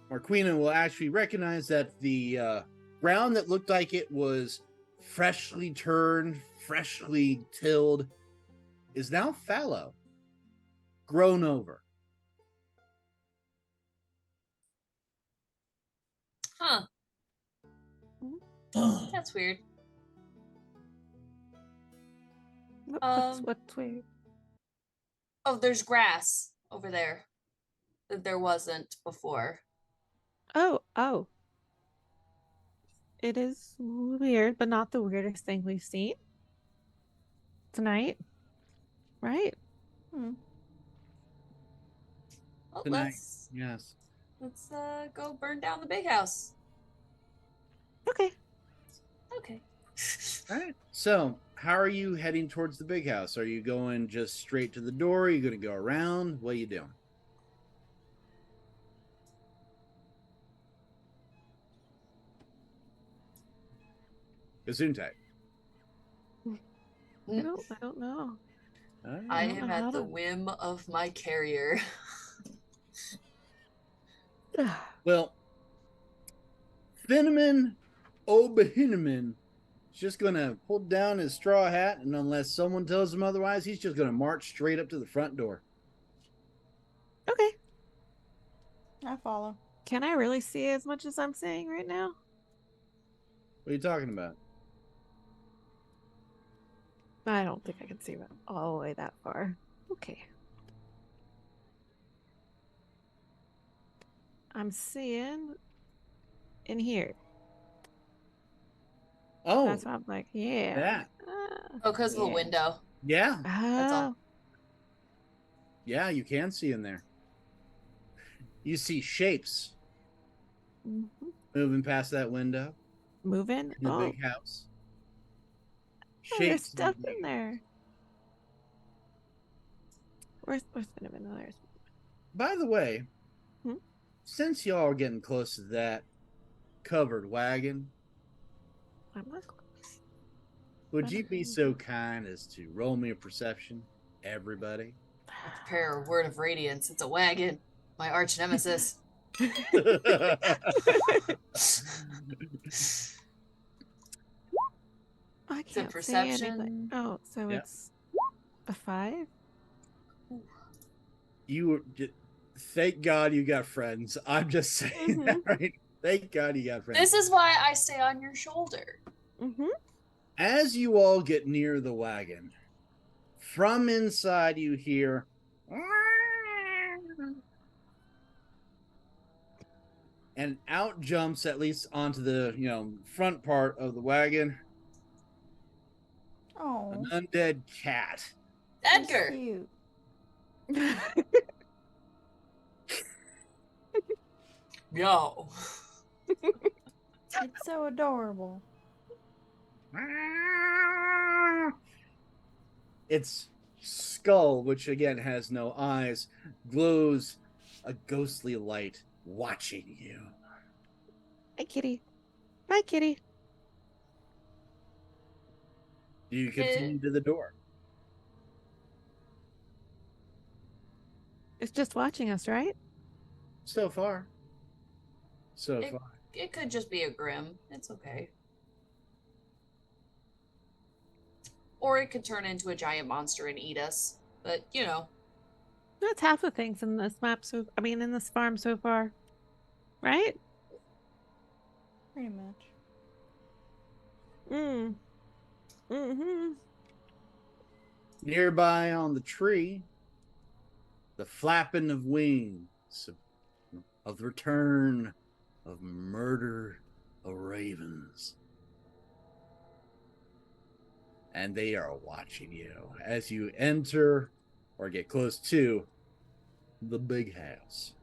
Marquina will actually recognize that the ground that looked like it was freshly turned, freshly tilled, is now fallow, grown over. Huh. That's weird. What's weird? Oh, there's grass over there that there wasn't before. Oh. It is weird, but not the weirdest thing we've seen tonight. Right? Hmm. Well, Tonight. Yes. let's go burn down the big house. Okay. Okay. All right. So, how are you heading towards the big house? Are you going just straight to the door? Are you going to go around? What are you doing? Gesundheit. I don't know. All right. I don't am know how at the to- whim of my carrier. Well, Finneman O'Bahineman is just going to pull down his straw hat, and unless someone tells him otherwise, he's just going to march straight up to the front door. Okay. I follow. Can I really see as much as I'm saying right now? What are you talking about? I don't think I can see that all the way that far. Okay. I'm seeing in here. Oh, That's why I'm like, yeah. that. Oh, because of the Yeah. window. Yeah. That's all. Oh, Yeah, you can see in there. You see shapes mhm. moving past that window Moving. in the Oh, big house. oh, there's Shapes stuff moving. in there. Where's Cinnamon? Oh, there's. By the way, Hmm? since y'all are getting close to that covered wagon, I'm not. would you be so kind as to roll me a perception, everybody? Prepare a word of radiance. It's a wagon. My arch nemesis. I Is it can't see anything. perception? Oh, so Yeah. it's a 5? Thank God you got friends. I'm just saying that, right? Thank God you got friends. This is why I stay on your shoulder. Mm-hmm. As you all get near the wagon, from inside you hear and out jumps, at least onto the front part of the wagon, Oh, an undead cat. that's Edgar. cute. Yo. It's so adorable. Its skull, which again has no eyes, glows a ghostly light, watching you. Hi, kitty. Bye, kitty. You continue to the door. It's just watching us, right? So far. It- It could just be a Grim. It's okay. Or it could turn into a giant monster and eat us. But, you know. That's half the things in this map. In this farm so far, right? Pretty much. Mm-hmm. Nearby on the tree, the flapping of wings of the return of murder of ravens. And they are watching you as you enter or get close to the big house.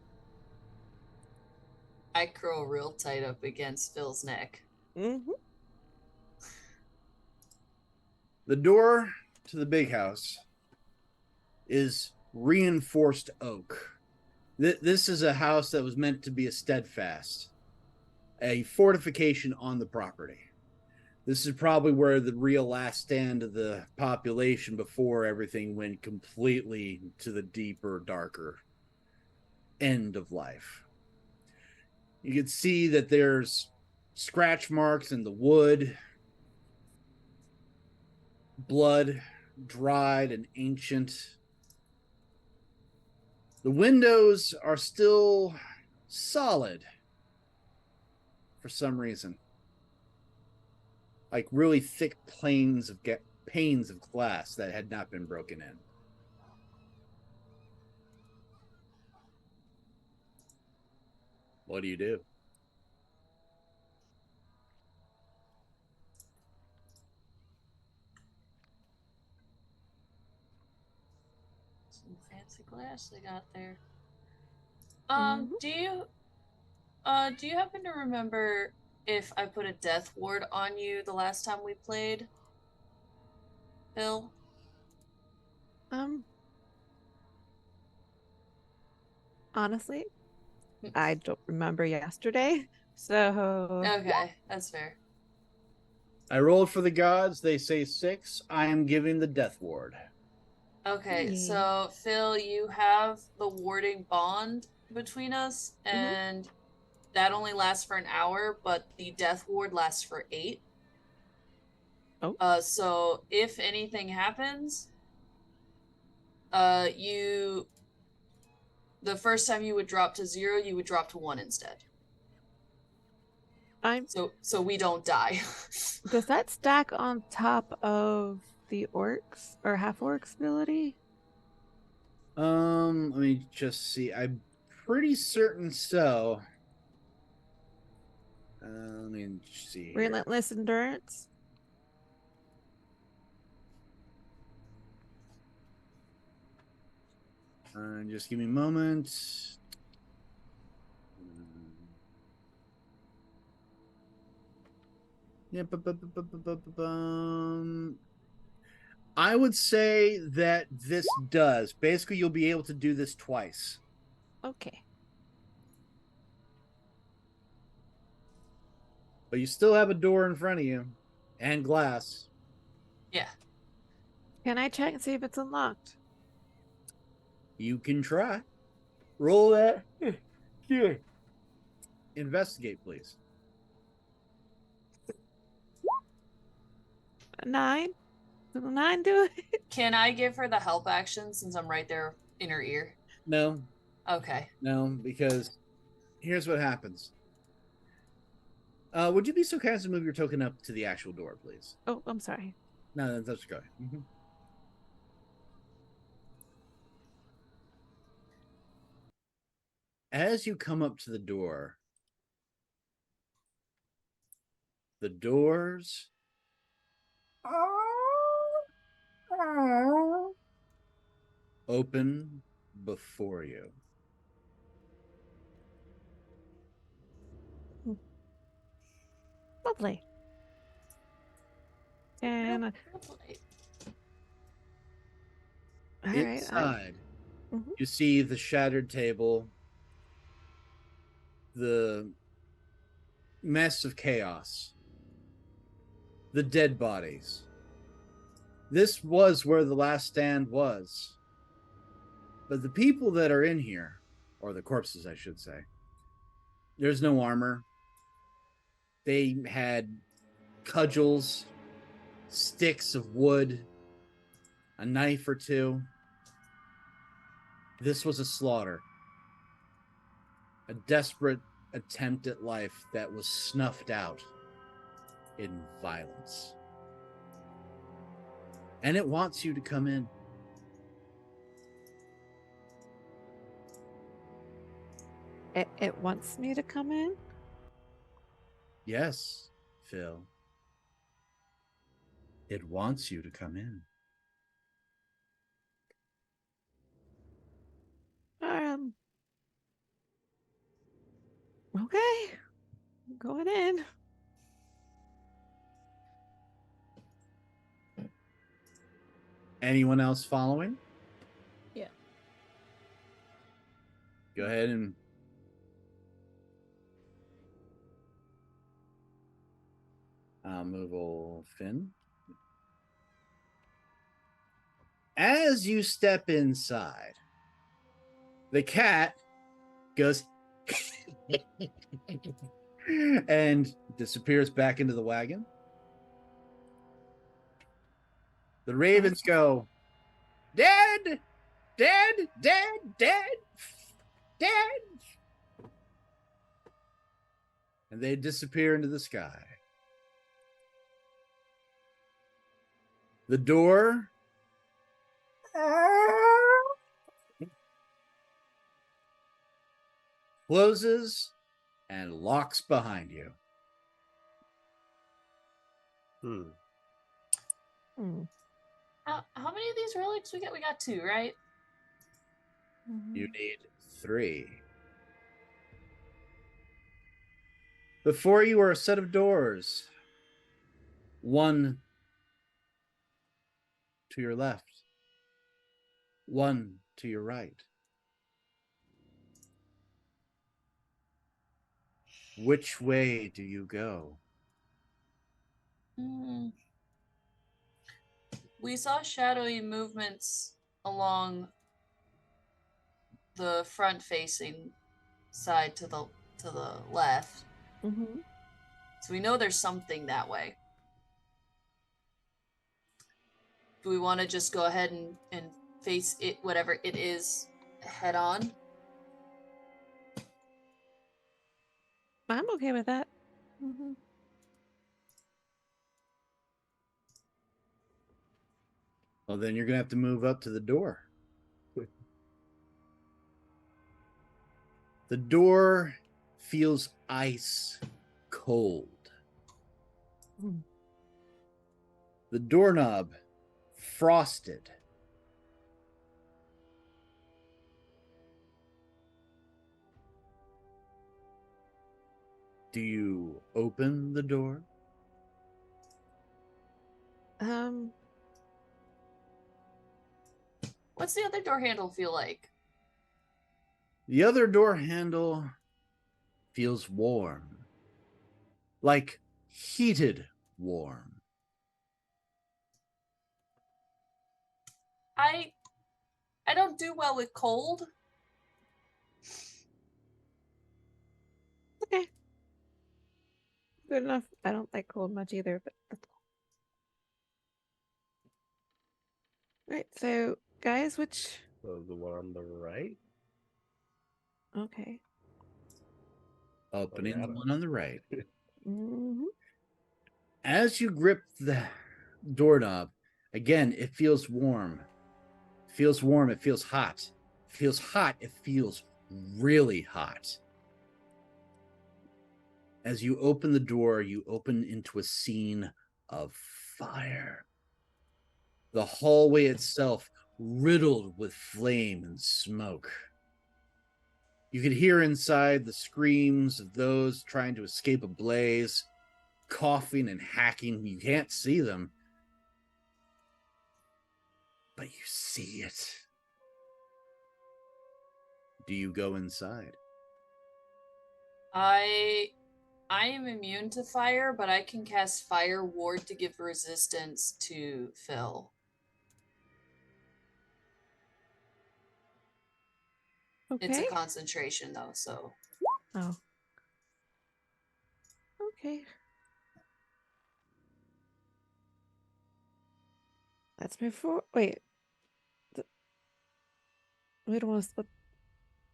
I curl real tight up against Phil's neck. Mm-hmm. The door to the big house is reinforced oak. This is a house that was meant to be a steadfast, a fortification on the property. This is probably where the real last stand of the population before everything went completely to the deeper, darker end of life. You can see that there's scratch marks in the wood, blood, dried and ancient. The windows are still solid for some reason. Like really thick panes of glass that had not been broken in. What do you do? Some fancy glass they got there. Mhm. Do you happen to remember if I put a death ward on you the last time we played? Phil? Honestly, I don't remember yesterday, so Okay, that's fair. I rolled for the gods. They say 6. I am giving the death ward. Okay, Hey. so Phil, you have the warding bond between us, Mhm. and that only lasts for an hour, but the death ward lasts for 8. Oh. So if anything happens, the first time you would drop to 0, you would drop to 1 instead. So we don't die. Does that stack on top of the orcs or half orcs ability? Let me just see. I'm pretty certain so. Let me see. Here. Relentless endurance? Just give me a moment. Yeah, I would say that this does. Basically, you'll be able to do this twice. Okay. But you still have a door in front of you and glass. Yeah. Can I check and see if it's unlocked? You can try. Roll that. Here. investigate, please. 9. Does a 9 do it? Can I give her the help action since I'm right there in her ear? No, Okay. no, because here's what happens. Would you be so kind as to move your token up to the actual door, please? Oh, I'm sorry. No, that's okay. As you come up to the doors open before you. Lovely. And all right, Inside, Mhm. you see the shattered table, the mess of chaos, the dead bodies. This was where the last stand was. But the people that are in here, or the corpses, I should say, there's no armor. They had cudgels, sticks of wood, a knife or two. This was a slaughter, a desperate attempt at life that was snuffed out in violence. And it wants you to come in. it wants me to come in. Yes, Phil. It wants you to come in. Okay. Going in. Anyone else following? Yeah. Go ahead and move old Finn. As you step inside, the cat goes and disappears back into the wagon. The ravens go, dead, dead, dead, dead, dead. And they disappear into the sky. The door closes and locks behind you. How many of these relics we got? We got 2, right? You need 3. Before you are a set of doors. One to your left. One to your right. Which way do you go? We saw shadowy movements along the front-facing side to the left. Mm-hmm. So we know there's something that way. Do we want to just go ahead and face it, whatever it is, head on? I'm okay with that. Mm-hmm. Well, then you're going to have to move up to the door. The door feels ice cold. The doorknob frosted. Do you open the door? What's the other door handle feel like? The other door handle feels warm. Like heated warm. I don't do well with cold. Okay. Good enough. I don't like cold much either, but that's cool. Right, so guys, which So the one on the right. okay. Opening the Loretta. one on the right. Mm-hmm. As you grip the doorknob, again, it feels warm. It feels warm. It feels hot. It feels hot. It feels really hot. As you open the door, you open into a scene of fire. The hallway itself riddled with flame and smoke. You could hear inside the screams of those trying to escape a blaze, coughing and hacking. You can't see them, but you see it. Do you go inside? I am immune to fire, but I can cast Fire Ward to give resistance to Phil. It's Okay. a concentration though, so Oh. Okay. Let's move forward. Wait. We don't want to split.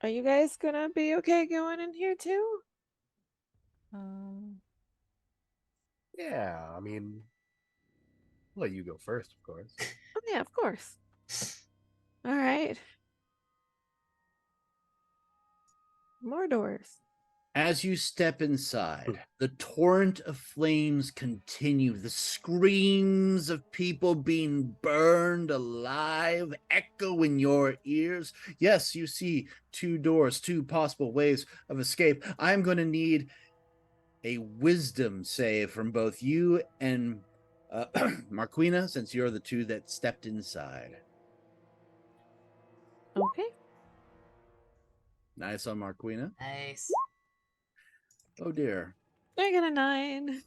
Are you guys gonna be okay going in here too? Yeah, I mean, I'll let you go first, of course. Oh yeah, of course. All right. More doors. As you step inside, the torrent of flames continue. The screams of people being burned alive echo in your ears. Yes, you see two doors, two possible ways of escape. I'm going to need a wisdom save from both you and Marquina, since you're the two that stepped inside. Okay. Nice on Marquina. nice. Oh dear. I got a 9.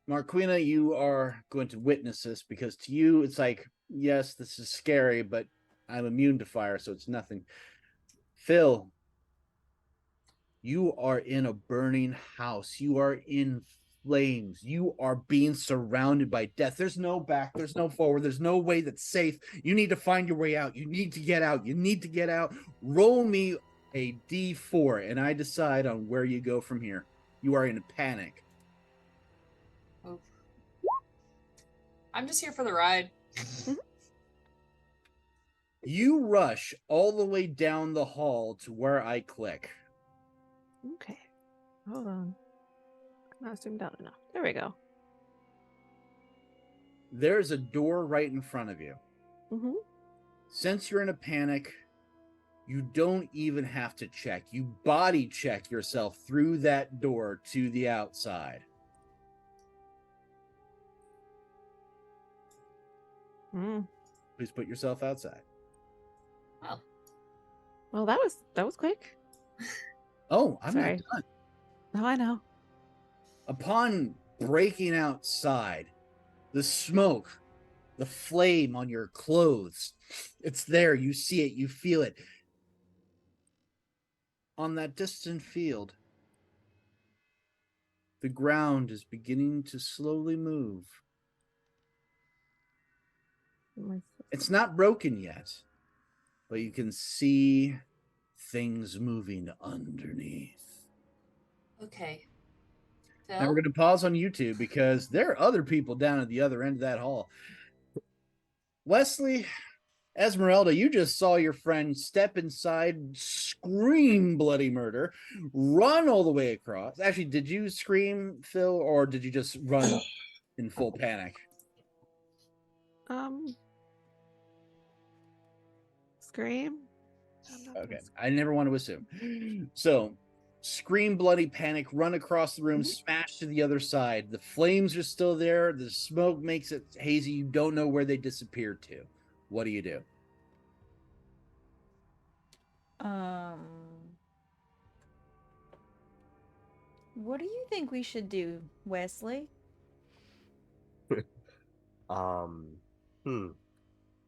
Marquina, you are going to witness this because to you it's like, yes, this is scary, but I'm immune to fire, so it's nothing. Phil, you are in a burning house. You are in flames. You are being surrounded by death. There's no back, there's no forward, there's no way that's safe. You need to find your way out. You need to get out. You need to get out. Roll me a d4, and I decide on where you go from here. You are in a panic. Oof. I'm just here for the ride. You rush all the way down the hall to where I click. Okay. Hold on. Not zoomed out enough. There we go. There's a door right in front of you. Mm-hmm. Since you're in a panic, you don't even have to check. You body check yourself through that door to the outside. Mm. Please put yourself outside. Well, that was quick. Oh, I'm Sorry. not done. Oh, I know. Upon breaking outside, the smoke, the flame on your clothes, it's there. You see it. You feel it. On that distant field, the ground is beginning to slowly move. It's not broken yet, but you can see things moving underneath. Okay. Now Phil? we're going to pause on YouTube because there are other people down at the other end of that hall. Wesley, Esmeralda, you just saw your friend step inside, scream bloody murder, run all the way across. Actually, did you scream, Phil, or did you just run in full panic? Scream. I'm not Okay, gonna I never want to assume. So, scream, bloody panic, run across the room, smash to the other side. The flames are still there. The smoke makes it hazy. You don't know where they disappeared to. What do you do? What do you think we should do, Wesley?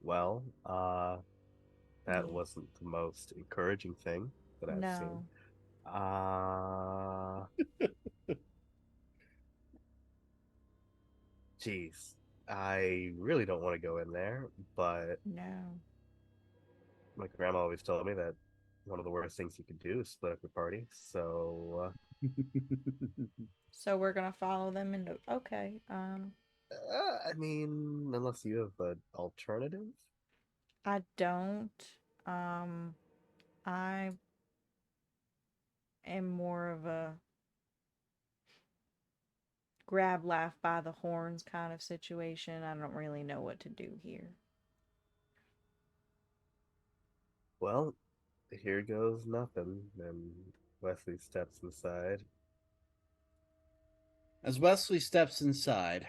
Well, that Yeah. wasn't the most encouraging thing that I've seen. No. Uh, Jeez. I really don't want to go in there, but No. my grandma always told me that one of the worst things you could do is split up your party. So, So we're gonna follow them into. Okay. I mean, unless you have an alternative. I don't. Um, I am more of a grab, laugh by the horns kind of situation. I don't really know what to do here. Well, here goes nothing. And Wesley steps inside. As Wesley steps inside,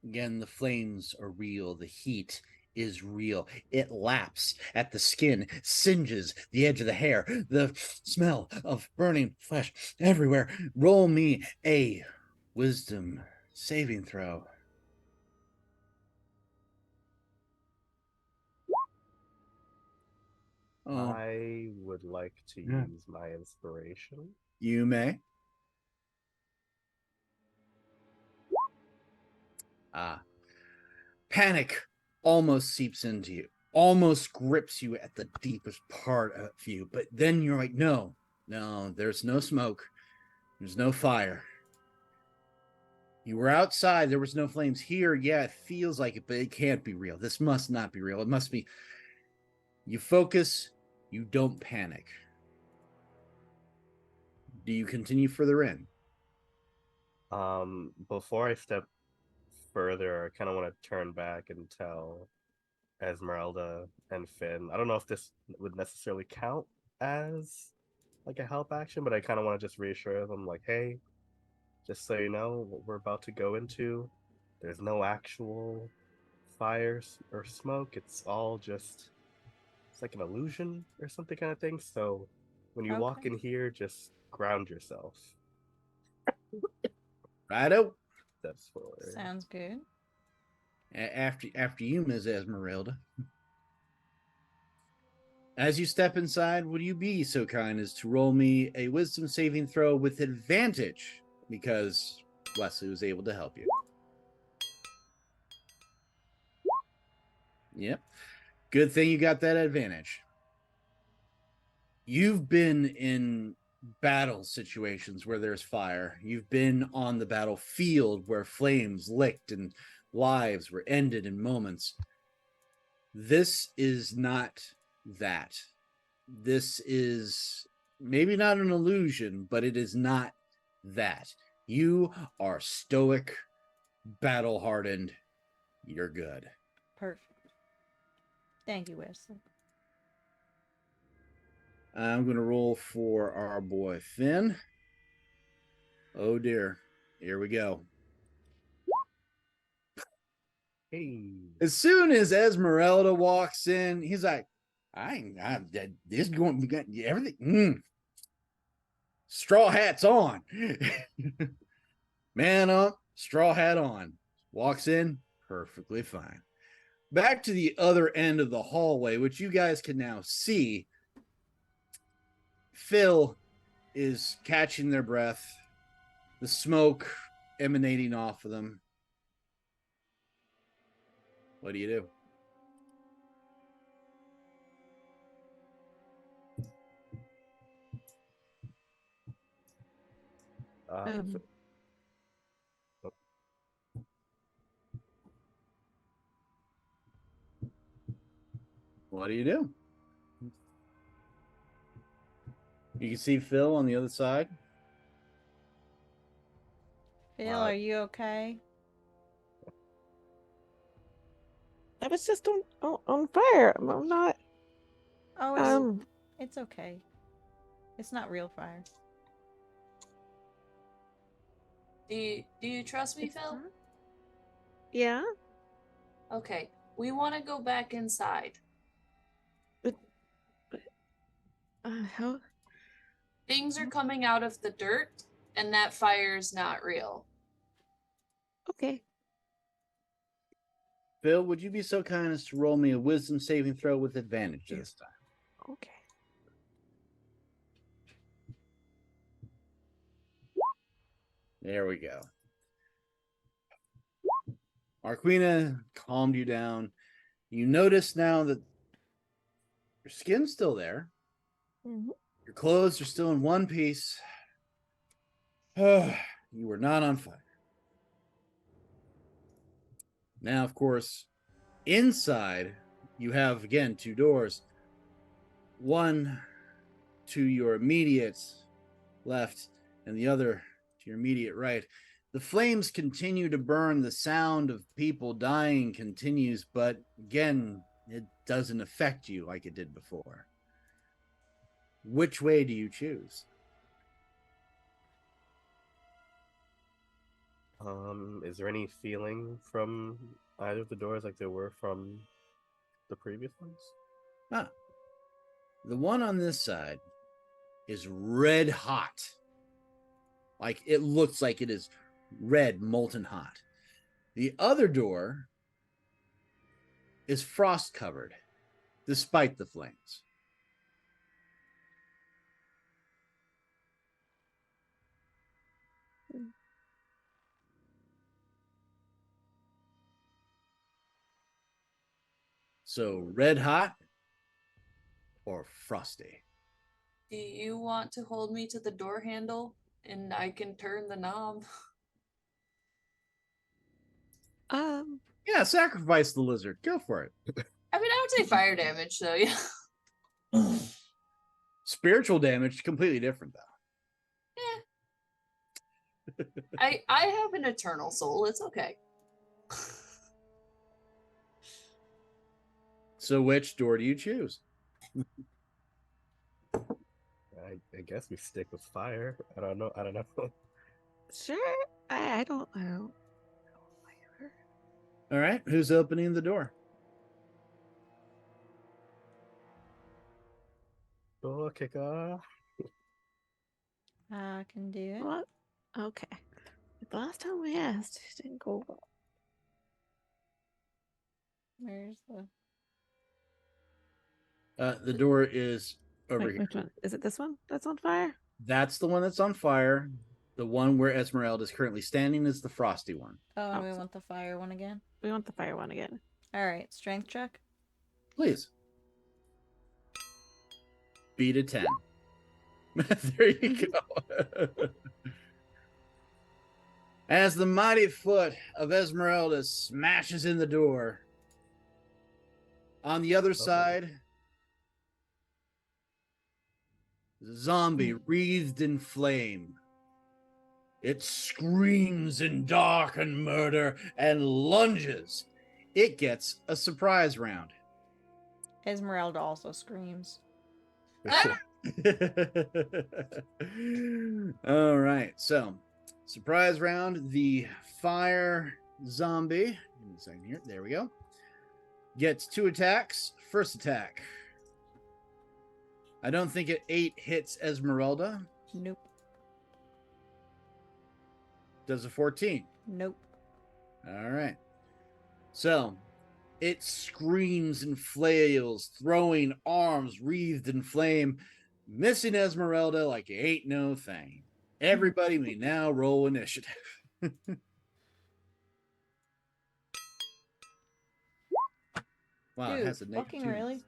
again, the flames are real. The heat is real. It laps at the skin, singes the edge of the hair. The smell of burning flesh everywhere. Roll me a wisdom saving throw. Oh, I would like to Yeah. use my inspiration. you may. Panic almost seeps into you, almost grips you at the deepest part of you. But then you're like, no, there's no smoke, there's no fire. You were outside, there was no flames. Here, yeah, it feels like it, but it can't be real. This must not be real. It must be. You focus, you don't panic. Do you continue further in? Before I step further, I kind of want to turn back and tell Esmeralda and Finn. I don't know if this would necessarily count as like a help action, but I kind of want to just reassure them, like, hey, just so you know, what we're about to go into, there's no actual fire or smoke. It's all just, it's like an illusion or something kind of thing. So when you walk Okay. in here, just ground yourself. Righto. Steps forward. Sounds good. After you, Ms. Esmeralda. As you step inside, would you be so kind as to roll me a wisdom saving throw with advantage? Because Wesley was able to help you. Yep. Good thing you got that advantage. You've been in battle situations where there's fire. You've been on the battlefield where flames licked and lives were ended in moments. This is not that. This is maybe not an illusion, but it is not that. You are stoic, battle hardened. You're good. Perfect. Thank you, Wesley. I'm going to roll for our boy Finn. Oh dear. Here we go. Hey. As soon as Esmeralda walks in, he's like, this is going to be everything. Straw hat's on. Man up, straw hat on. Walks in, perfectly fine. Back to the other end of the hallway, which you guys can now see. Phil is catching their breath, the smoke emanating off of them. What do you do? Um, What do you do? You can see Phil on the other side. Phil, are you okay? I was just on fire. I'm not. Oh, it's okay. It's not real fire. Do you trust me, it's Phil? not- Yeah. Okay. We want to go back inside. How? Things are coming out of the dirt, and that fire's not real. Okay. Phil, would you be so kind as to roll me a wisdom saving throw with advantage this time? Okay. There we go. Arquina calmed you down. You notice now that your skin's still there. Mhm. Your clothes are still in one piece. You were not on fire. Now, of course, inside you have again 2 doors. One to your immediate left and the other to your immediate right. The flames continue to burn. The sound of people dying continues, but again, it doesn't affect you like it did before. Which way do you choose? Is there any feeling from either of the doors like there were from the previous ones? The one on this side is red hot. Like it looks like it is red, molten hot. The other door is frost covered, despite the flames. So red hot or frosty? Do you want to hold me to the door handle and I can turn the knob? Yeah, sacrifice the lizard. Go for it. I mean, I would say fire damage, so yeah. Spiritual damage, completely different though. I have an eternal soul. It's okay. So which door do you choose? I guess we stick with fire. I don't know. Sure. I don't know. All right, who's opening the door? Door kicker. I can do it. What? Okay. The last time we asked, it didn't go well. Where's the? The door is over Wait, here. which one? Is it this one that's on fire? That's the one that's on fire. The one where Esmeralda is currently standing is the frosty one. Oh, and we so- want the fire one again. We want the fire one again. All right, strength check. Please. Beat a 10. There you go. As the mighty foot of Esmeralda smashes in the door, on the other side, the zombie wreathed in flame. It screams in dark and murder and lunges. It gets a surprise round. Esmeralda also screams. All right, so surprise round. The fire zombie. Give me a second here. There we go. Gets 2 attacks. First attack. I don't think 8 hits Esmeralda. Nope. Does a 14. Nope. All right. So it screams and flails, throwing arms wreathed in flame, missing Esmeralda like it ain't no thing. Everybody may now roll initiative. Wow, it Dude, has a negative fucking 2. really?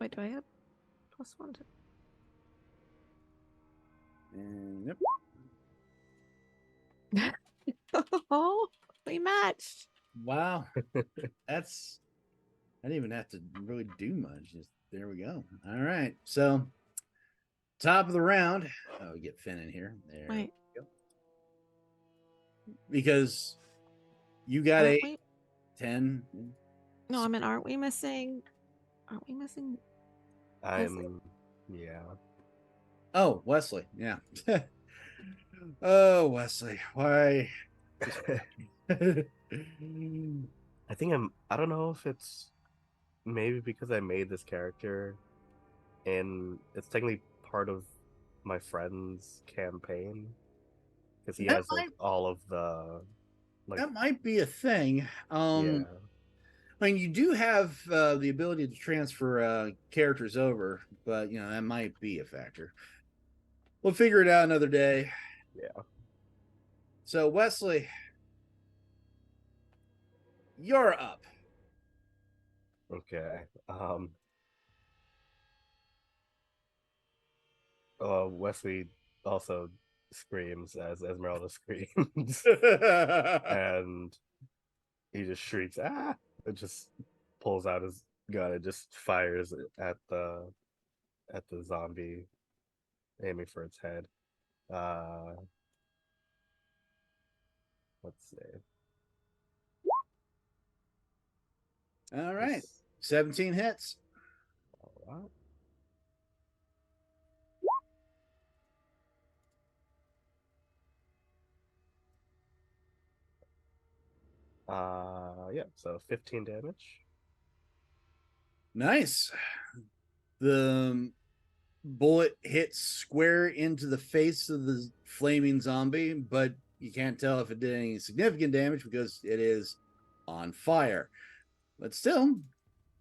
Wait, do I have +1 to... And yep. Oh, we matched. Wow. That's I didn't even have to really do much. Just there we go. All right. So top of the round. Oh, we get Finn in here. There Wait. we go. Because you got Aren't 8, we- 10. No, I mean, aren't we missing? Yeah. Oh, Wesley. Yeah. Oh, Wesley. Why? I think I don't know if it's maybe because I made this character and it's technically part of my friend's campaign because he That has like all of the That might be a thing. yeah. I mean, you do have the ability to transfer characters over, but that might be a factor. We'll figure it out another day. Yeah. So, Wesley, you're up. Okay. Wesley also screams as Esmeralda screams, and he just shrieks, "Ah!" and just pulls out his gun and just fires it at the zombie, aiming for its head. Let's see. All right. This- 17 hits. all right. Yeah, so 15 damage. Nice. The bullet hits square into the face of the flaming zombie, but you can't tell if it did any significant damage because it is on fire. But still,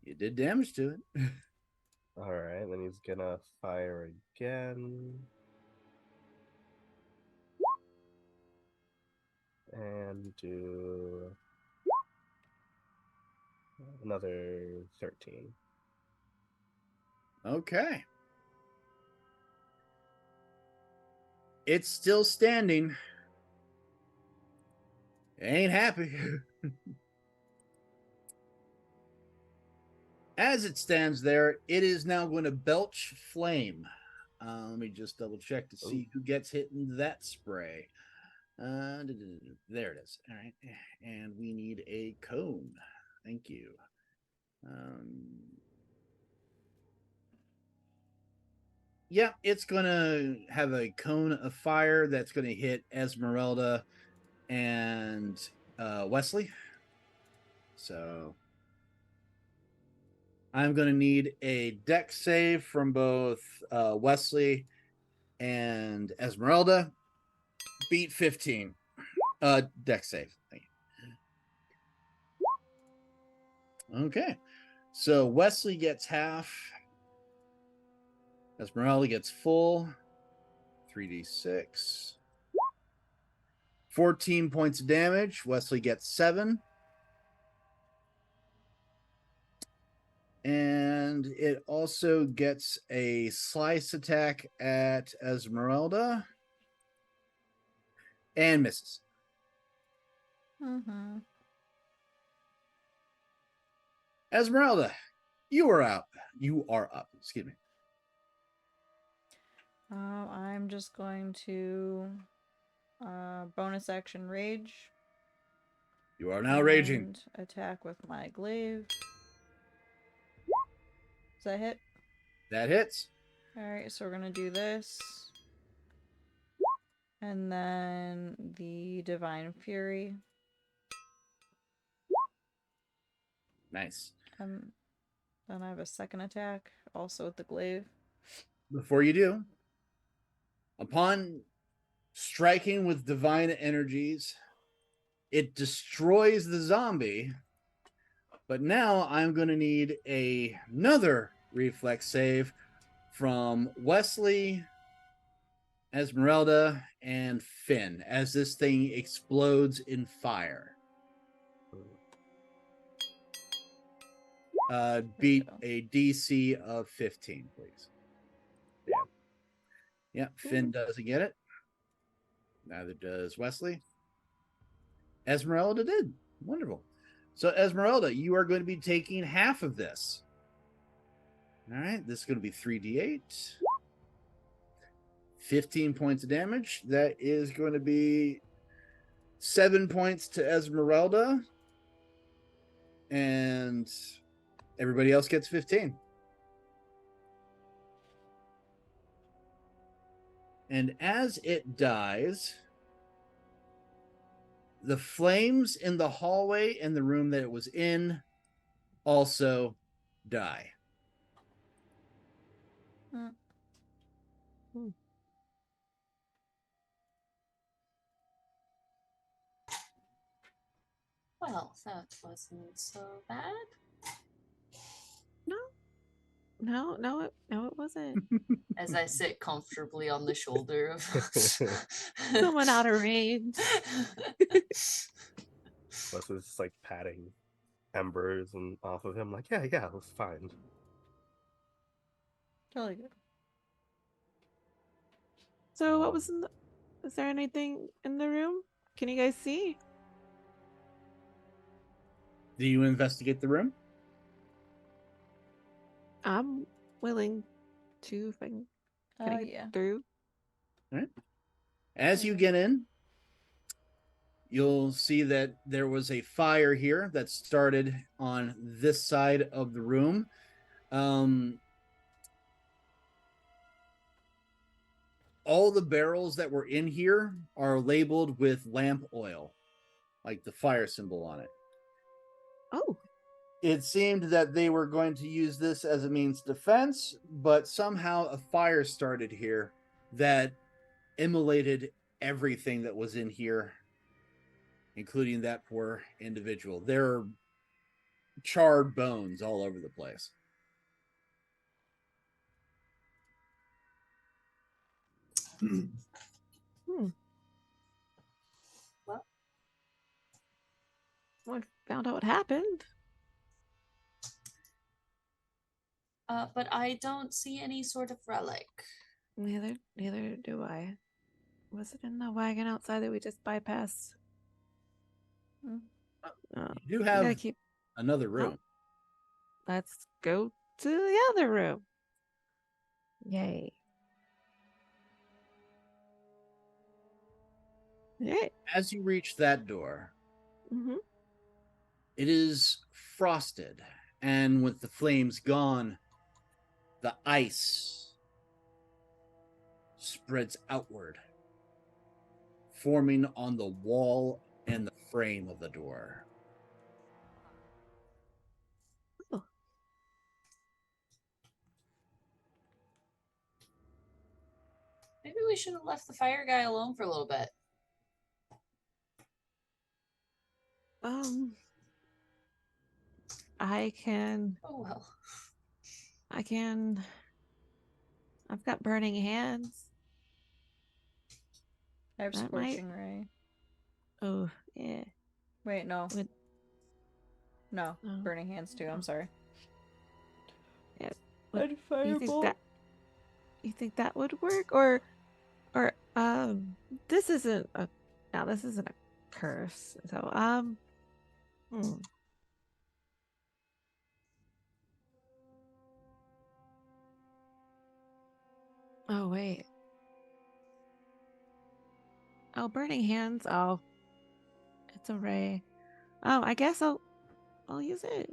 you did damage to it. All right, then he's gonna fire again. And do another 13. Okay. It's still standing. It ain't happy. As it stands there, it is now going to belch flame. Let me just double check to see who gets hit in that spray. There it is. All right. And we need a cone. Thank you. Yeah, it's going to have a cone of fire that's going to hit Esmeralda and Wesley. So I'm going to need a dex save from both Wesley and Esmeralda. Beat 15. Dex save. Thank you. Okay. So Wesley gets half. Esmeralda gets full. 3d6. 14 points of damage. Wesley gets 7. And it also gets a slice attack at Esmeralda. And misses. Mm-hmm. Esmeralda, you are out. You are up. Excuse me. I'm just going to bonus action rage. You are now raging. And attack with my glaive. Does that hit? That hits. Alright, so we're gonna do this. And then the Divine Fury. Nice. Then I have a second attack, also with the glaive. Before you do, upon striking with divine energies, it destroys the zombie. But now I'm going to need another reflex save from Wesley, Esmeralda, and Finn as this thing explodes in fire. Beat a DC of 15, please. Yeah, Finn doesn't get it. Neither does Wesley. Esmeralda did. Wonderful. So, Esmeralda, you are going to be taking half of this. All right, this is going to be 3d8. 15 points of damage. That is going to be 7 points to Esmeralda. And everybody else gets 15. And as it dies, the flames in the hallway and the room that it was in also die. Well, that wasn't so bad. No, it wasn't. As I sit comfortably on the shoulder of Someone out of range. Plus, it's just like patting embers and off of him, like, yeah, it was fine. Totally good. So what was in the, is there anything in the room? Can you guys see? Do you investigate the room? I'm willing to if I can Oh, get yeah. through. As you get in, you'll see that there was a fire here that started on this side of the room. All the barrels that were in here are labeled with lamp oil, like the fire symbol on it. Oh, It seemed that they were going to use this as a means of defense, but somehow a fire started here that immolated everything that was in here, including that poor individual. There are charred bones all over the place. well, I found out what happened. But I don't see any sort of relic. Neither do I. Was it in the wagon outside that we just bypassed? Hmm. You do We gotta have keep. another room. Let's go to the other room. Yay. Yay. As you reach that door, Mm-hmm. it is frosted, and with the flames gone, the ice spreads outward, forming on the wall and the frame of the door. Maybe we should have left the fire guy alone for a little bit. I can. Oh well. I've got burning hands. I have That might- Scorching Ray. Oh, yeah. Wait, no. Would- No, Oh. Burning Hands too. I'm sorry. Yeah. And Firebolt. You think that would work? Or this isn't a curse. So Oh wait. Oh, burning hands. Oh, it's a ray. Oh, I guess I'll use it.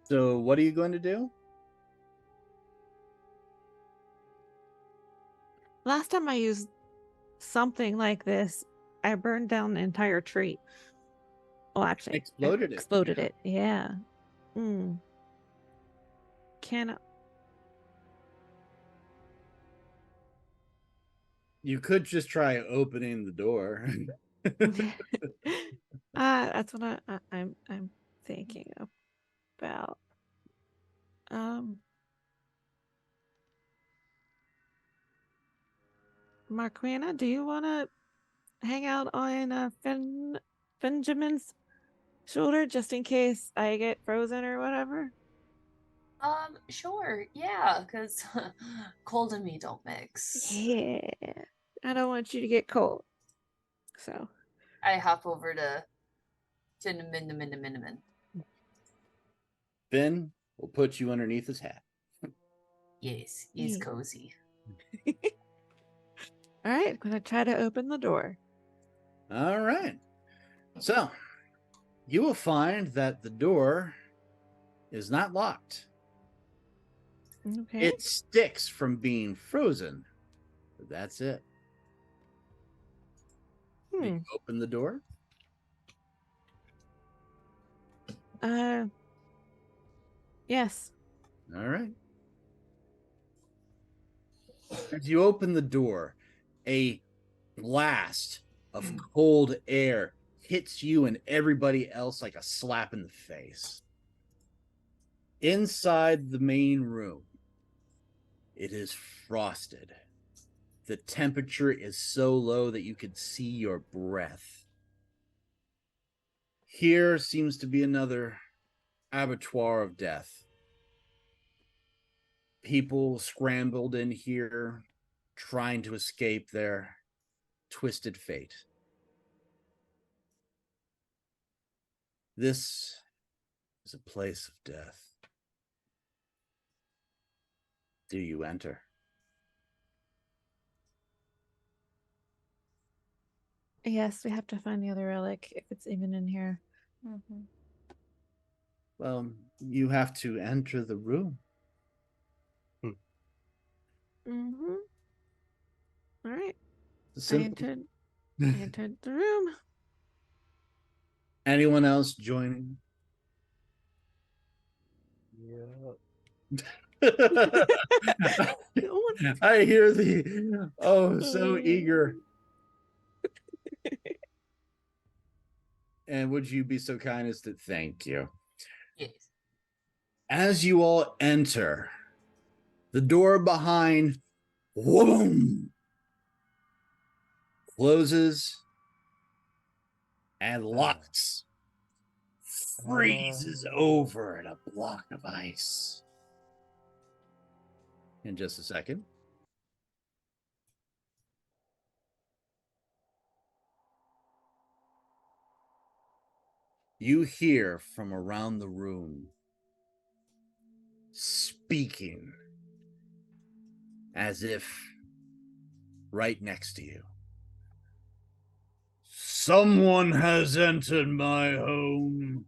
So, what are you going to do? Last time I used something like this, I burned down the entire tree. Well, actually, I Exploded it. exploded it. Yeah. Can You could just try opening the door. that's what I'm thinking about. Marquina, do you want to hang out on Benjamin's shoulder just in case I get frozen or whatever? Sure, yeah, because cold and me don't mix. Yeah. I don't want you to get cold. So. I hop over to Minimin. Finn will put you underneath his hat. Yes, he's Yeah. cozy. All right, I'm gonna try to open the door. All right. So, you will find that the door is not locked. Okay. It sticks from being frozen. But that's it. You open the door. Yes. All right. As you open the door, a blast of cold air hits you and everybody else like a slap in the face. Inside the main room, it is frosted. The temperature is so low that you could see your breath. Here seems to be another abattoir of death. People scrambled in here, trying to escape their twisted fate. This is a place of death. Do you enter? Yes, we have to find the other relic if it's even in here. Mm-hmm. Well, you have to enter the room. Mm-hmm. All right. It's I simple. entered the room. Anyone else joining? Yeah. I hear the so eager. And would you be so kind as to thank you? Yes. As you all enter, the door behind, whoom, closes and locks. Freezes over in a block of ice. In just a second. You hear from around the room speaking as if right next to you. Someone has entered my home.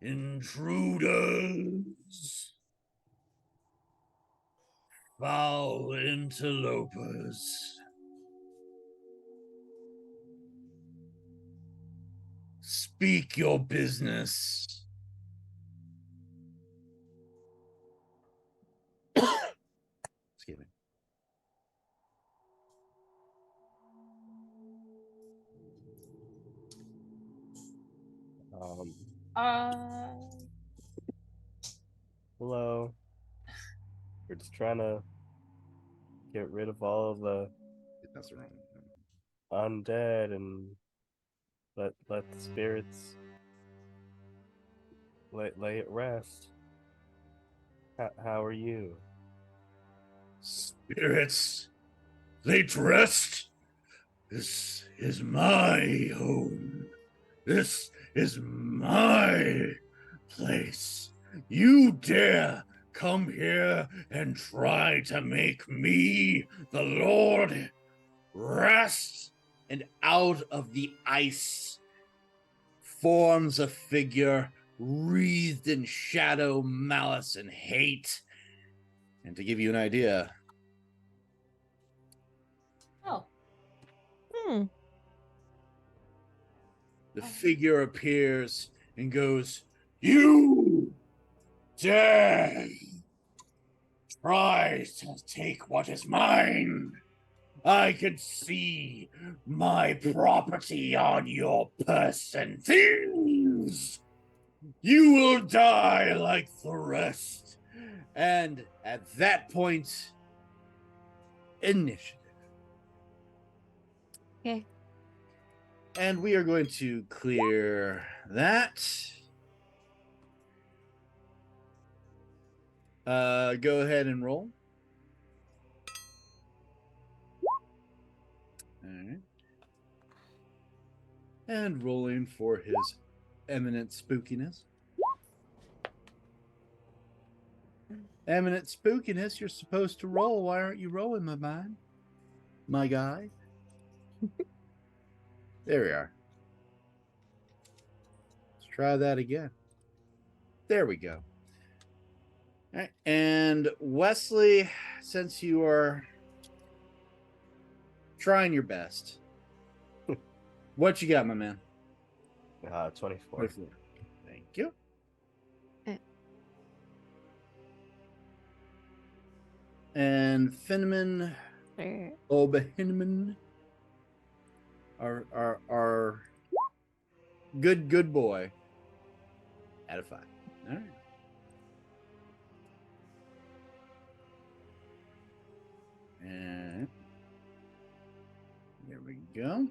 Intruders. Foul interlopers. Speak your business. Excuse me. Hello. We're just trying to get rid of all of the That's wrong. undead and let the spirits lay at rest. How are you? Spirits, lay to rest. This is my home. This is my place. You dare come here and try to make me, the Lord, rest? And out of the ice forms a figure wreathed in shadow, malice, and hate. And to give you an idea, Oh. the figure appears and goes, "You dare try to take what is mine? I can see my property on your person. Thieves! You will die like the rest." And at that point, initiative. Okay. And we are going to clear that. Go ahead and roll. All right. And rolling for his eminent spookiness. Eminent spookiness, you're supposed to roll. Why aren't you rolling, my man? My guy? There we are. Let's try that again. There we go. All right. And Wesley, since you are trying your best, what you got, my man? 24. 24. Thank you. And Finneman, Alright. Oberhinman. Our good boy. Out of 5. All right. And there we go.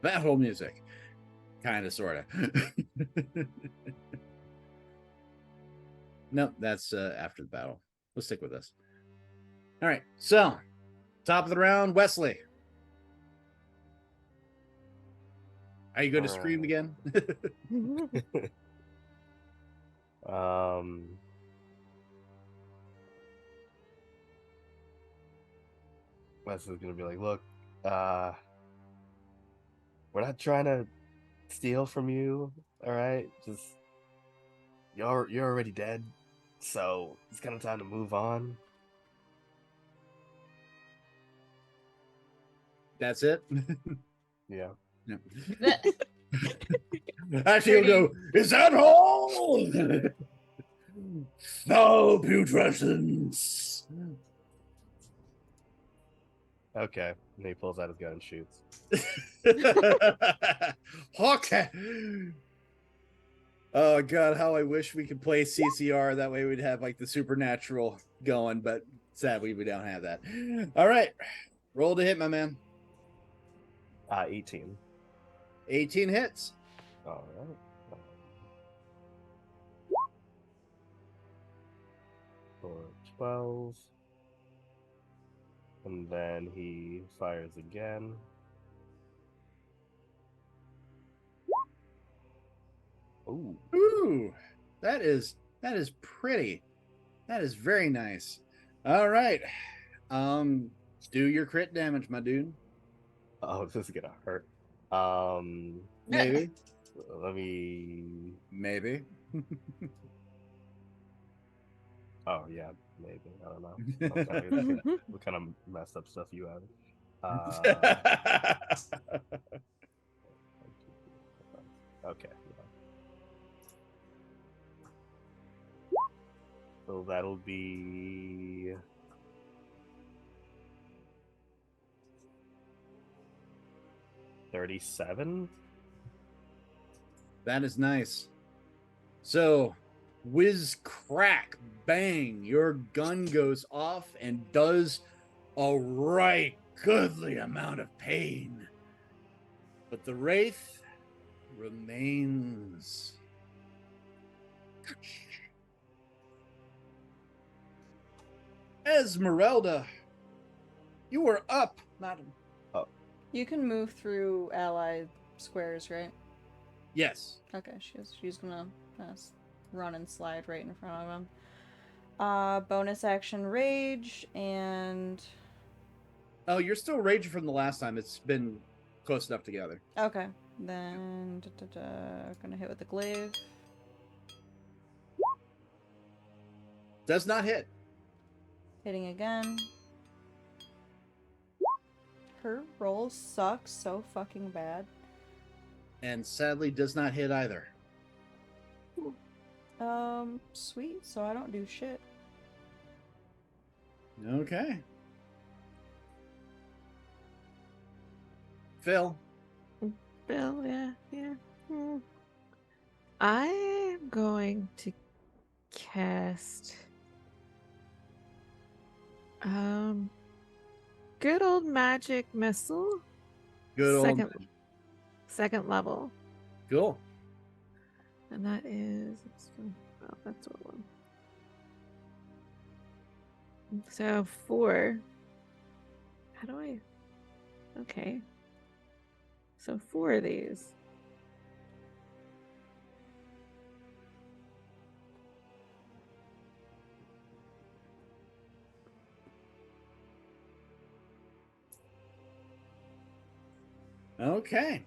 Battle music. Kind of, sort of. Nope, that's after the battle. We'll stick with this. All right, so top of the round, Wesley. Are you going to scream again? Wesley's gonna be like, look, we're not trying to steal from you, all right? Just you're already dead, so it's kind of time to move on. That's it. Yeah. Actually, he'll go, is that all? Foul putrescence. Okay. And he pulls out his gun and shoots. Okay. Oh god, how I wish we could play CCR. That way we'd have like the supernatural going, but sadly we don't have that. All right. Roll to hit, my man. 18. 18 hits. All right. For 12. And then he fires again. Ooh. Ooh, that is pretty. That is very nice. All right. Do your crit damage, my dude. Oh, this is gonna hurt. Maybe. Let me. Maybe. Oh yeah, maybe. I don't know. What kind of messed up stuff you have? Okay. Yeah. So that'll be 37. That is nice. So, whiz, crack, bang, your gun goes off and does a right goodly amount of pain. But the Wraith remains. Esmeralda, you are up, madam. You can move through ally squares, right? Yes. Okay, she's gonna run and slide right in front of him. Bonus action rage and. Oh, you're still raging from the last time. It's been close enough together. Okay, then gonna hit with the glaive. Does not hit. Hitting again. Her roll sucks so fucking bad. And sadly does not hit either. Sweet, so I don't do shit. Okay. Phil. Bill, yeah. I'm going to cast good old magic missile. Good old. Second level. Cool. And that is that's what one. So 4. How do I? Okay. So 4 of these. Okay.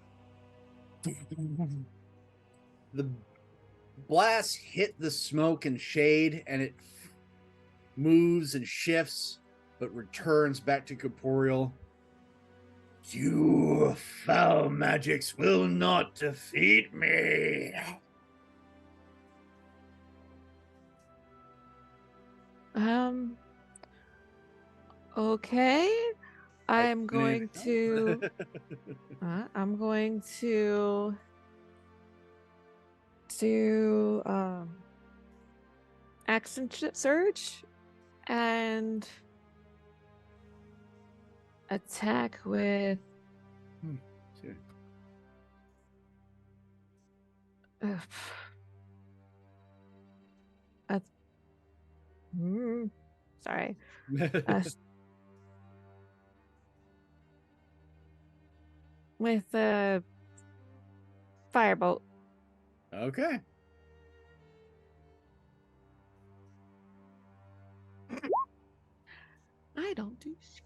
The blast hit the smoke and shade, and it moves and shifts, but returns back to corporeal. You foul magics will not defeat me. Um. Okay. I'm going to. I'm going to do action surge and attack with. Sure. Uh, uh, sorry. With a firebolt. Okay. I don't do shit.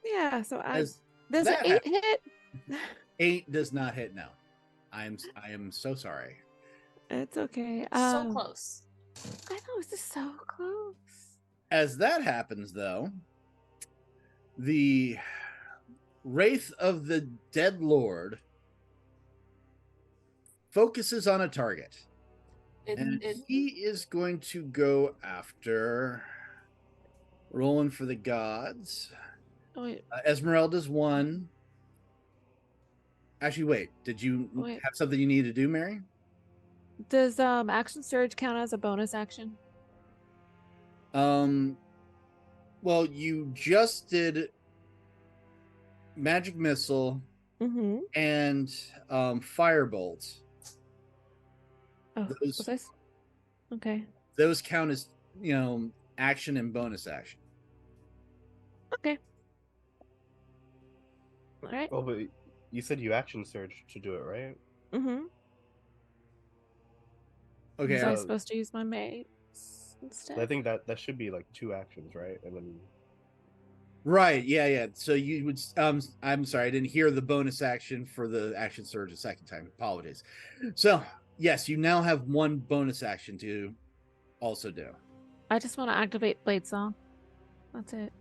Yeah, so As does an that 8 hit? 8 does not hit now. I am so sorry. It's okay. So close. I know, it's just so close. As that happens, though, the Wraith of the Dead Lord focuses on a target. And he is going to go after rolling for the gods. Oh, wait, Esmeralda's 1. Actually, wait. Did you Wait. have something you need to do, Mary? does action surge count as a bonus action? Well, you just did magic missile Mm-hmm. and firebolt. Oh, Those- was I? Okay. Those count as, action and bonus action. Okay. All right. Oh, but you said you action surge to do it, right? Mm-hmm. Okay. Was I uh, supposed to use my mace instead? I think that should be like 2 actions, right? And then Right. Yeah. So you would. I'm sorry, I didn't hear the bonus action for the action surge a second time. Apologies. So yes, you now have 1 bonus action to also do. I just want to activate Blade Song. That's it.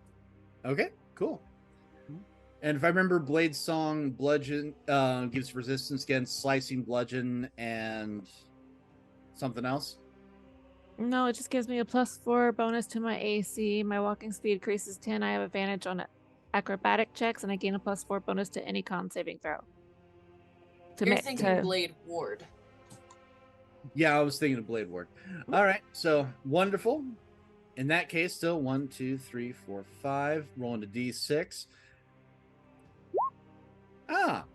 Okay. Cool. And if I remember, Blade Song bludgeon gives resistance against slicing, bludgeon, and something else. No, it just gives me a +4 bonus to my AC. My walking speed increases 10. I have advantage on acrobatic checks, and I gain a +4 bonus to any con saving throw. You're thinking Blade Ward. Yeah, I was thinking of Blade Ward. All right, so wonderful. In that case, still 1, 2, 3, 4, 5. Rolling to D6.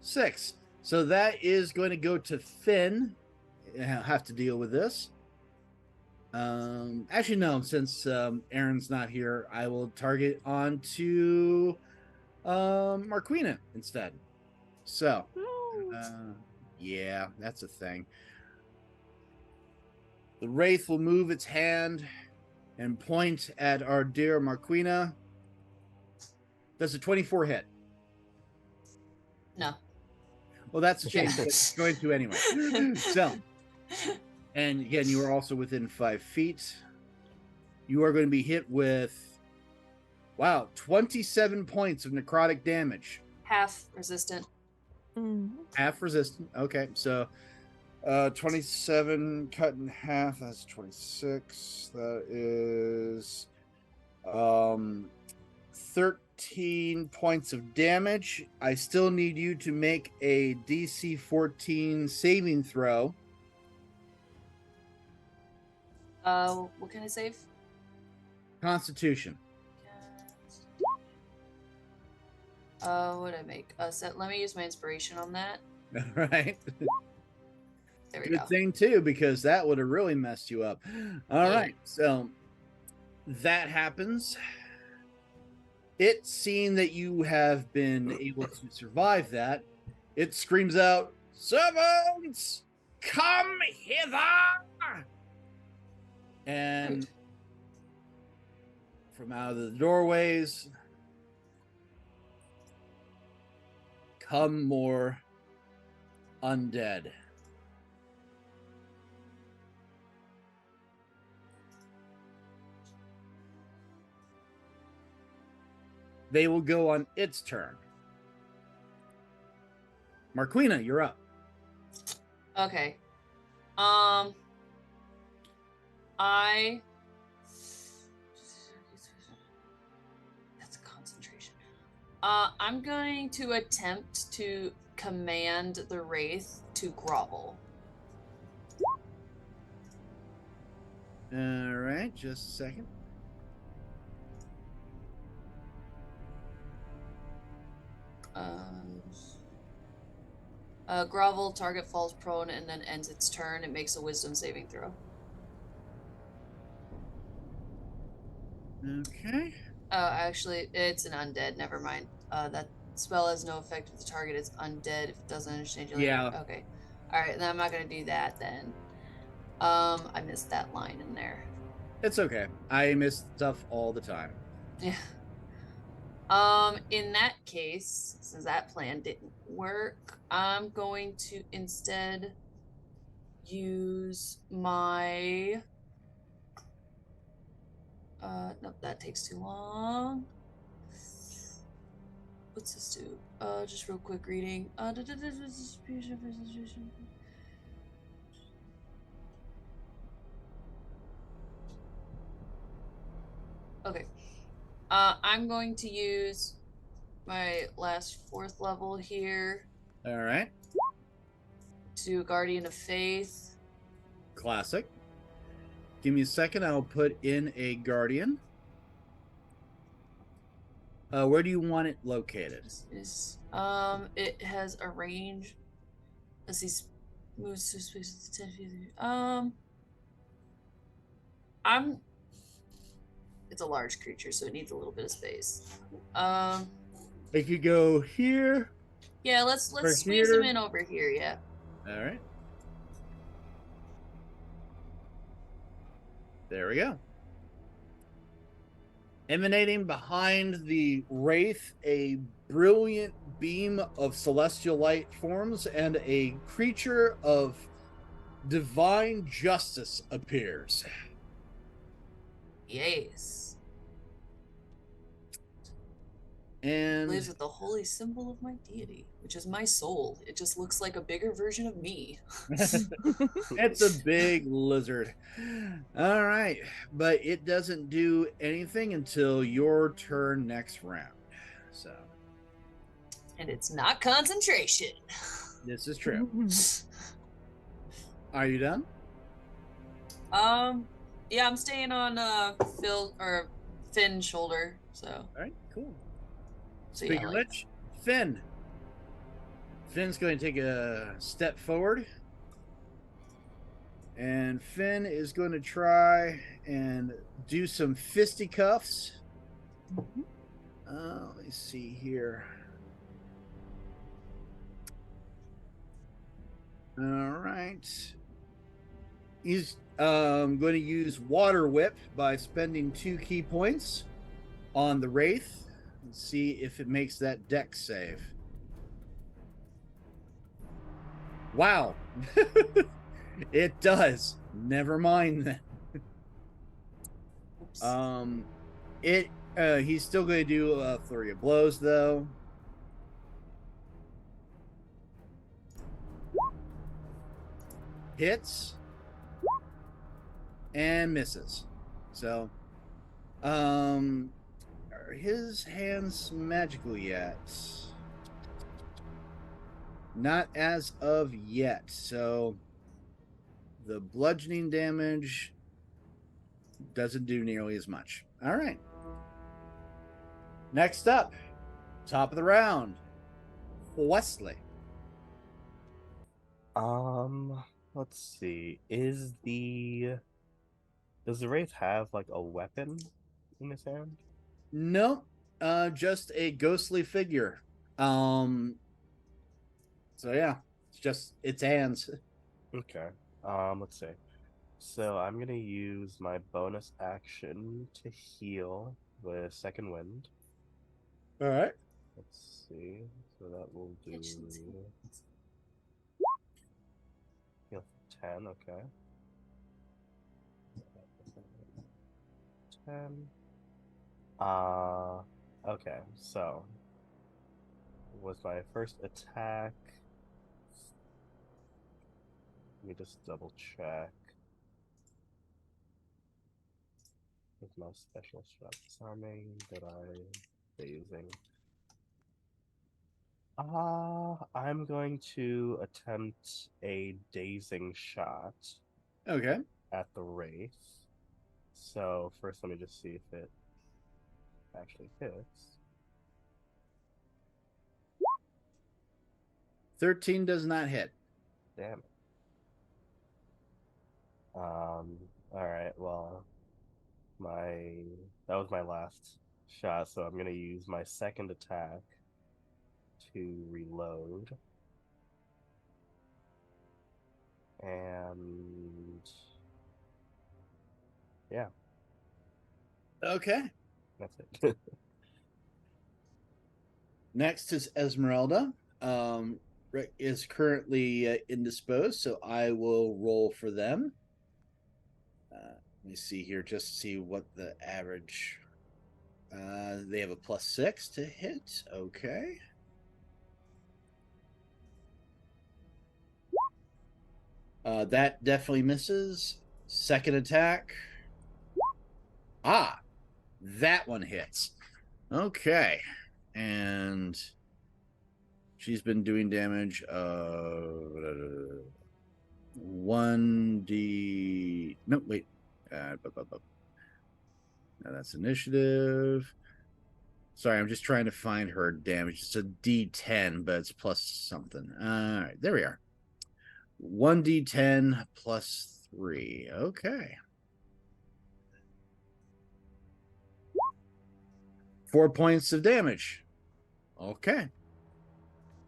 6. So that is going to go to Finn. I'll have to deal with this. Actually, no. Since Aaron's not here, I will target onto Marquina instead. So, yeah, that's a thing. The Wraith will move its hand and point at our dear Marquina. Does a 24 hit? No. Well, that's a shame. It's going to anyway. So, and again, you are also within 5 feet. You are going to be hit with, 27 points of necrotic damage. Half resistant. Half resistant. Okay, so 27 cut in half. That's 26. That is 13 points of damage. I still need you to make a DC 14 saving throw. What can I save? Constitution. What did I make? Let me use my inspiration on that. Right. There we Good go. thing too, because that would have really messed you up. All Yeah. right, so that happens. It, seeing that you have been able to survive that, it screams out, "Servants, come hither!" And Right. from out of the doorways come more undead. They will go on its turn. Marquina, you're up. Okay. That's concentration. I'm going to attempt to command the wraith to grovel. All right, just a second. Grovel, target falls prone and then ends its turn. It makes a wisdom saving throw. Okay. Actually, it's an undead. Never mind. That spell has no effect if the target is undead. If it doesn't understand you later. Yeah. Okay. All right. Then I'm not gonna do that then. I missed that line in there. It's okay. I miss stuff all the time. Yeah. In that case, since that plan didn't work, I'm going to instead use my nope, that takes too long. What's this do? Just real quick reading. Okay. I'm going to use my last 4th level here All right. to Guardian of Faith. Classic. Give me a second. I'll put in a guardian. Where do you want it located? It has a range. Let's see, moves to space 10 feet. It's a large creature, so it needs a little bit of space. It could go here. Yeah, let's Over squeeze here. him in over here. Yeah. All right. There we go. Emanating behind the wraith, a brilliant beam of celestial light forms, and a creature of divine justice appears. Yes. And Lives with the holy symbol of my deity, which is my soul. It just looks like a bigger version of me. it's a big lizard. All right, but it doesn't do anything until your turn next round. So, And it's not concentration. this is true. Are you done? Yeah, I'm staying on Finn's shoulder. So. All right, cool. So Speaking yeah, of like, which, Finn. Finn's going to take a step forward. And Finn is going to try and do some fisticuffs. Let me see here. All right. He's going to use Water Whip by spending 2 key points on the Wraith. Let's see if it makes that dex save. Wow. It does. Never mind then. oops. He's still going to do a flurry of blows though. Hits and misses. So, are his hands magical yet? Not as of yet. So, the bludgeoning damage doesn't do nearly as much. All right. Next up, top of the round, Wesley. Let's see. Does the Wraith have like a weapon in his hand? No, just a ghostly figure. So yeah, it's just its hands. Okay. Let's see. So I'm gonna use my bonus action to heal with Second Wind. All right. Let's see. So that will do heal 10, okay. 10. Okay, so was my first attack. Let me just double check. my special shot disarming that I'm using. I'm going to attempt a dazing shot Okay. at the Wraith. So first, let me just see if it actually hits. 13 does not hit. Damn it. All right. Well, that was my last shot, so I'm gonna use my second attack to reload. And yeah, Okay. that's it. Next is Esmeralda. Rick is currently indisposed, so I will roll for them. Let me see here, just to see what the average. They have a +6 to hit. Okay. That definitely misses. Second attack. Ah, that one hits. Okay. And she's been doing damage of 1d. No, wait. No, that's initiative. Sorry, I'm just trying to find her damage. It's a d10, but it's plus something. All right, there we are. 1d10 plus 3. Okay. 4 points of damage. Okay.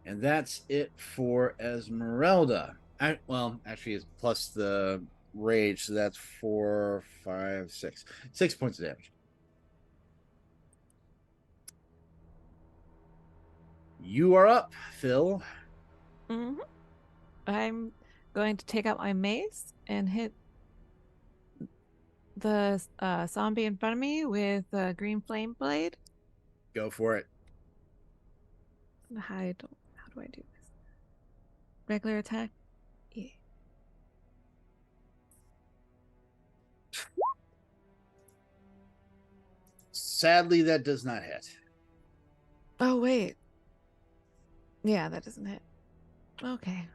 And that's it for Esmeralda. Well, actually, it's plus the rage, so that's 4, 5, 6. 6 points of damage. You are up, Phil. Mm-hmm. I'm going to take out my mace and hit the zombie in front of me with a green flame blade. Go for it. How do I do this? Regular attack? Yeah. Sadly, that does not hit. Oh, wait. Yeah, that doesn't hit. Okay.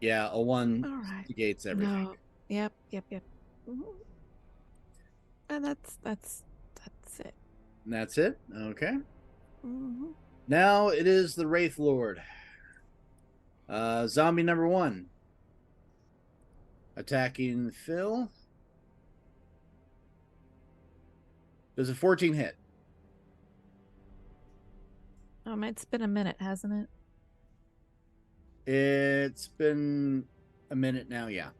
Yeah, a 1 All right. negates everything. No. Yep. Mm-hmm. And that's it. And that's it? Okay. Mm-hmm. Now it is the Wraith Lord. Zombie number 1. Attacking Phil. Does a 14 hit? It's been a minute, hasn't it? It's been a minute now, yeah.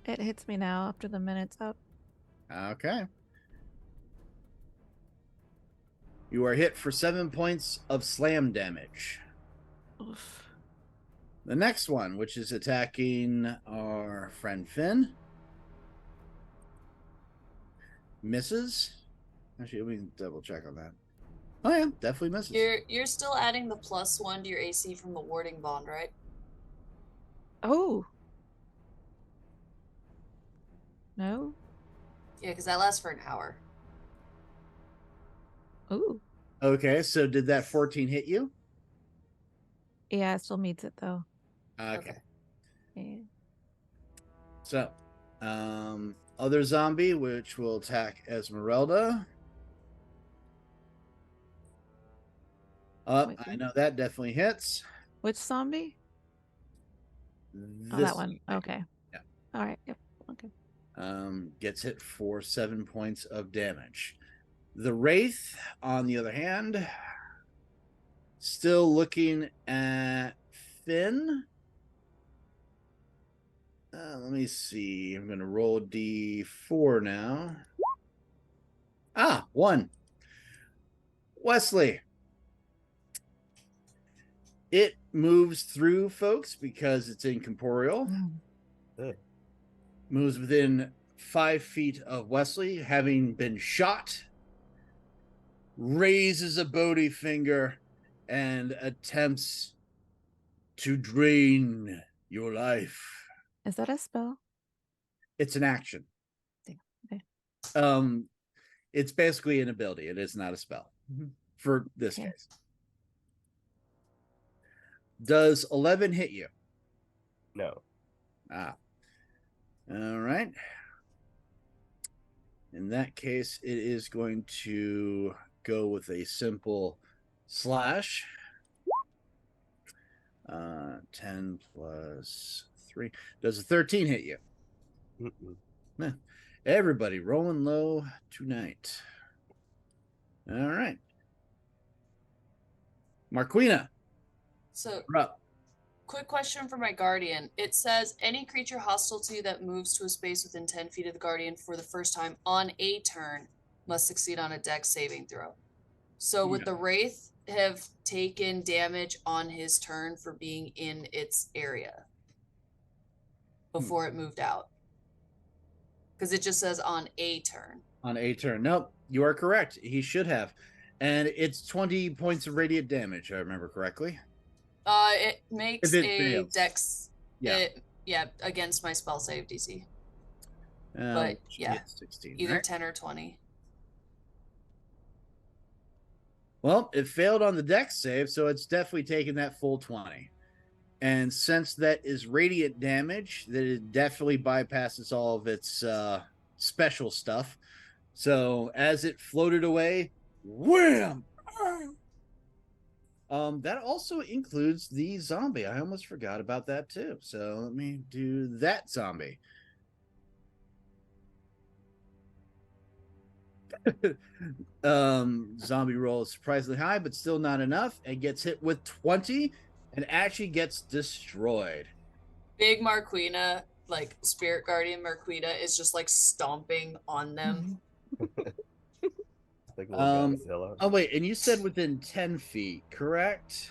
It hits me now after the minute's up. Okay. You are hit for 7 points of slam damage. Oof. The next one, which is attacking our friend Finn, misses. Actually, let me double check on that. Oh yeah, definitely misses. You're still adding the +1 to your AC from the warding bond, right? Oh. No? Yeah, because that lasts for an hour. Ooh. Okay, so did that 14 hit you? Yeah, it still meets it though. Okay. Yeah. So, other zombie, which will attack Esmeralda. Wait, I know that definitely hits. Which zombie? Oh, This that one. Okay. Yeah. All right. Yep. Okay. Gets hit for 7 points of damage. The Wraith, on the other hand, still looking at Finn. Let me see. I'm going to roll D4 now. 1. Wesley. It moves through folks because it's incorporeal. Good. Moves within 5 feet of Wesley, having been shot. Raises a Bodhi finger and attempts to drain your life. Is that a spell? It's an action. Okay. It's basically an ability. It is not a spell for this Okay. case. Does 11 hit you? No. Ah. All right. In that case, it is going to go with a simple slash. 10 plus 3. Does a 13 hit you? Mm-mm. Everybody rolling low tonight. All right. Marquina, So, you're up. quick question for my guardian. It says any creature hostile to you that moves to a space within 10 feet of the guardian for the first time on a turn must succeed on a dex saving throw. So would Yeah. the wraith have taken damage on his turn for being in its area before it moved out? Because it just says on a turn. On a turn. Nope, you are correct. He should have. And it's 20 points of radiant damage, if I remember correctly. It makes If it a fails. dex. Yeah. Against my spell save DC. But yeah, 16. either Right? 10 or 20. Well, it failed on the dex save, so it's definitely taken that full 20. And since that is radiant damage, that it definitely bypasses all of its special stuff. So as it floated away, wham! That also includes the zombie. I almost forgot about that too. So let me do that zombie. Zombie roll is surprisingly high, but still not enough, and gets hit with 20 and actually gets destroyed. Big Marquina, like Spirit Guardian Marquina, is just like stomping on them. Like little Godzilla. Oh wait, and you said within 10 feet, correct?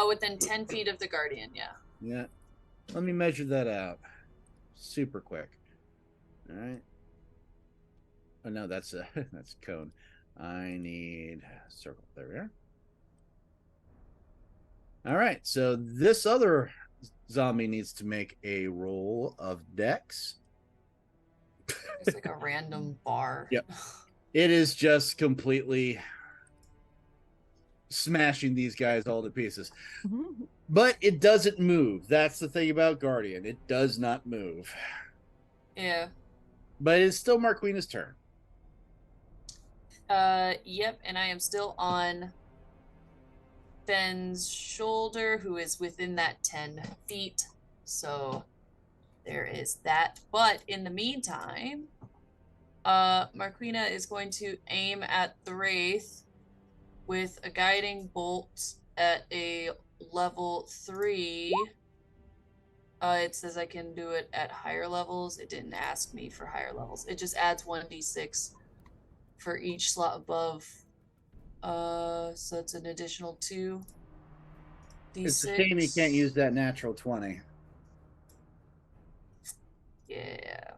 Within 10 feet of the Guardian, yeah. Yeah. Let me measure that out. Super quick. All right. Oh no, that's a that's a cone. I need a circle. There we are. All right, so this other zombie needs to make a roll of dex. It's like a random bar. Yep. It is just completely smashing these guys all to pieces. But it doesn't move. That's the thing about Guardian. It does not move. Yeah. But it's still Marquina's turn. Yep, and I am still on Ben's shoulder, who is within that 10 feet. So there is that. But in the meantime, Marquina is going to aim at the Wraith with a guiding bolt at a level 3. It says I can do it at higher levels. It didn't ask me for higher levels. It just adds 1d6 for each slot above. So it's an additional 2d6. It's a shame you can't use that natural 20. Yeah.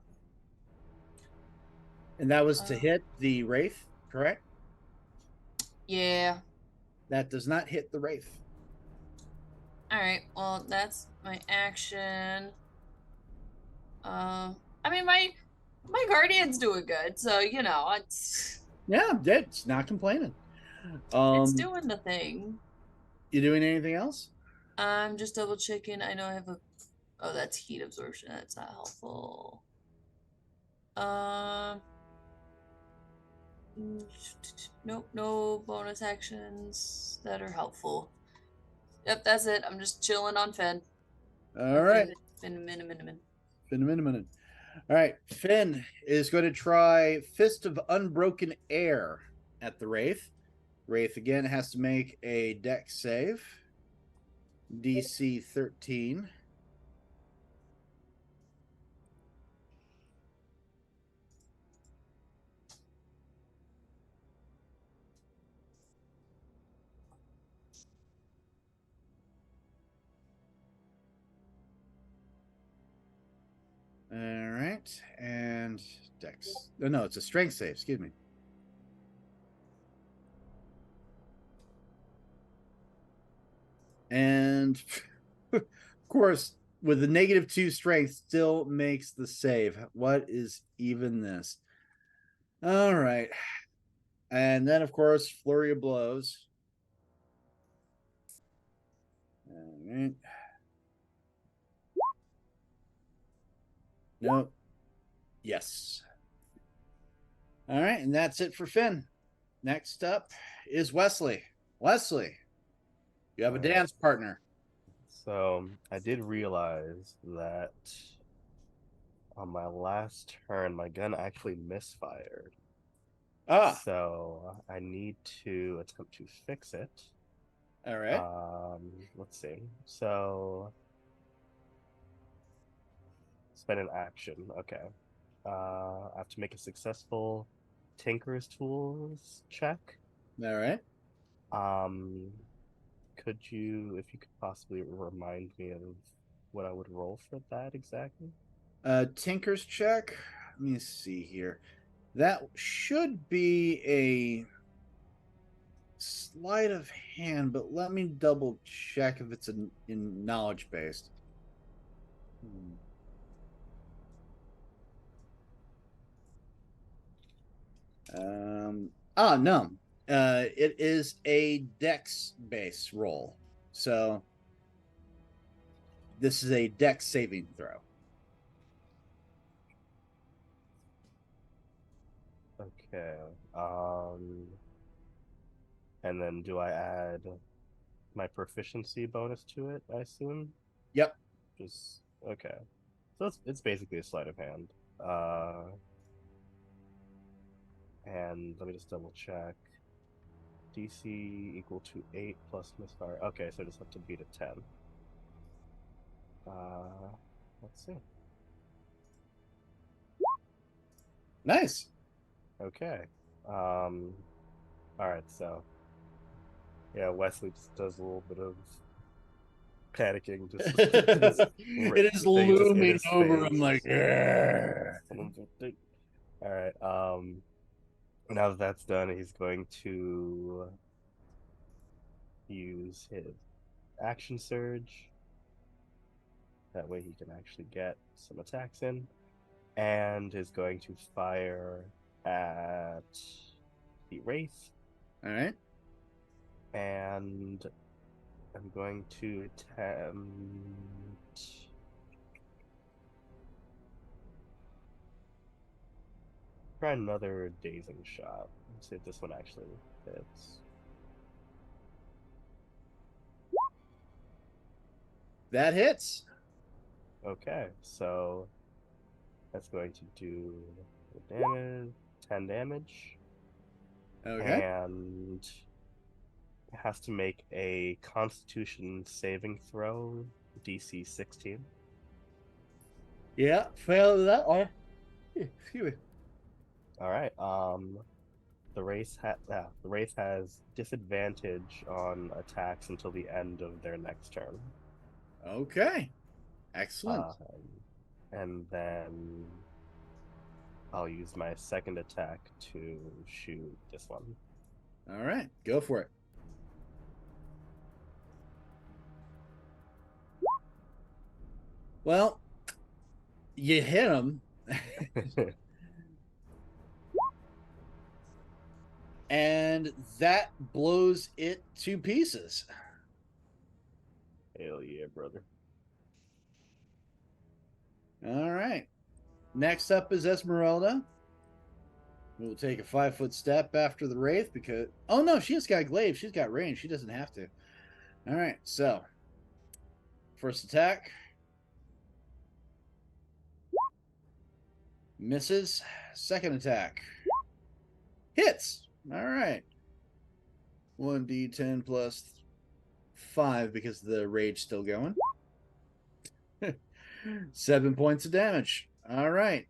And that was to hit the Wraith, correct? Yeah. That does not hit the Wraith. Alright, well, that's my action. I mean, my Guardian's doing good, so, you know, it's not complaining. it's doing the thing. You doing anything else? I'm just double checking. I know I have a... Oh, that's heat absorption. That's not helpful. Nope, no bonus actions that are helpful. Yep, that's it. I'm just chilling on Finn. All right. Finn. All right. Finn is going to try Fist of Unbroken Air at the Wraith. Wraith again has to make a dex save. DC 13. All right, and dex. No, it's a strength save. Excuse me. And of course, with the -2 strength still makes the save. What is even this? All right. And then, of course, flurry of blows. All right. Nope. Yes. All right, and that's it for Finn. Next up is Wesley. Wesley, you have a All right. dance partner. So I did realize that on my last turn, my gun actually misfired. Ah, So I need to attempt to fix it. all right. Let's see. So spend an action. Okay. I have to make a successful Tinker's Tools check. All right. Could you, if you could possibly remind me of what I would roll for that exactly? Tinker's check. Let me see here. That should be a sleight of hand, but let me double check if it's in knowledge based. No. It is a dex base roll. So this is a dex saving throw. Okay. And then do I add my proficiency bonus to it, I assume? Yep. Just okay. So it's basically a sleight of hand. And let me just double check. DC equal to 8 plus misfire. Okay, so I just have to beat a 10. Let's see. Nice. Okay. All right, so yeah, Wesley just does a little bit of panicking. Just It is looming over him like, "Grr." all right. Now that that's done, he's going to use his action surge. That way he can actually get some attacks in, and is going to fire at the Wraith. All right. And I'm going to attempt. Try another dazing shot. Let's see if this one actually hits. That hits. Okay, so that's going to do the damage, 10 damage. Okay. And it has to make a Constitution saving throw, DC 16. Yeah, failed that one. Excuse me. All right. The Wraith has disadvantage on attacks until the end of their next turn. Okay. Excellent. And then I'll use my second attack to shoot this one. All right, go for it. Well, you hit him, and that blows it to pieces. Hell yeah, brother. All right. Next up is Esmeralda. We'll take a 5-foot step after the Wraith because... Oh, no, she's got glaive. She's got range. She doesn't have to. All right, so... First attack. Misses. Second attack. Hits. All right. 1d10 plus 5 because the rage still going. 7 points of damage. All right.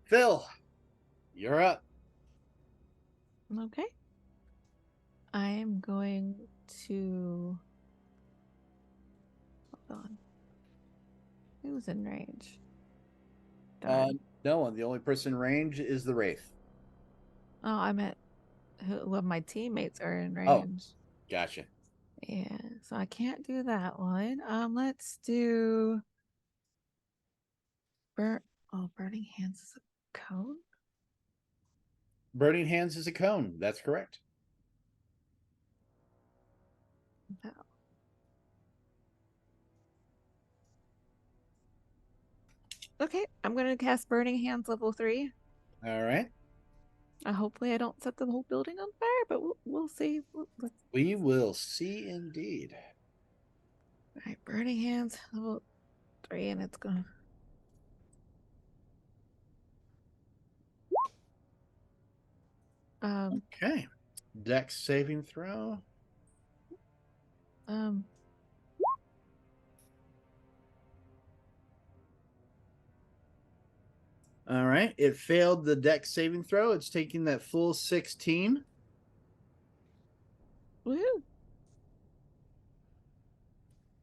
Phil, you're up. Okay. I am going to... Hold on. Who's in range? Darn. No one. The only person in range is the Wraith. Oh, I meant who of my teammates are in range. Oh, gotcha. Yeah, so I can't do that one. Let's do Burning Hands is a cone. Burning Hands is a cone. That's correct. No. Okay, I'm gonna cast Burning Hands level 3. All right. Hopefully I don't set the whole building on fire, but we'll see. We will see indeed. All right, Burning Hands level 3, and it's gonna. Okay. Dex saving throw. Um. All right. It failed the Dex saving throw. It's taking that full 16. Woo.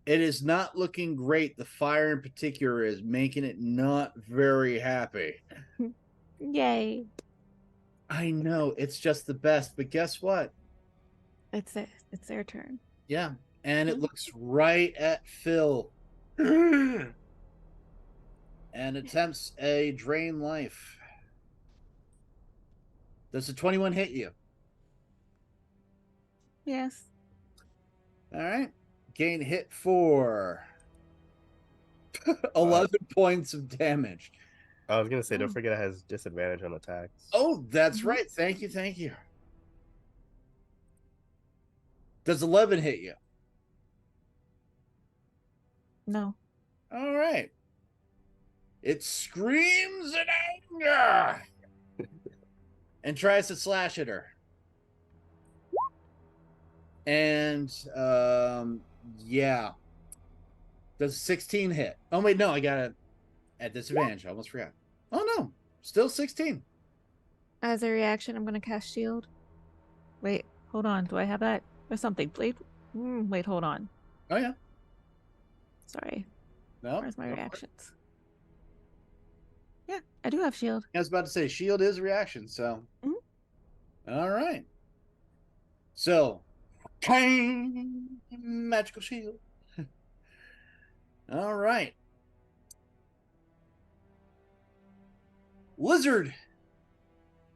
It is not looking great. The fire in particular is making it not very happy. Yay. I know it's just the best, but guess what? It's their turn. Yeah. And it looks right at Phil. And attempts a drain life. Does a 21 hit you? Yes. All right. Gain hit for 11 points of damage. I was gonna say, don't Oh. forget it has disadvantage on attacks. Oh, that's Mhm. right. Thank you. Thank you. Does 11 hit you? No. All right. It screams in anger and tries to slash at her. And yeah. Does 16 hit? Oh wait, no, I got it at disadvantage. I almost forgot. Oh no, still 16. As a reaction, I'm gonna cast Shield. Wait, hold on. Do I have that? There's something. Blade. Wait, hold on. Oh yeah. Sorry. No. Where's my go for it. reactions? Yeah, I do have Shield. I was about to say shield is reaction, so Mhm. all right. So clang, magical shield. All right. Lizard,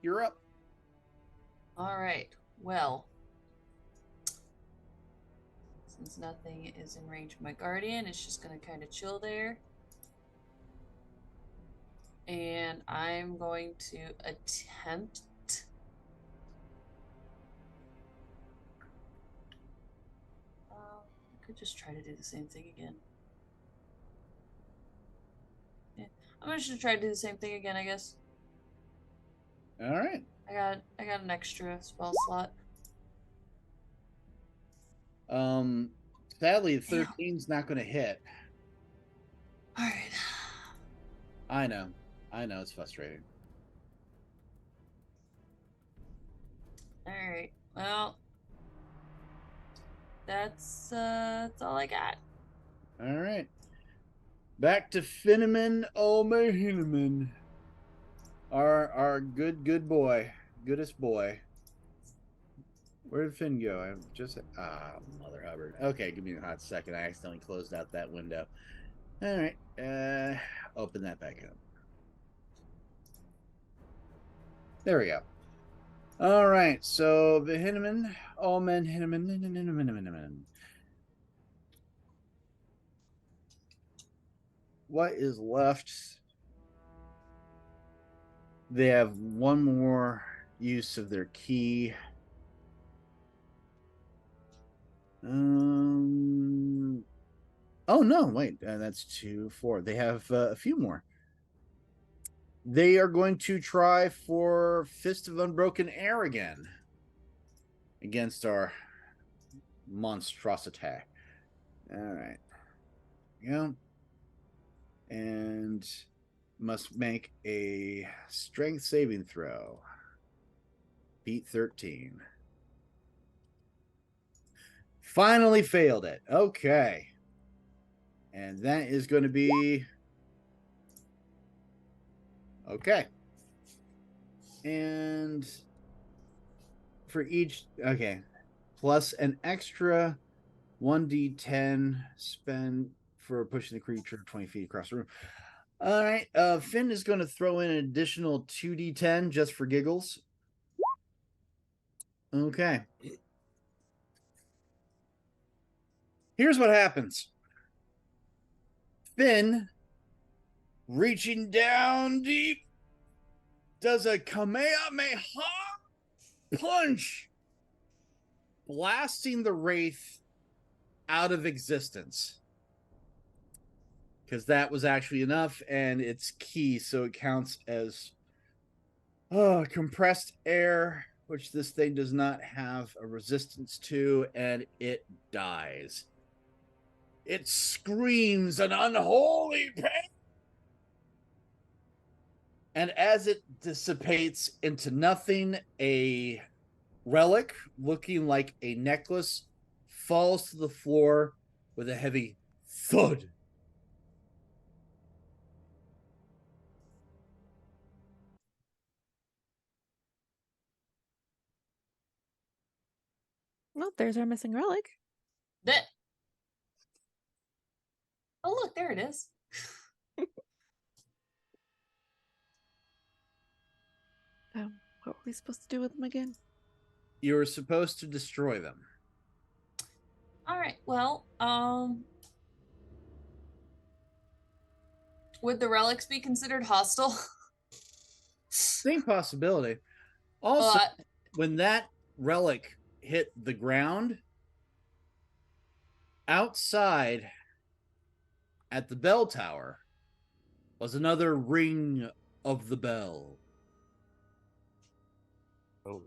you're up. All right. Well, since nothing is in range of my guardian, it's just gonna kind of chill there. And I'm going to attempt. I could just try to do the same thing again. Yeah, I'm gonna just try to do the same thing again, I guess. All right. I got an extra spell slot. Sadly, 13's not going to hit. All right. I know it's frustrating. All right. Well, that's all I got. All right. Back to Finneman O'Mahineman. Our good boy. Goodest boy. Where did Finn go? I'm just Mother Hubbard. Okay, give me a hot second. I accidentally closed out that window. All right. Open that back up. There we go. All right. So the Hinneman, Allman Hinneman. What is left? They have one more use of their key. Oh no, wait, that's 2, 4. They have a few more. They are going to try for Fist of Unbroken Air again against our monstrosity. All right. Yeah. And must make a strength saving throw. Beat 13. Finally failed it. Okay. And that is going to be okay. And for each, okay, plus an extra 1d10 spend for pushing the creature 20 feet across the room. All right. Finn is going to throw in an additional 2d10 just for giggles. Okay. Here's what happens. Finn, reaching down deep, does a Kamehameha punch, blasting the wraith out of existence. Because that was actually enough, and it's key, so it counts as compressed air, which this thing does not have a resistance to, and it dies. It screams an unholy pain. And as it dissipates into nothing, a relic looking like a necklace falls to the floor with a heavy thud. Well, there's our missing relic. That. Oh, look, there it is. What were we supposed to do with them again? You're supposed to destroy them. All right. Well, would the relics be considered hostile? Same possibility. Also, when that relic hit the ground, outside at the bell tower was another ring of the bell. Oh.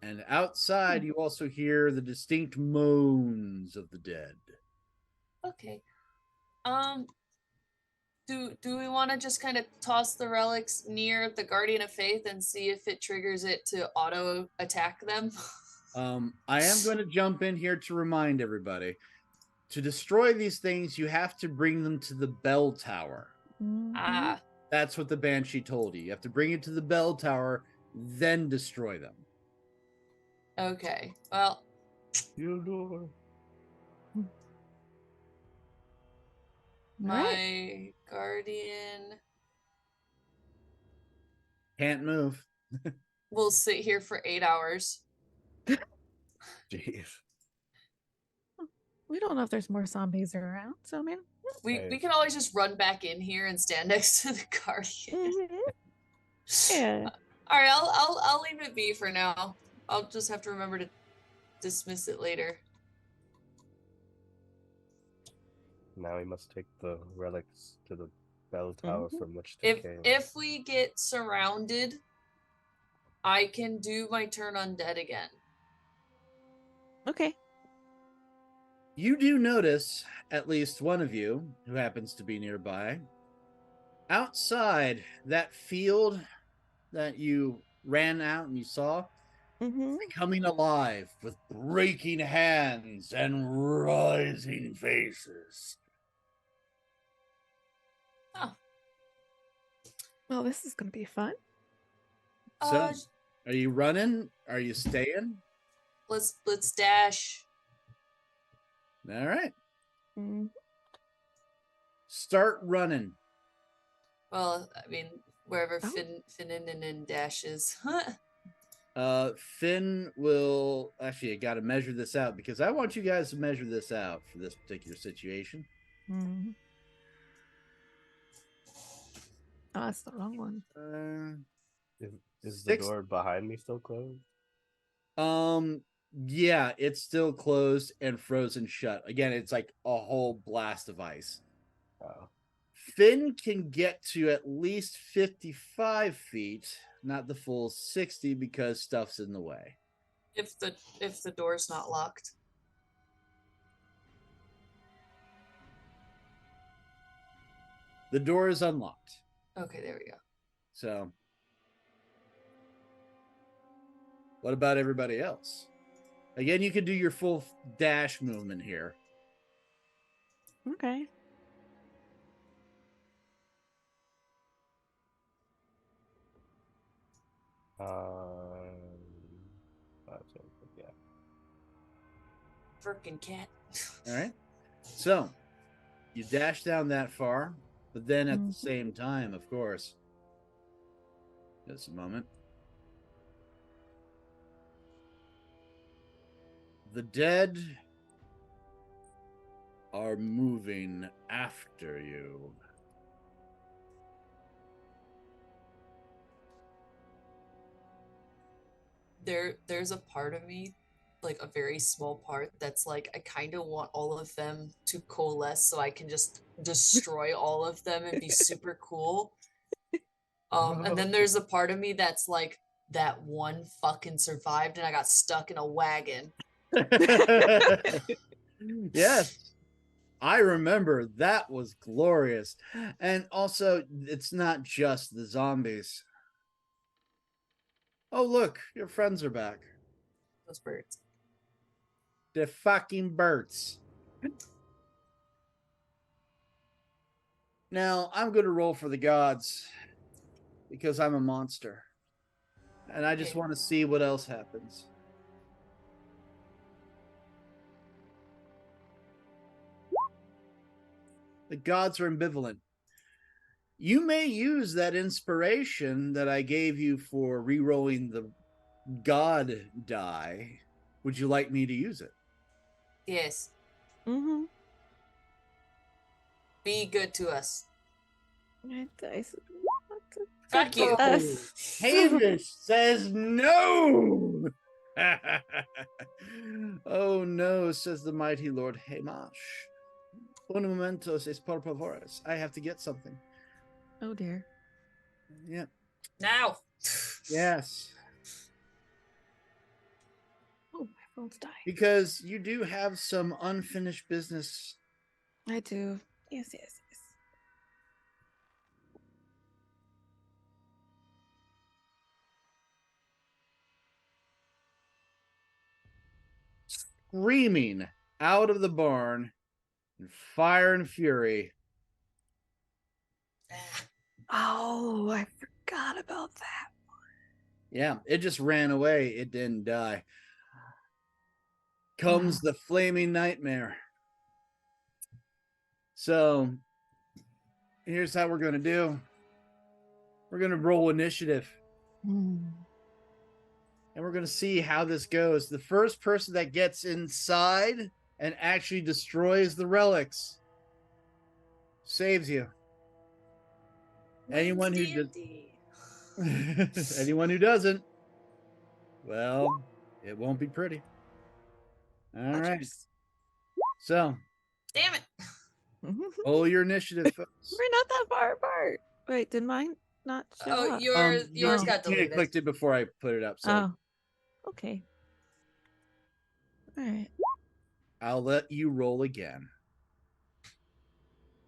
And outside, you also hear the distinct moans of the dead. Okay. Do we want to just kind of toss the relics near the Guardian of Faith and see if it triggers it to auto attack them? I am going to jump in here to remind everybody. To destroy these things, you have to bring them to the bell tower. Ah, That's what the Banshee told you. You have to bring it to the bell tower, then destroy them. okay. Well, Theodore. my guardian Can't move. will sit here for 8 hours. Jeez. We don't know if there's more zombies around, so I mean. We can always just run back in here and stand next to the guardian. Yeah. All right, I'll leave it be for now. I'll just have to remember to dismiss it later. Now we must take the relics to the bell tower from which they came. If we get surrounded, I can do my turn undead again. Okay. You do notice, at least one of you, who happens to be nearby, outside that field that you ran out and you saw, becoming alive with breaking hands and rising faces. Oh. Well, this is going to be fun. So, are you running? Are you staying? Let's dash. All right. Start running. Well, I mean, wherever Finn dashes. Finn will actually. I got to measure this out because I want you guys to measure this out for this particular situation. Oh, that's the wrong one. Is the door behind me still closed? Yeah, it's still closed and frozen shut. Again, it's like a whole blast of ice. Oh. Finn can get to at least 55 feet, not the full 60 because stuff's in the way. If the door's not locked. The door is unlocked. Okay, there we go. So, what about everybody else? Again, you can do your full dash movement here. Okay. Yeah. frickin' cat. All right. So you dash down that far, but then at the Mhm. same time, of course. Just a moment. The dead are moving after you. There's a part of me, like a very small part, that's like I kind of want all of them to coalesce so I can just destroy all of them and be super cool. And then there's a part of me that's like, that one fucking survived and I got stuck in a wagon. Yes. I remember that was glorious. And also, it's not just the zombies. Oh, look, your friends are back. Those birds. The fucking birds. Now, I'm going to roll for the gods because I'm a monster. And I just Okay. want to see what else happens. The gods are ambivalent. You may use that inspiration that I gave you for re-rolling the god die. Would you like me to use it? Yes. Mm-hmm. Be good to us. Right, dice. Fuck you. Hamish says no. Oh no, says the mighty Lord Hamash. Un momentos es por favores. I have to get something. Oh dear. Yeah. Now. Yes. Oh, my phone's dying. Because you do have some unfinished business. I do. Yes, yes, yes. Screaming out of the barn in fire and fury. Oh, I forgot about that. Yeah, it just ran away. It didn't die. Comes the flaming nightmare. So here's how we're going to do. We're going to roll initiative. Mm. And we're going to see how this goes. The first person that gets inside and actually destroys the relics saves you. Anyone who anyone who doesn't, well, it won't be pretty. All right. So, Damn it. roll your initiative, folks. We're not that far apart. Wait, did mine not show Oh, up? yours You got deleted. clicked it before I put it up, so Oh. Okay. All right. I'll let you roll again.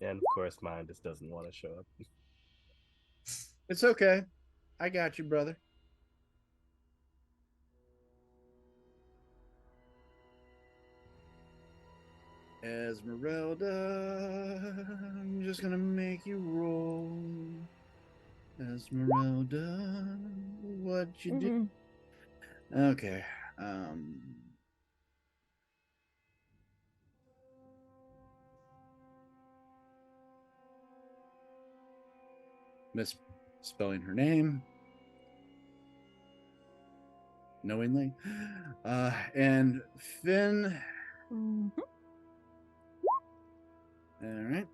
And of course, mine just doesn't want to show up. It's okay. I got you, brother. Esmeralda, I'm just gonna make you roll. Esmeralda, what you do? Okay. Misspelling her name knowingly. And Finn. Mhm. All right.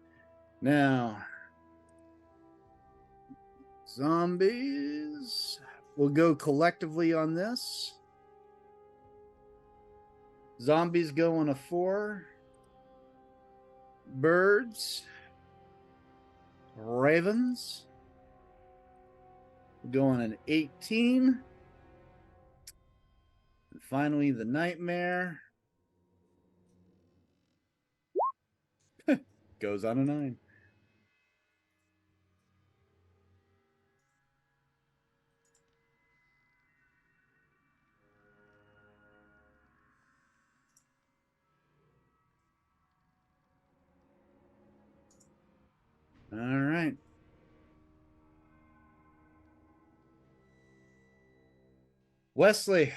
Now, zombies. We'll go collectively on this. Zombies go on a 4. Birds. Ravens. Go on an 18. And finally, the nightmare goes on a 9. All right. Wesley,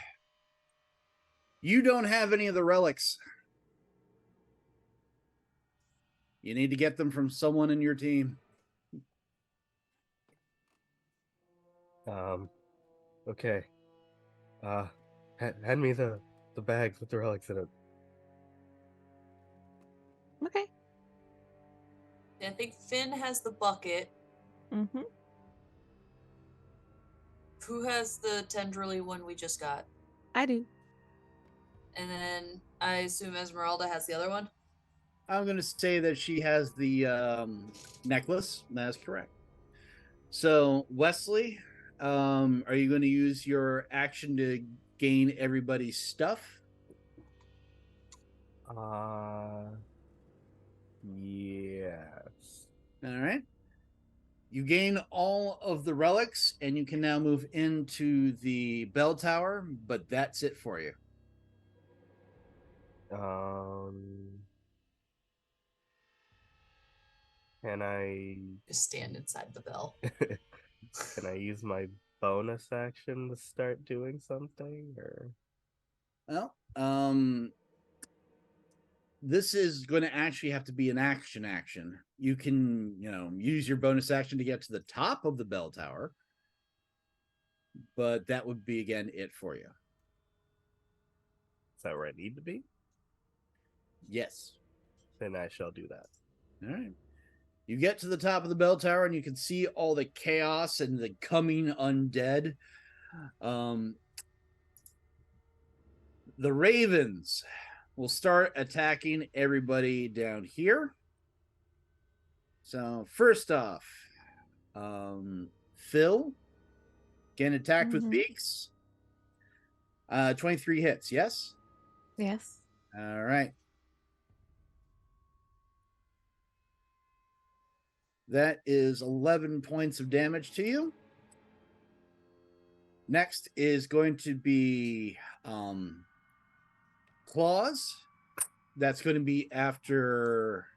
you don't have any of the relics. You need to get them from someone in your team. Okay. Hand me the bags with the relics in it. Okay. I think Finn has the bucket. Mm-hmm. Who has the tenderly one we just got? I do. And then I assume Esmeralda has the other one. I'm going to say that she has the necklace. That's correct. So, Wesley, are you going to use your action to gain everybody's stuff? Yes. All right. You gain all of the relics, and you can now move into the bell tower, but that's it for you. Can I Just stand inside the bell. can I use my bonus action to start doing something, or Well, this is going to actually have to be an action. You can, use your bonus action to get to the top of the bell tower, but that would be, again, it for you. is that where I need to be? Yes. Then I shall do that. All right. You get to the top of the bell tower, and you can see all the chaos and the coming undead. The ravens will start attacking everybody down here. So first off, Phil, getting attacked with beaks. 23 hits, yes? Yes. All right. That is 11 points of damage to you. Next is going to be Claws. That's going to be after...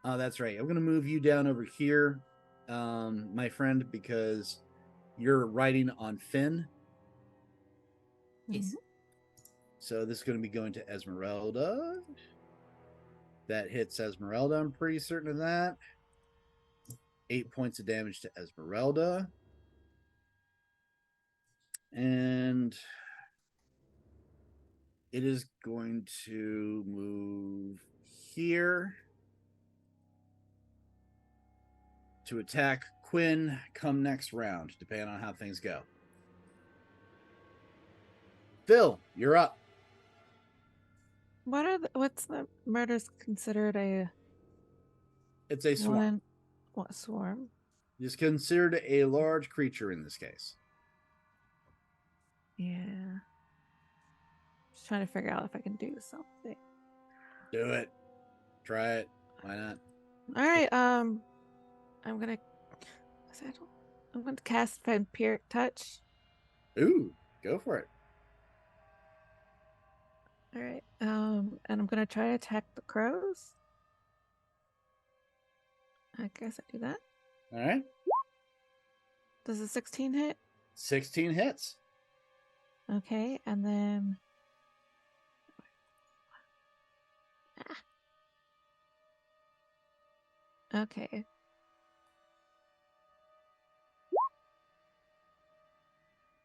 Oh, that's right. I'm going to move you down over here, my friend, because you're riding on Finn. Yes. So this is going to be going to Esmeralda. That hits Esmeralda. I'm pretty certain of that. 8 points of damage to Esmeralda. And it is going to move here to attack Quinn come next round, depending on how things go. Phil, you're up. What's the murders considered a It's a swarm. one? What swarm? It's considered a large creature in this case. Yeah. Just trying to figure out if I can do something. Do it. Try it. Why not? All right. I'm gonna cast Vampiric Touch. Ooh, go for it. All right. And I'm gonna try to attack the crows. I guess I do that. All right. Does a 16 hit? 16 hits. Okay, and then okay.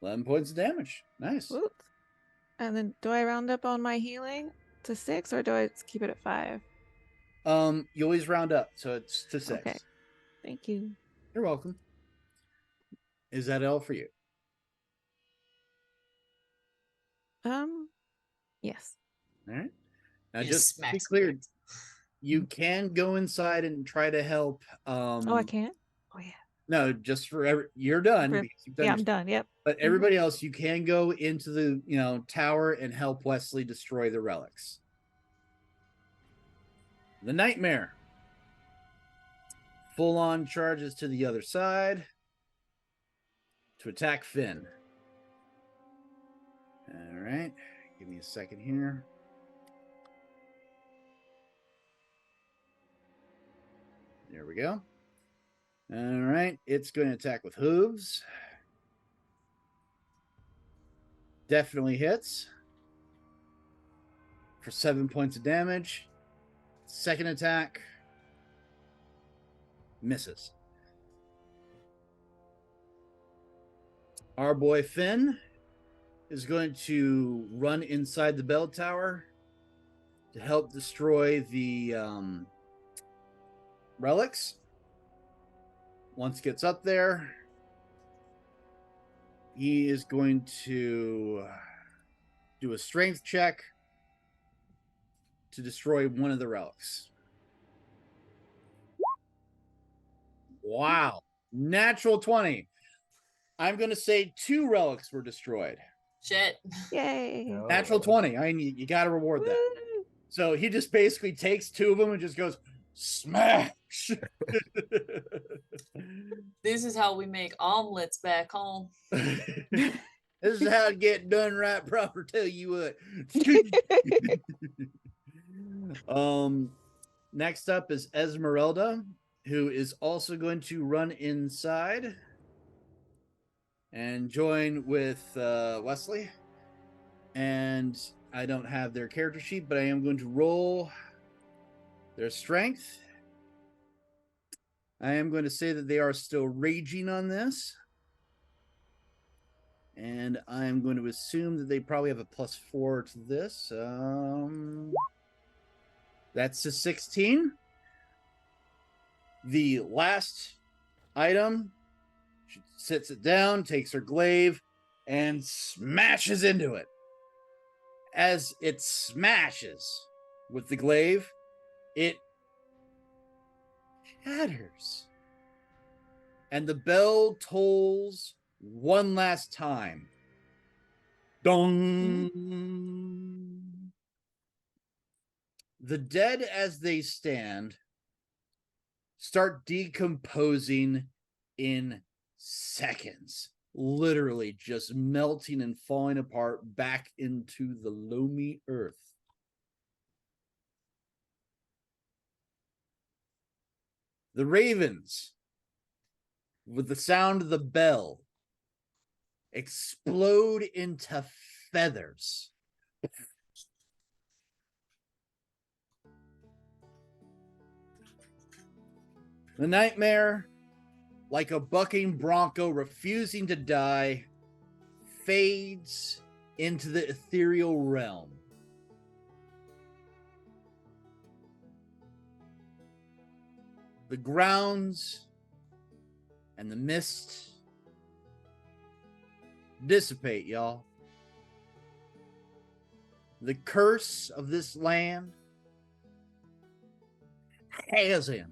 $11 points of damage. Nice. Whoops. And then do I round up on my healing to 6 or do I just keep it at 5? You always round up, so it's to 6. Okay. Thank you. You're welcome. Is that all for you? Yes. All right. Now, You just to be smack clear, squirts. you can go inside and try to help. Oh, I can't? Oh, yeah. No, just for you're done. For- because you've done Yeah, your I'm done. Yep. But everybody else, you can go into the tower and help Wesley destroy the relics. The Nightmare. Full on charges to the other side to attack Finn. All right. Give me a second here. There we go. All right. It's going to attack with hooves. Definitely hits for 7 points of damage. Second attack misses. Our boy Finn is going to run inside the bell tower to help destroy the relics. Once he gets up there, he is going to do a strength check to destroy one of the relics. Wow. Natural 20. I'm going to say 2 relics were destroyed. Shit. Yay. No. Natural 20. I mean, you got to reward that. Woo. So he just basically takes 2 of them and just goes, smash. This is how we make omelets back home. This is how to get done right proper, tell you what. Next up is Esmeralda, who is also going to run inside and join with Wesley. And I don't have their character sheet, but I am going to roll their strength. I am going to say that they are still raging on this. And I'm going to assume that they probably have a +4 to this. That's a 16. The last item, she sits it down, takes her glaive, and smashes into it. As it smashes with the glaive, it shatters. And the bell tolls one last time. Dong. The dead, as they stand, start decomposing in seconds. Literally just melting and falling apart back into the loamy earth. The ravens, with the sound of the bell, explode into feathers. The nightmare, like a bucking bronco refusing to die, fades into the ethereal realm. The grounds and the mist dissipate, y'all. The curse of this land has ended.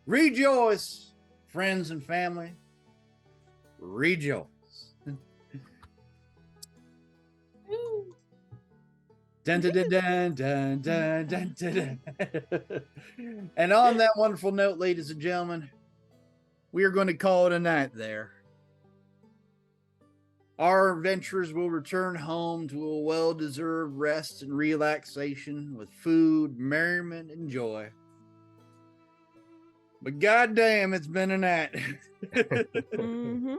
Rejoice, friends and family. Rejoice. Dun, dun, dun, dun, dun, dun, dun, dun, dun. And on that wonderful note, ladies and gentlemen, we are going to call it a night there. Our adventurers will return home to a well-deserved rest and relaxation with food, merriment, and joy. But goddamn, it's been a night. Mm-hmm.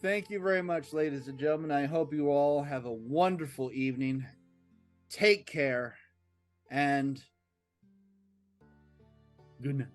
Thank you very much, ladies and gentlemen. I hope you all have a wonderful evening. Take care, and good night.